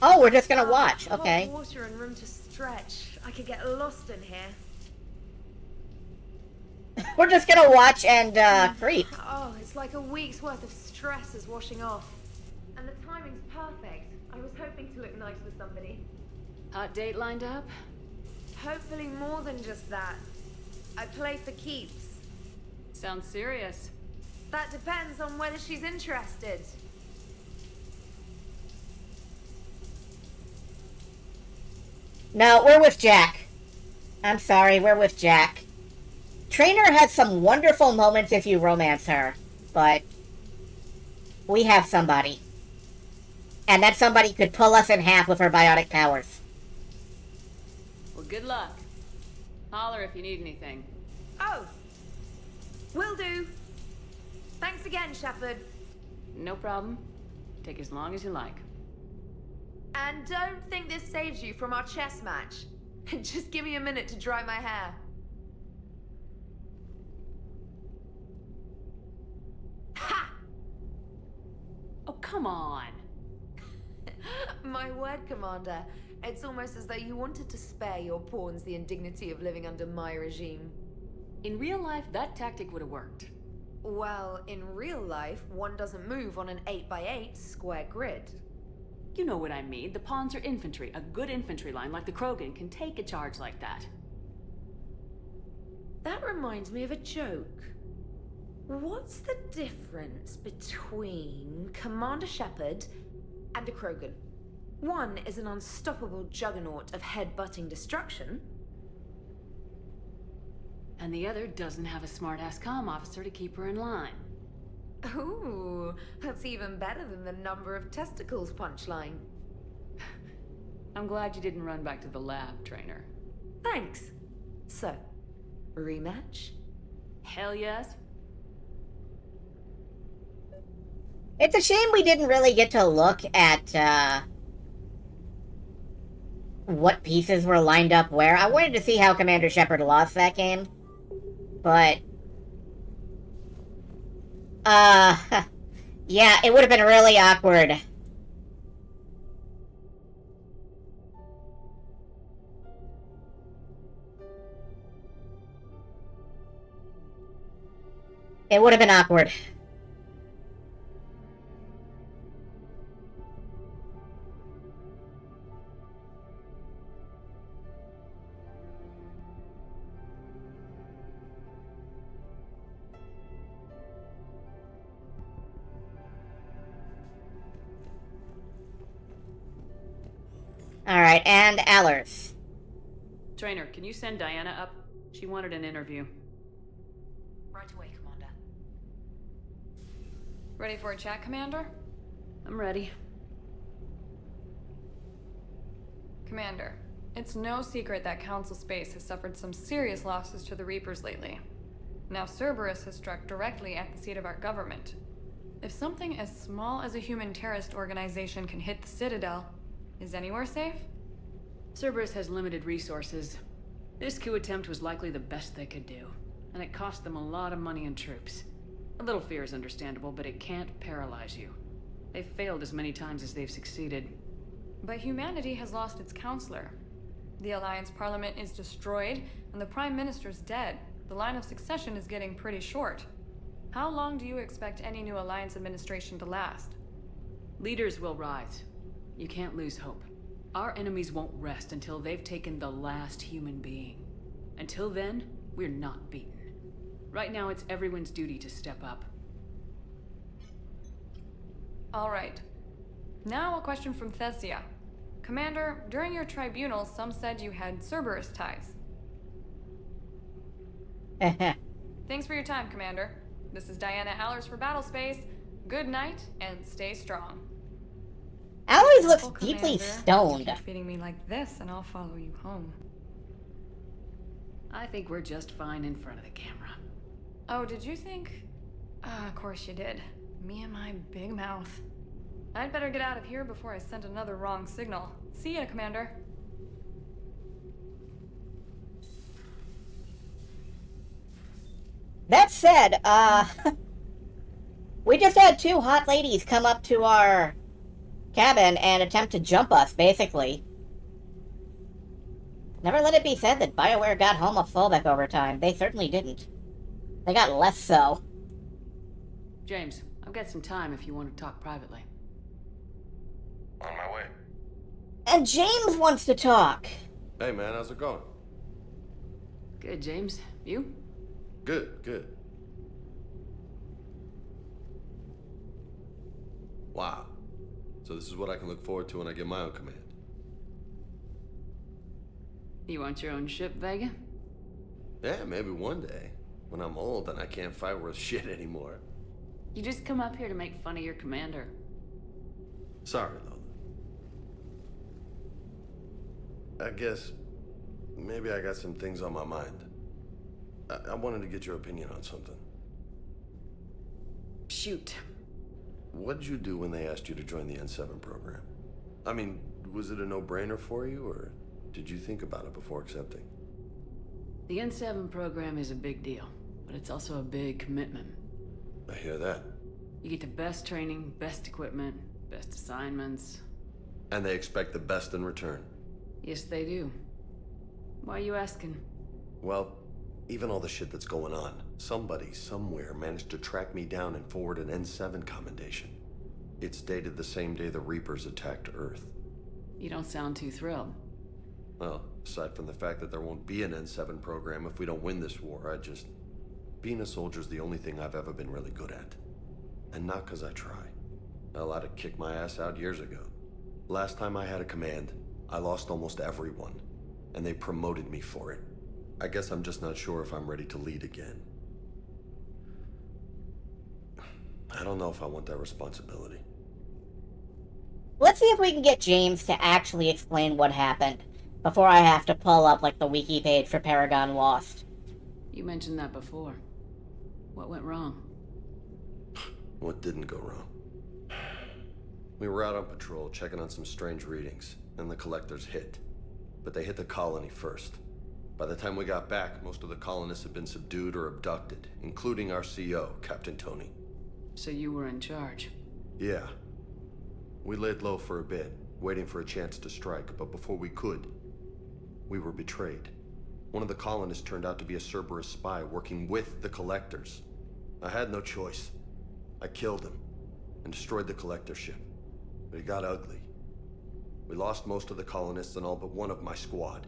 Oh, we're just gonna watch. Okay. Hot water and room to stretch. I could get lost in here. We're just gonna watch and creep. Oh, it's like a week's worth of stress is washing off. And the timing's perfect. I was hoping to look nice with somebody. Hot date lined up? Hopefully more than just that. I play for keeps. Sounds serious. That depends on whether she's interested. No, we're with Jack. I'm sorry, we're with Jack. Trainer has some wonderful moments if you romance her, but we have somebody. And that somebody could pull us in half with her biotic powers. Well, good luck. Holler if you need anything. Oh! Will do. Thanks again, Shepard. No problem. Take as long as you like. And don't think this saves you from our chess match. Just give me a minute to dry my hair. Ha! Oh, come on. My word, Commander. It's almost as though you wanted to spare your pawns the indignity of living under my regime. In real life, that tactic would have worked. Well, in real life, one doesn't move on an 8x8 square grid. You know what I mean. The pawns are infantry. A good infantry line like the Krogan can take a charge like that. That reminds me of a joke. What's the difference between Commander Shepard and a Krogan? One is an unstoppable juggernaut of head-butting destruction. And the other doesn't have a smart-ass comm officer to keep her in line. Ooh, that's even better than the number of testicles punchline. I'm glad you didn't run back to the lab, Trainer. Thanks. So, rematch? Hell yes. It's a shame we didn't really get to look at, what pieces were lined up where. I wanted to see how Commander Shepard lost that game. But, Yeah, it would have been really awkward. It would have been awkward. Alright, and Allers. Trainer, can you send Diana up? She wanted an interview. Right away, Commander. Ready for a chat, Commander? I'm ready. Commander, it's no secret that Council Space has suffered some serious losses to the Reapers lately. Now Cerberus has struck directly at the seat of our government. If something as small as a human terrorist organization can hit the Citadel, is anywhere safe? Cerberus has limited resources. This coup attempt was likely the best they could do, and it cost them a lot of money and troops. A little fear is understandable, but it can't paralyze you. They've failed as many times as they've succeeded. But humanity has lost its counselor. The Alliance Parliament is destroyed, and the Prime Minister's dead. The line of succession is getting pretty short. How long do you expect any new Alliance administration to last? Leaders will rise. You can't lose hope. Our enemies won't rest until they've taken the last human being. Until then, we're not beaten. Right now, it's everyone's duty to step up. All right. Now a question from Thesia. Commander, during your tribunal, some said you had Cerberus ties. Thanks for your time, Commander. This is Diana Allers for Battlespace. Good night, and stay strong. Allers looks Commander, deeply stoned. Keep treating me like this, and I'll follow you home. I think we're just fine in front of the camera. Oh, did you think? Of course you did. Me and my big mouth. I'd better get out of here before I send another wrong signal. See ya, Commander. That said, we just had two hot ladies come up to our cabin and attempt to jump us, basically. Never let it be said that BioWare got homophobic over time. They certainly didn't. They got less so. James, I've got some time if you want to talk privately. On my way. And James wants to talk. Hey man, how's it going? Good, James. You? Good, good. Wow. So this is what I can look forward to when I get my own command. You want your own ship, Vega? Yeah, maybe one day. When I'm old and I can't fight worth shit anymore. You just come up here to make fun of your commander. Sorry, Lola. I guess maybe I got some things on my mind. I wanted to get your opinion on something. Shoot. What did you do when they asked you to join the N7 program? I mean, was it a no-brainer for you, or did you think about it before accepting? The N7 program is a big deal, but it's also a big commitment. I hear that. You get the best training, best equipment, best assignments. And they expect the best in return. Yes, they do. Why are you asking? Well, even all the shit that's going on, somebody somewhere managed to track me down and forward an N7 commendation. It's dated the same day the Reapers attacked Earth. You don't sound too thrilled. Well, aside from the fact that there won't be an N7 program if we don't win this war, being a soldier's the only thing I've ever been really good at. And not because I try. Hell, I'd have kicked my ass out years ago. Last time I had a command, I lost almost everyone. And they promoted me for it. I guess I'm just not sure if I'm ready to lead again. I don't know if I want that responsibility. Let's see if we can get James to actually explain what happened before I have to pull up, like, the wiki page for Paragon Lost. You mentioned that before. What went wrong? What didn't go wrong? We were out on patrol, checking on some strange readings, and the collectors hit. But they hit the colony first. By the time we got back, most of the colonists had been subdued or abducted, including our CO, Captain Tony. So you were in charge? Yeah. We laid low for a bit, waiting for a chance to strike, but before we could, we were betrayed. One of the colonists turned out to be a Cerberus spy working with the Collectors. I had no choice. I killed him and destroyed the Collector ship. But it got ugly. We lost most of the colonists and all but one of my squad.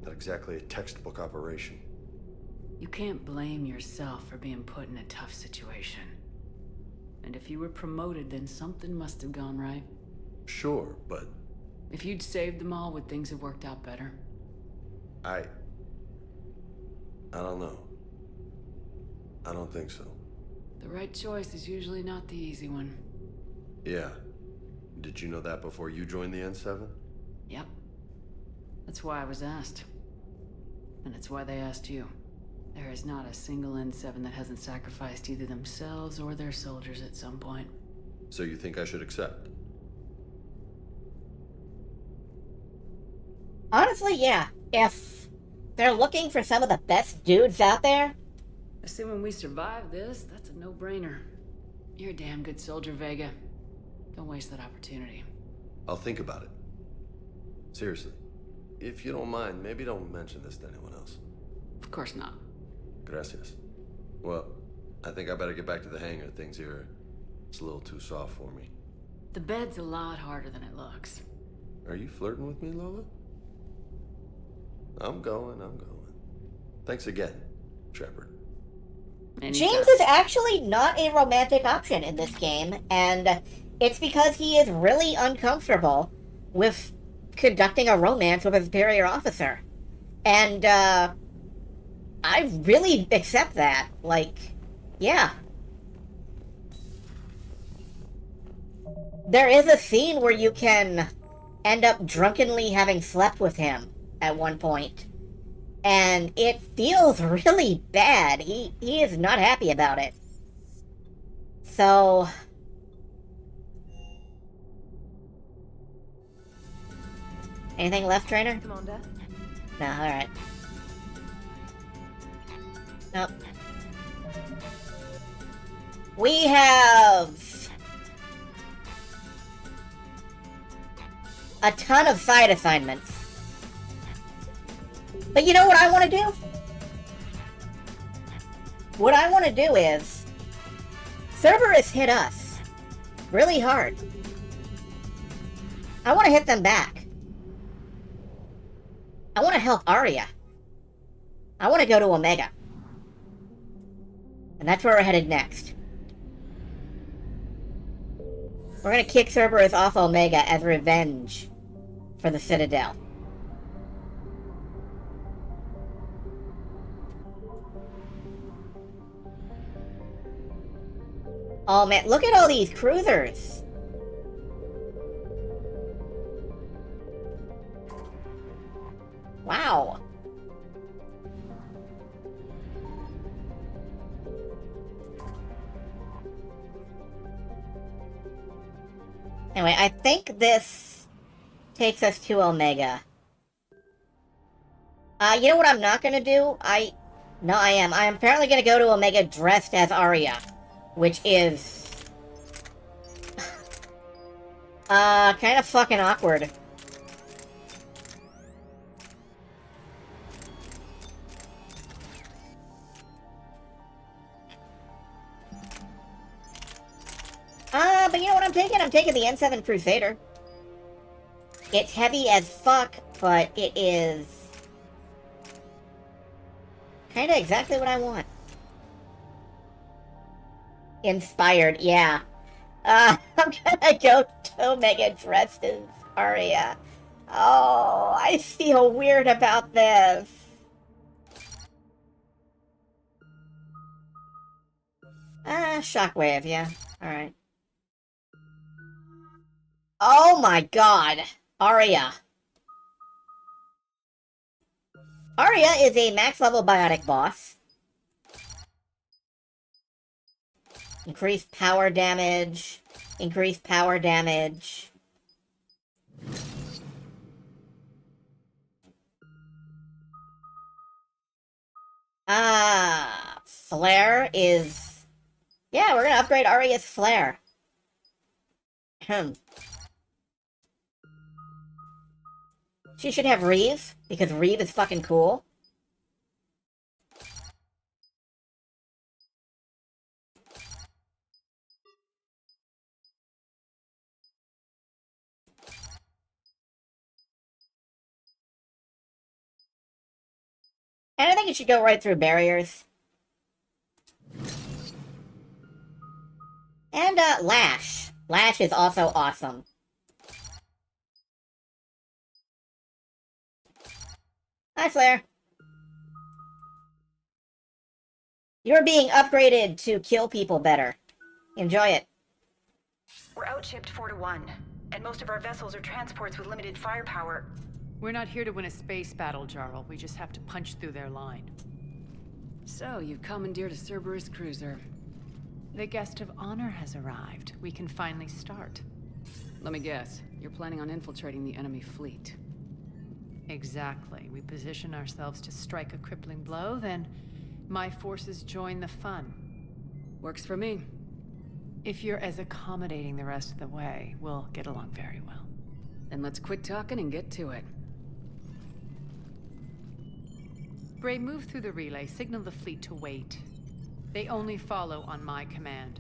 Not exactly a textbook operation. You can't blame yourself for being put in a tough situation. And if you were promoted, then something must have gone right. Sure, but... If you'd saved them all, would things have worked out better? I don't know. I don't think so. The right choice is usually not the easy one. Yeah. Did you know that before you joined the N7? Yep. That's why I was asked. And it's why they asked you. There is not a single N7 that hasn't sacrificed either themselves or their soldiers at some point. So you think I should accept? Honestly, yeah. If they're looking for some of the best dudes out there... Assuming we survive this, that's a no-brainer. You're a damn good soldier, Vega. Don't waste that opportunity. I'll think about it. Seriously. If you don't mind, maybe don't mention this to anyone else. Of course not. Gracias. Well, I think I better get back to the hangar. Things here, it's a little too soft for me. The bed's a lot harder than it looks. Are you flirting with me, Lola? I'm going. Thanks again, Shepard. James is actually not a romantic option in this game, and it's because he is really uncomfortable with conducting a romance with a superior officer. And, I really accept that. Like, yeah. There is a scene where you can end up drunkenly having slept with him at one point. And it feels really bad. He is not happy about it. So... Anything left, Trainer? Commander? No, alright. Nope. We have... a ton of side assignments. But you know what I want to do? What I want to do is... Cerberus hit us really hard. I want to hit them back. I want to help Aria. I want to go to Omega. And that's where we're headed next. We're gonna kick Cerberus off Omega as revenge for the Citadel. Oh man, look at all these cruisers! Wow. Anyway, I think this takes us to Omega. You know what I'm not gonna do? No, I am. I am apparently gonna go to Omega dressed as Aria. Which is... kind of fucking awkward. But you know what I'm taking? I'm taking the N7 Crusader. It's heavy as fuck, but it is... kinda exactly what I want. Inspired, yeah. I'm gonna go to Omega dressed as Aria. Oh, I feel weird about this. Shockwave, yeah. Alright. Oh my god! Aria. Aria is a max-level biotic boss. Increased power damage. Increased power damage. Flare is... Yeah, we're gonna upgrade Aria's flare. She should have Reeve, because Reeve is fucking cool. And I think it should go right through barriers. And, Lash. Lash is also awesome. Hi, Flare. You're being upgraded to kill people better. Enjoy it. We're outshipped 4-1, and most of our vessels are transports with limited firepower. We're not here to win a space battle, Jarl. We just have to punch through their line. So, you've commandeered a Cerberus cruiser. The guest of honor has arrived. We can finally start. Let me guess. You're planning on infiltrating the enemy fleet. Exactly. We position ourselves to strike a crippling blow, then my forces join the fun. Works for me. If you're as accommodating the rest of the way, we'll get along very well. Then let's quit talking and get to it. Bray, move through the relay. Signal the fleet to wait. They only follow on my command.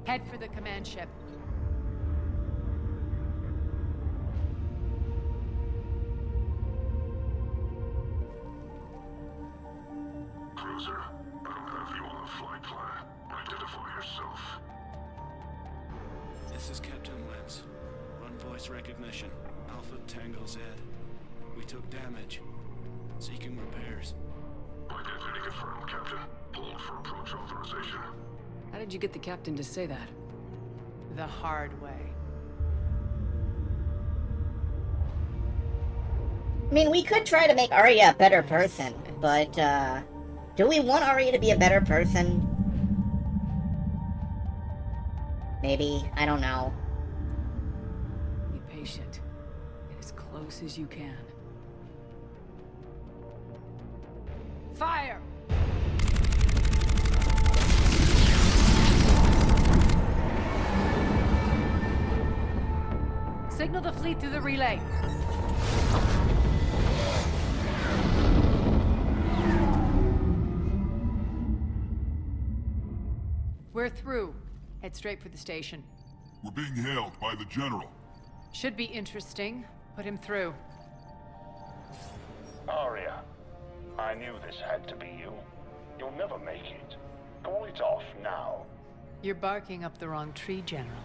Head for the command ship. Cruiser, I don't have you on the flight plan. Identify yourself. This is Captain Lentz. Run voice recognition. Alpha Tango Z. We took damage. Seeking repairs. Identity confirmed, Captain. Hold for approach authorization. How did you get the captain to say that? The hard way. I mean, we could try to make Arya a better person, but, do we want Arya to be a better person? Maybe. I don't know. Be patient. Get as close as you can. Fire! Signal the fleet through the relay. We're through. Head straight for the station. We're being hailed by the General. Should be interesting. Put him through. Arya, I knew this had to be you. You'll never make it. Call it off now. You're barking up the wrong tree, General.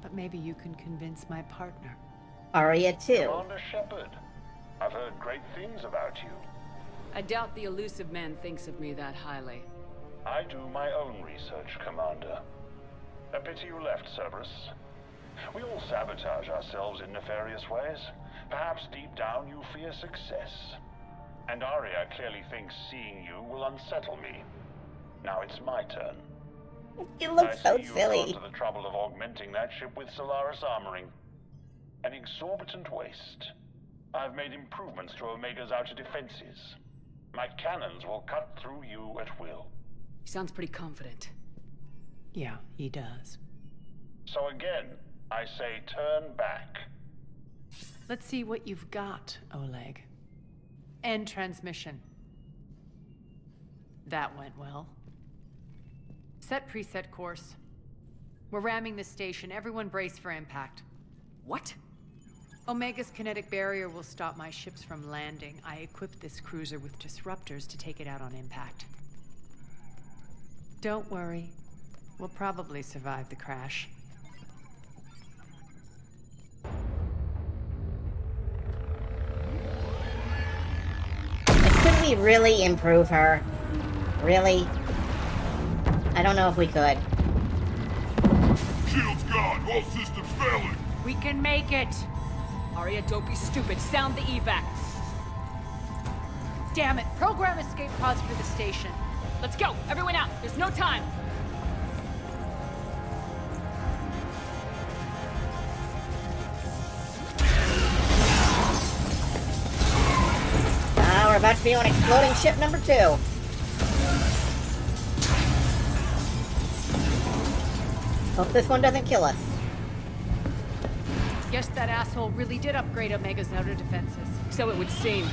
But maybe you can convince my partner. Arya too. Commander Shepard, I've heard great things about you. I doubt the elusive man thinks of me that highly. I do my own research, Commander. A pity you left, Cerberus. We all sabotage ourselves in nefarious ways. Perhaps deep down you fear success. And Arya clearly thinks seeing you will unsettle me. Now it's my turn. You look so You've silly. gone to the trouble of augmenting that ship with Solaris armoring. An exorbitant waste. I've made improvements to Omega's outer defenses. My cannons will cut through you at will. He sounds pretty confident. Yeah, he does. So again, I say turn back. Let's see what you've got, Oleg. End transmission. That went well. Set preset course. We're ramming the station. Everyone brace for impact. What? Omega's kinetic barrier will stop my ships from landing. I equipped this cruiser with disruptors to take it out on impact. Don't worry. We'll probably survive the crash. Could we really improve her? Really? I don't know if we could. Shields gone. All systems failing. We can make it! Arya, don't be stupid. Sound the evac. Damn it! Program escape pods for the station. Let's go! Everyone out! There's no time! We're about to be on exploding ship number 2. Hope this one doesn't kill us. Guess that asshole really did upgrade Omega's outer defenses. So it would seem.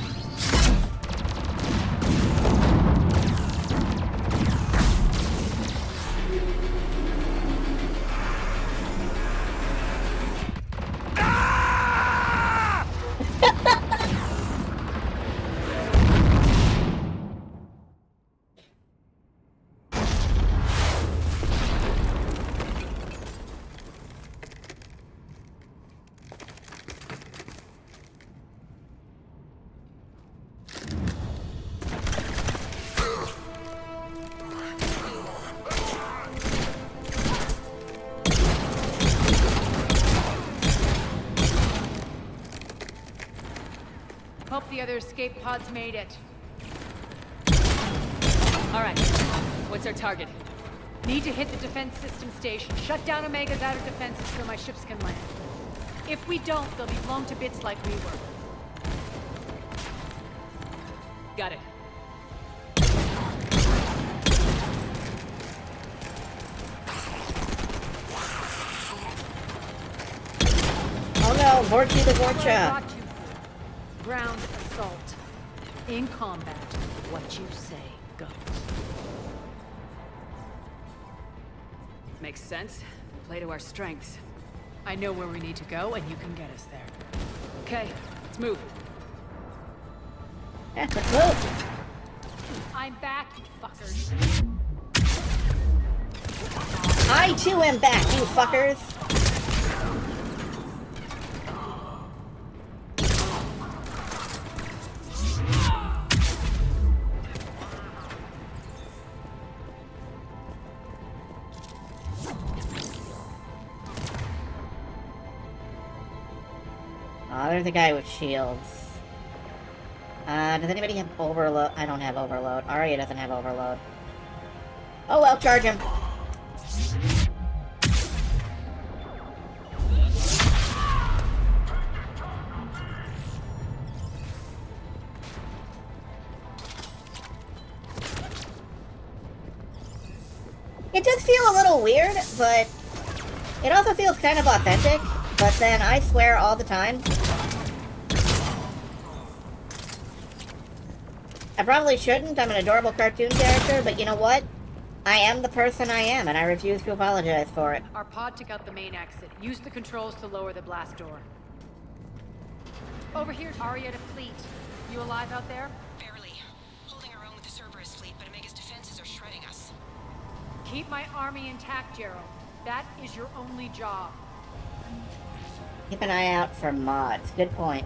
Hope the other escape pods made it. All right. What's our target? Need to hit the defense system station. Shut down Omega's outer defenses so my ships can land. If we don't, they'll be blown to bits like we were. Got it. Oh no, Vorchi the Vorcha. Ground assault. In combat, what you say goes. Makes sense. We play to our strengths. I know where we need to go, and you can get us there. Okay, let's move. Yeah, let's move. I'm back, you fuckers. I too am back, you fuckers. Oh, there's a guy with shields. Does anybody have overload? I don't have overload. Arya doesn't have overload. Oh well, charge him. It does feel a little weird, but it also feels kind of authentic. But then I swear all the time. I probably shouldn't. I'm an adorable cartoon character, but you know what? I am the person I am, and I refuse to apologize for it. Our pod took out the main exit. Use the controls to lower the blast door. Over here, Arya to fleet. You alive out there? Barely. Holding our own with the Cerberus fleet, but Omega's defenses are shredding us. Keep my army intact, Gerald. That is your only job. Keep an eye out for mods. Good point.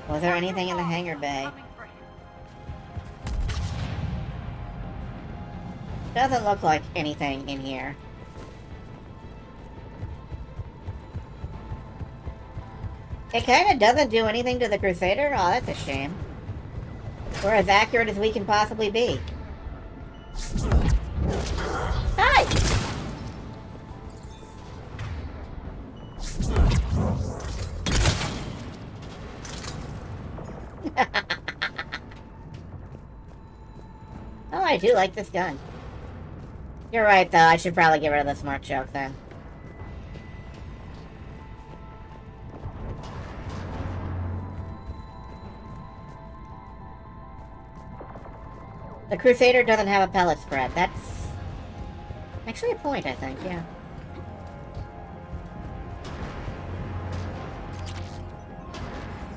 Was there anything in the hangar bay? Doesn't look like anything in here. It kinda doesn't do anything to the Crusader? Oh, that's a shame. We're as accurate as we can possibly be. Hi! Oh, I do like this gun. You're right, though. I should probably get rid of the smart joke, then. The Crusader doesn't have a pellet spread. That's actually a point, I think, yeah.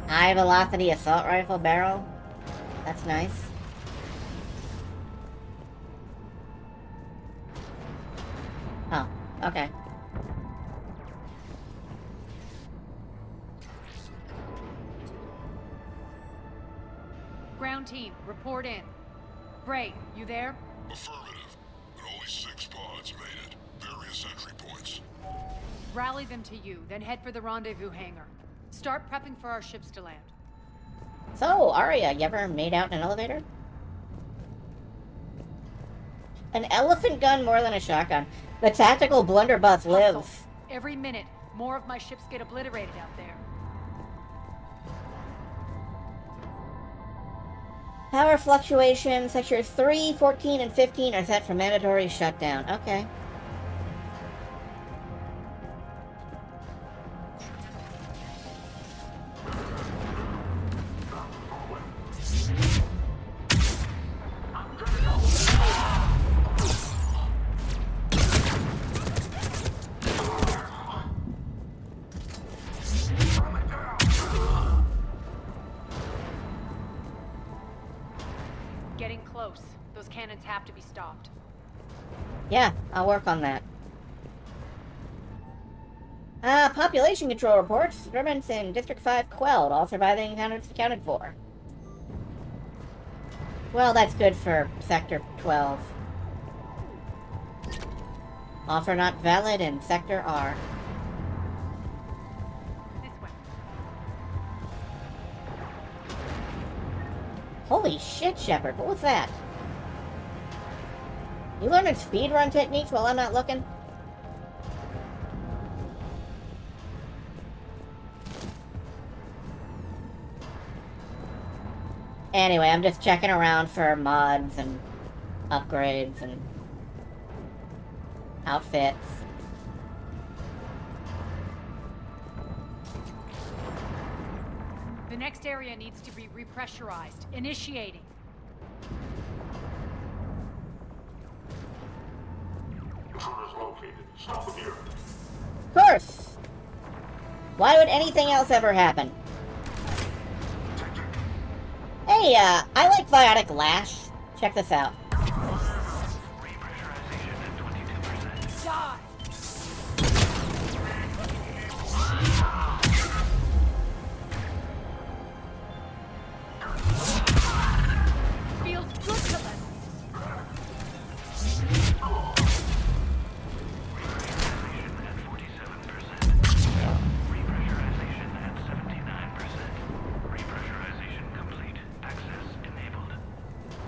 High velocity assault rifle barrel. That's nice. Oh, okay. Ground team, report in. Bray, you there? Affirmative. But only 6 pods made it. Various entry points. Rally them to you, then head for the rendezvous hangar. Start prepping for our ships to land. So, Arya, you ever made out in an elevator? An elephant gun more than a shotgun. The tactical blunderbuss lives. Every minute, more of my ships get obliterated out there. Power fluctuations, sectors 3, 14, and 15 are set for mandatory shutdown. Okay. Getting close. Those cannons have to be stopped. Yeah, I'll work on that. Population control reports. Disturbance in District 5 quelled. All surviving encounters accounted for. Well, that's good for Sector 12. Offer not valid in Sector R. This way. Holy shit, Shepard, what was that? You learning speedrun techniques while I'm not looking? Anyway, I'm just checking around for mods and upgrades and outfits. The next area needs to be repressurized. Initiating. Intruders located. Stop here. Of course! Why would anything else ever happen? Hey, I like Biotic Lash. Check this out. Die! Feels good to them.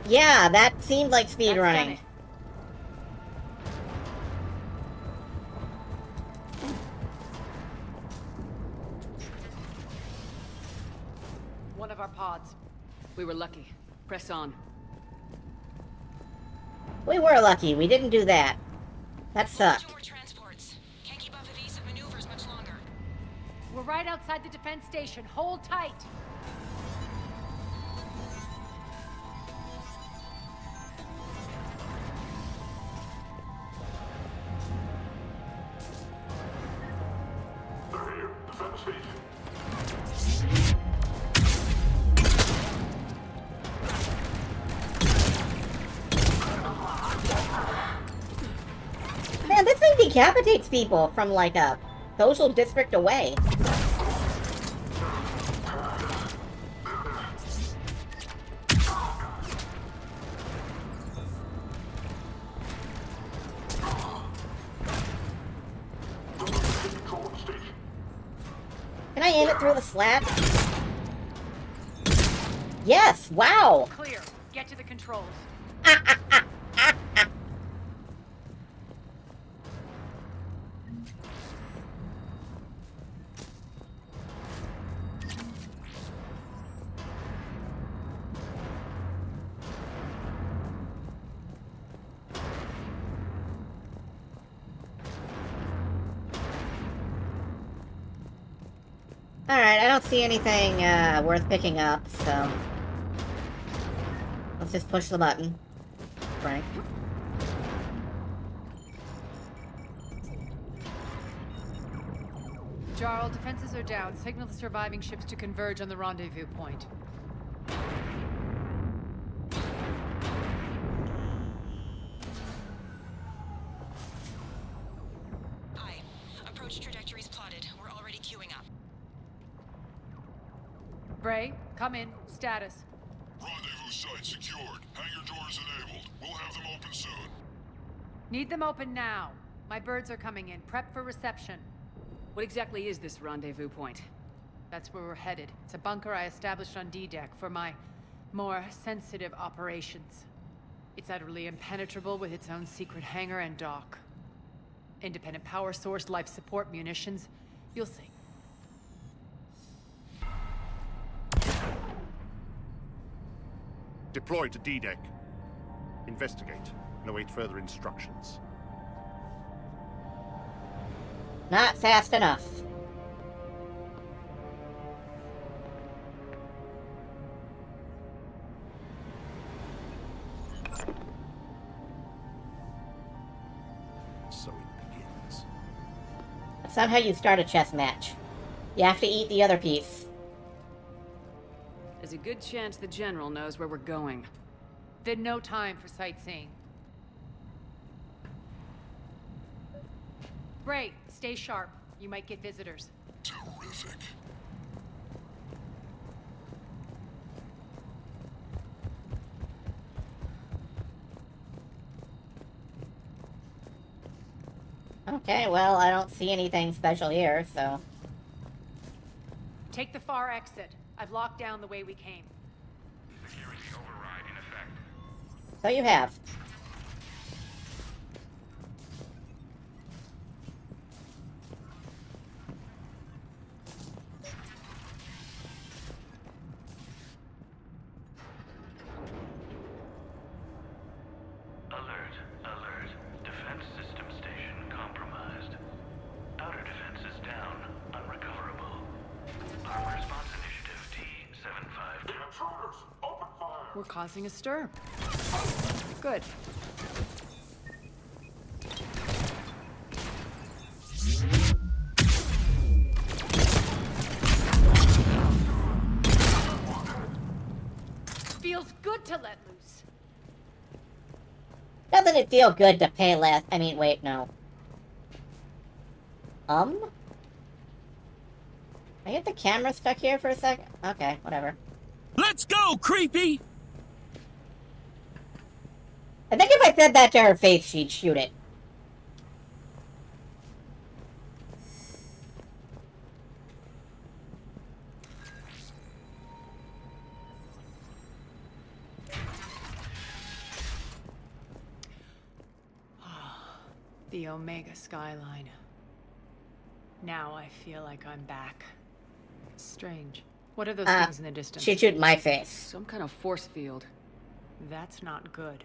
Yeah, that seemed like speedrunning. One of our pods. We were lucky. Press on. We were lucky. We didn't do that. That sucked. We're right outside the defense station. Hold tight. They're here. Defense station. Man, this thing decapitates people from like a social district away. Can I aim it through the slat? Yes! Wow! Clear. Get to the controls. Alright, I don't see anything worth picking up, so let's just push the button. Frank. Jarl, defenses are down. Signal the surviving ships to converge on the rendezvous point. Aye. Approach trajectories plotted. We're already queuing up. Bray, come in. Status. Rendezvous site secured. Hangar doors enabled. We'll have them open soon. Need them open now. My birds are coming in. Prep for reception. What exactly is this rendezvous point? That's where we're headed. It's a bunker I established on D-Deck for my more sensitive operations. It's utterly impenetrable with its own secret hangar and dock. Independent power source, life support, munitions. You'll see. Deploy to D-Deck. Investigate and await further instructions. Not fast enough. So it begins. That's not how you start a chess match. You have to eat the other piece. There's a good chance the General knows where we're going. Then no time for sightseeing. Bray, stay sharp. You might get visitors. Terrific. Okay, well, I don't see anything special here, so... Take the far exit. I've locked down the way we came. Security override in effect. So you have. Alert, alert. Defense system station compromised. Outer defense is down, unrecoverable. Armor response initiative T-752. Intruders, open fire! We're causing a stir. Good. Feels good to let loose. Doesn't it feel good to pay less? I mean, wait, no. I get the camera stuck here for a second? Okay, whatever. Let's go, creepy! I think if I said that to her face, she'd shoot it. The Omega skyline. Now I feel like I'm back. Strange. What are those things in the distance? She'd shoot my face. Some kind of force field. That's not good.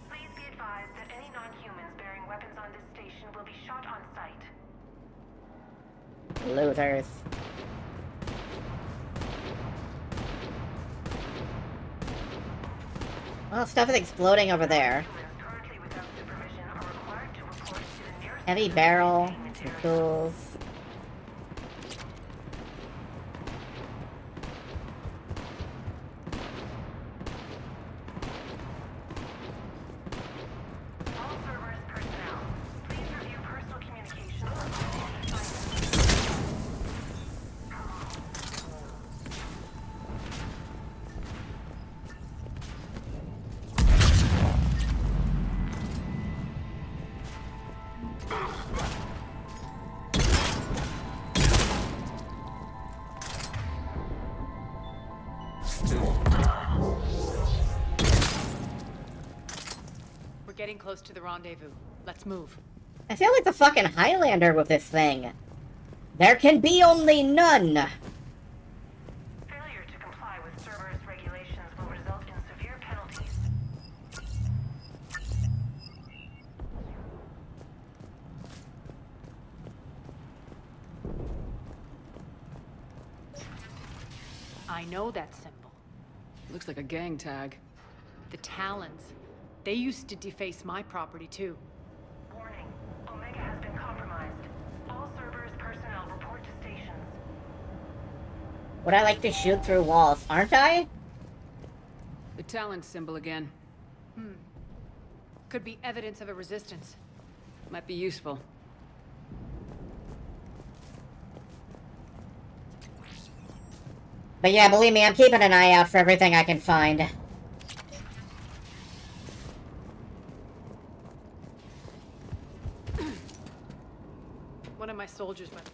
Please be advised that any non-humans bearing weapons on this station will be shot on sight. Losers. Well, stuff is exploding over there. Heavy barrel, some tools. All Cerberus personnel, please review personal communications. We're getting close to the rendezvous. Let's move. I feel like the fucking Highlander with this thing. There can be only none. Failure to comply with Cerberus regulations will result in severe penalties. I know that symbol. Looks like a gang tag. The Talons. They used to deface my property, too. Warning. Omega has been compromised. All Cerberus personnel report to stations. Would I like to shoot through walls, aren't I? The Talon symbol again. Could be evidence of a resistance. Might be useful. But yeah, believe me, I'm keeping an eye out for everything I can find. One of my soldiers went.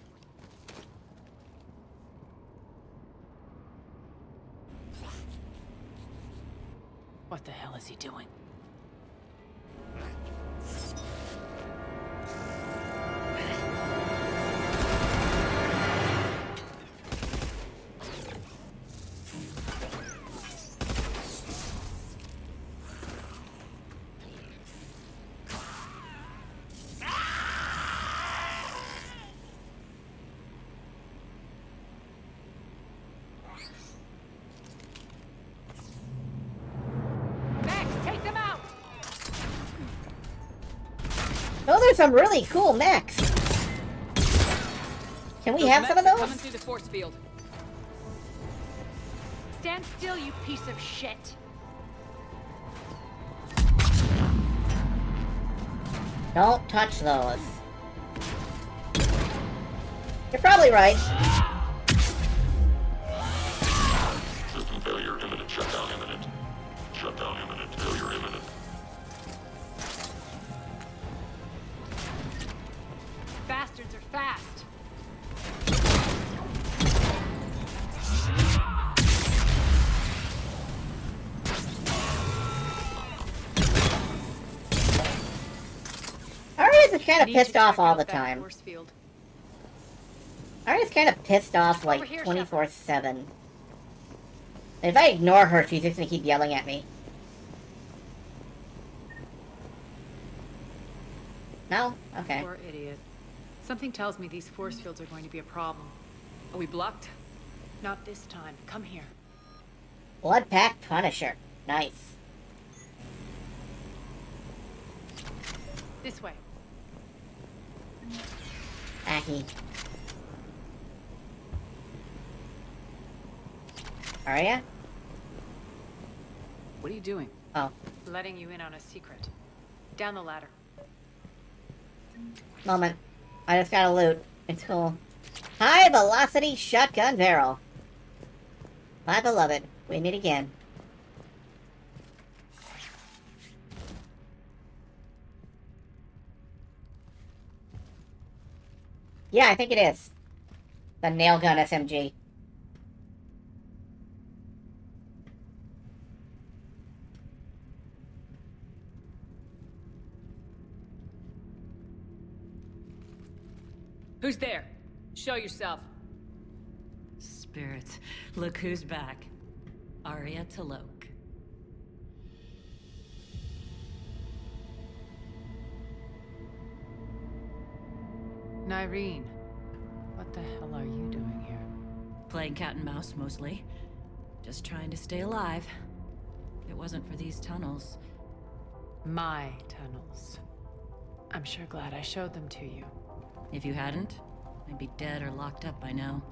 What the hell is he doing? Those are some really cool mechs. Can we have some of those? Coming through the force field. Stand still, you piece of shit. Don't touch those. You're probably right. System failure imminent. Shutdown imminent. Shutdown imminent. Failure imminent. Bastards are fast. Aria's kind of pissed off all the time. Aria's kind of pissed off like 24/7. If I ignore her, she's just gonna keep yelling at me. No? Okay. Poor idiot. Something tells me these force fields are going to be a problem. Are we blocked? Not this time. Come here. Blood Pack Punisher. Nice. This way. Aki. Aria? What are you doing? Oh. Letting you in on a secret. Down the ladder. Moment. I just got a loot. It's cool. High velocity shotgun barrel. My beloved. We meet again. Yeah, I think it is. The nail gun SMG. Who's there? Show yourself. Spirits, look who's back. Aria Talok. Nyreen, what the hell are you doing here? Playing cat and mouse, mostly. Just trying to stay alive. If it wasn't for these tunnels. My tunnels. I'm sure glad I showed them to you. If you hadn't, I'd be dead or locked up by now.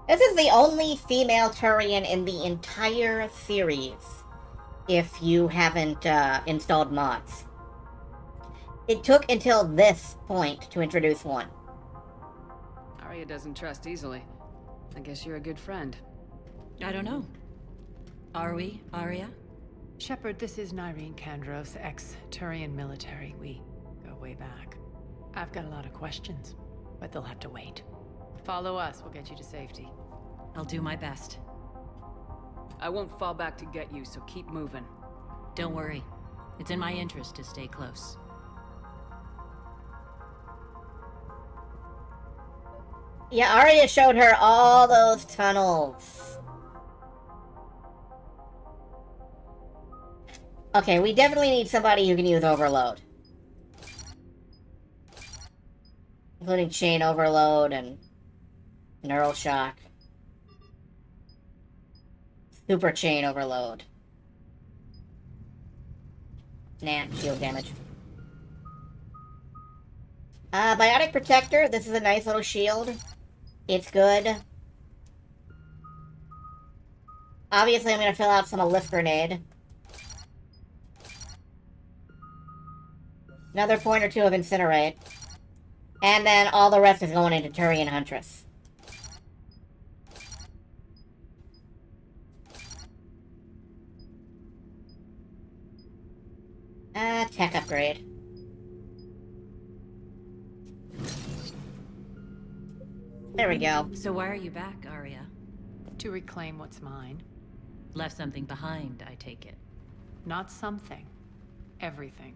This is the only female Turian in the entire series, if you haven't installed mods. It took until this point to introduce one. Arya doesn't trust easily. I guess you're a good friend. I don't know. Are we, Arya? Shepard, this is Nyreen Kandros, ex-Turian military. We go way back. I've got a lot of questions, but they'll have to wait. Follow us, we'll get you to safety. I'll do my best. I won't fall back to get you, so keep moving. Don't worry. It's in my interest to stay close. Yeah, Arya showed her all those tunnels. Okay, we definitely need somebody who can use Overload. Including Chain Overload and Neural Shock. Super Chain Overload. Nah, shield damage. Biotic Protector, this is a nice little shield. It's good. Obviously, I'm gonna fill out some Lift Grenade. Another point or two of Incinerate. And then all the rest is going into Turian Huntress. Tech upgrade. There we go. So why are you back, Arya? To reclaim what's mine. Left something behind, I take it. Not something. Everything.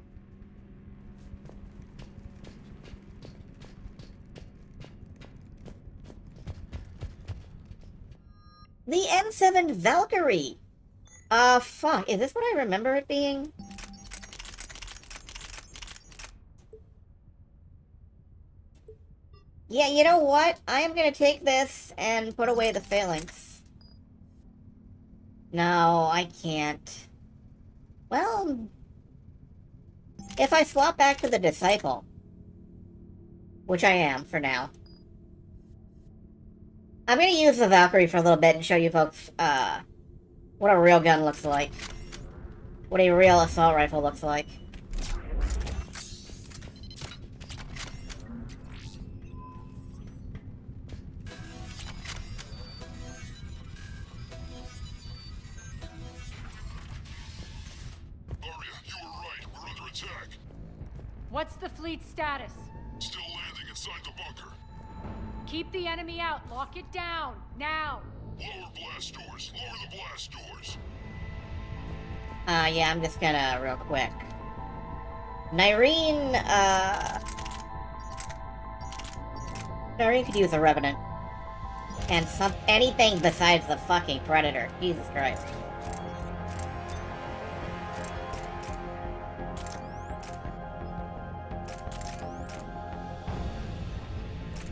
The M7 Valkyrie! Fuck. Is this what I remember it being? Yeah, you know what? I am gonna take this and put away the phalanx. No, I can't. Well... if I swap back to the Disciple, which I am for now, I'm gonna use the Valkyrie for a little bit and show you folks, what a real gun looks like. What a real assault rifle looks like. Arya, you were right. We're under attack. What's the fleet status? Still landing inside the bunker. Keep the enemy out. Lock it down. Now. Lower blast doors. Lower the blast doors. Yeah, I'm just gonna, real quick. Nyreen could use a Revenant. And anything besides the fucking Predator. Jesus Christ.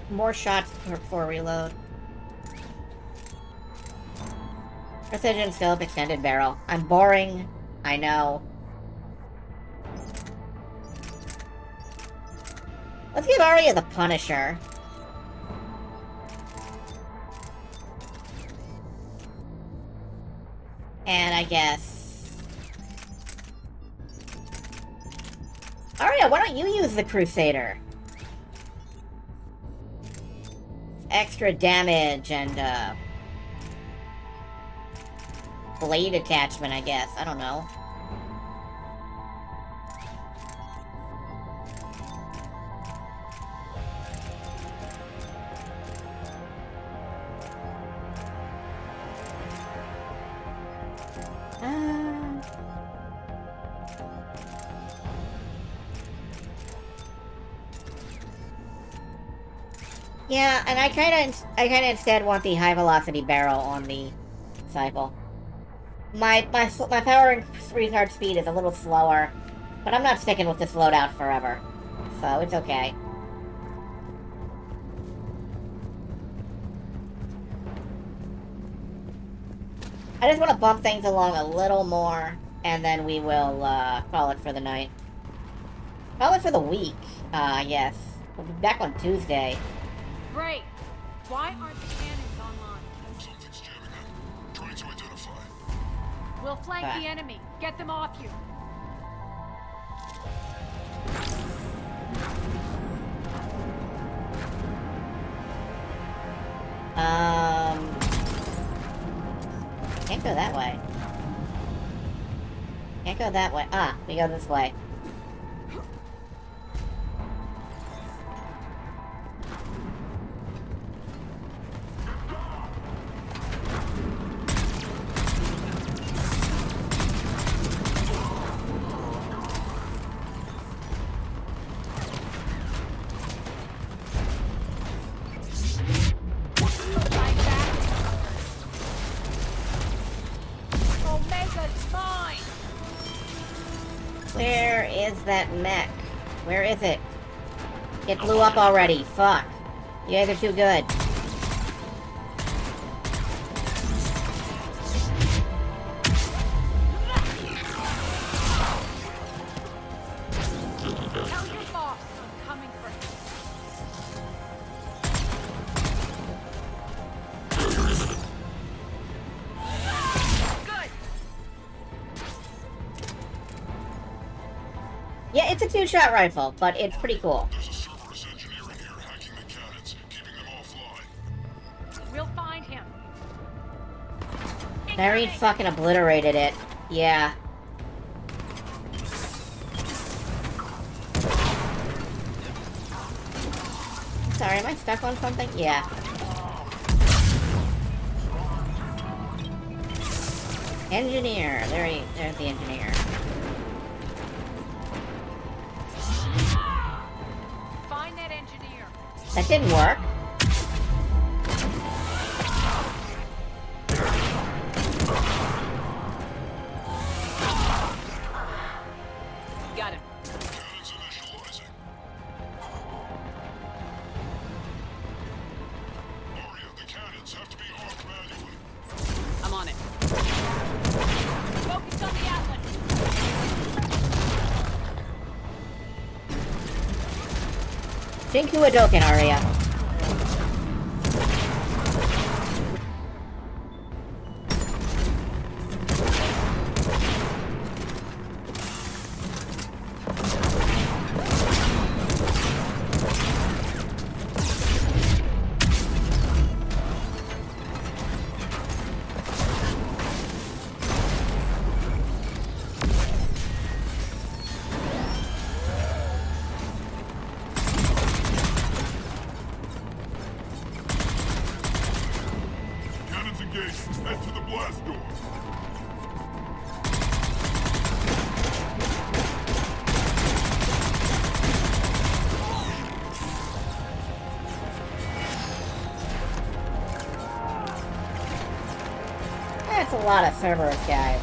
More shots for reload. Precision scope, extended barrel. I'm boring. I know. Let's give Arya the Punisher. And I guess... Arya, why don't you use the Crusader? Extra damage and, blade attachment, I guess. I don't know. Yeah, and I kinda instead want the high velocity barrel on the Disciple. My power and retard speed is a little slower, but I'm not sticking with this loadout forever, so it's okay. I just want to bump things along a little more, and then we will call it for the night. Call it for the week, yes. We'll be back on Tuesday. Great. Why aren't the cannons online? Something's jamming them. Trying to identify. We'll flank the enemy. Get them off you. Can't go that way. Can't go that way. Ah, we go this way. Where is that mech? Where is it? It blew up already. Fuck. You guys are too good. Tell your boss I'm coming for him. Yeah, it's a two-shot rifle, but it's pretty cool. There's a Cerberus engineer in here hacking the cannons, keeping them offline. We'll find him. Nyreen fucking obliterated it. Yeah. Sorry, am I stuck on something? Yeah. Engineer. There's the engineer. Find that engineer. That didn't work. Got him. I'm on it. Focus on the outlet. Thank you, Adoken, Aria. Head to the blast door. That's a lot of Cerberus guys.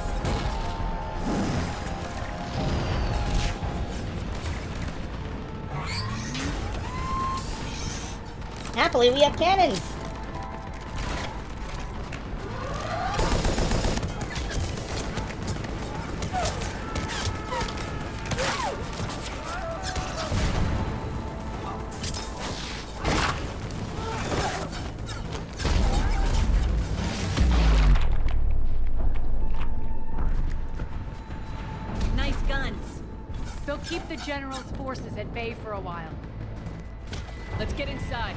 Happily, we have cannons! Nice guns. They'll keep the General's forces at bay for a while. Let's get inside.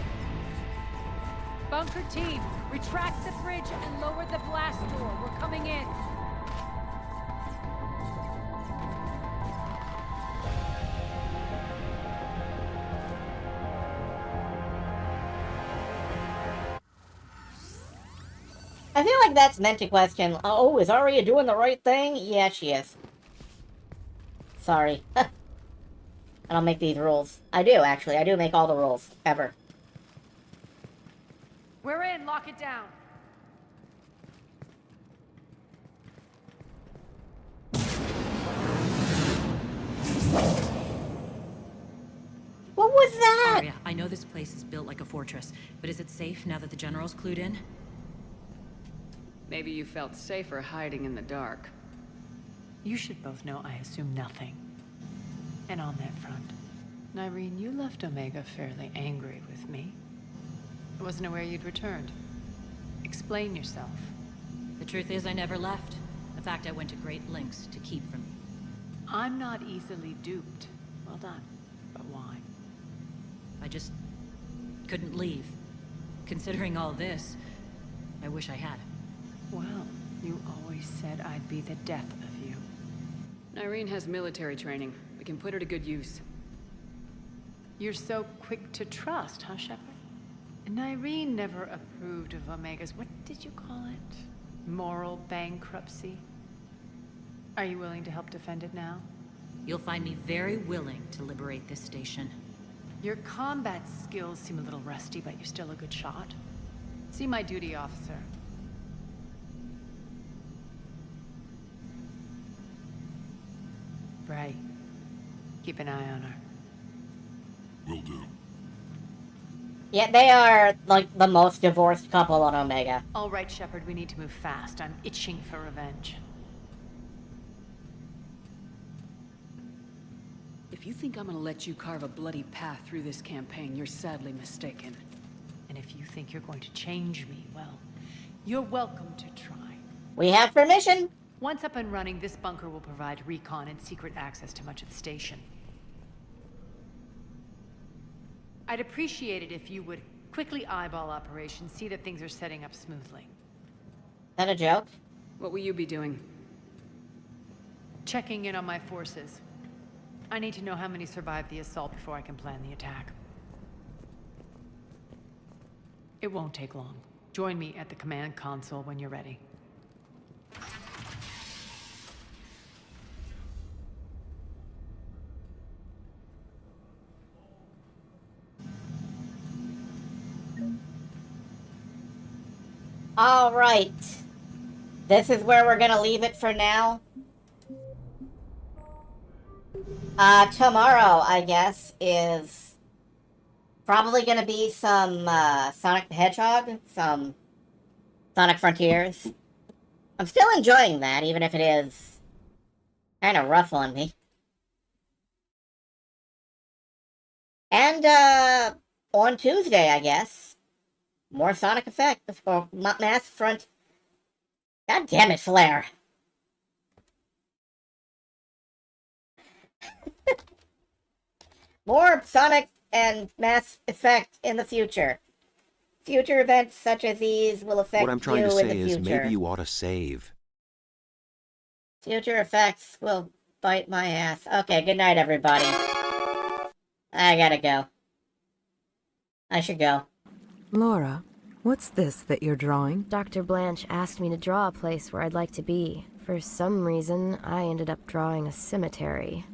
Bunker team, retract the bridge and lower the blast door. We're coming in. I feel like that's meant to question, oh, is Arya doing the right thing? Yeah, she is. Sorry. I don't make these rules. I do, actually. I do make all the rules. Ever. We're in. Lock it down. What was that? Arya, I know this place is built like a fortress, but is it safe now that the General's clued in? Maybe you felt safer hiding in the dark. You should both know I assume nothing. And on that front, Nyreen, you left Omega fairly angry with me. I wasn't aware you'd returned. Explain yourself. The truth is I never left. In fact, I went to great lengths to keep from you. I'm not easily duped. Well done. But why? I just couldn't leave. Considering all this, I wish I had. Well, you always said I'd be the death of you. Nyreen has military training. We can put her to good use. You're so quick to trust, huh, Shepard? Nyreen never approved of Omega's, what did you call it? Moral bankruptcy? Are you willing to help defend it now? You'll find me very willing to liberate this station. Your combat skills seem a little rusty, but you're still a good shot. See my duty officer. Bray, keep an eye on her. Will do. Yeah, they are, like, the most divorced couple on Omega. All right, Shepard, we need to move fast. I'm itching for revenge. If you think I'm gonna let you carve a bloody path through this campaign, you're sadly mistaken. And if you think you're going to change me, well, you're welcome to try. We have permission! Once up and running, this bunker will provide recon and secret access to much of the station. I'd appreciate it if you would quickly eyeball operations, see that things are setting up smoothly. Is that a joke? What will you be doing? Checking in on my forces. I need to know how many survived the assault before I can plan the attack. It won't take long. Join me at the command console when you're ready. Alright. This is where we're gonna leave it for now. Tomorrow, I guess, is probably gonna be some, Sonic the Hedgehog, some Sonic Frontiers. I'm still enjoying that, even if it is kind of rough on me. And, on Tuesday, I guess, more Sonic Effect, or Mass Front. God damn it, Flare. More Sonic and Mass Effect in the future. Future events such as these will affect What I'm trying you to in say the is future. maybe you ought to save. Future effects will bite my ass. Okay, good night, everybody. I gotta go. I should go. Laura, what's this that you're drawing? Dr. Blanche asked me to draw a place where I'd like to be. For some reason, I ended up drawing a cemetery.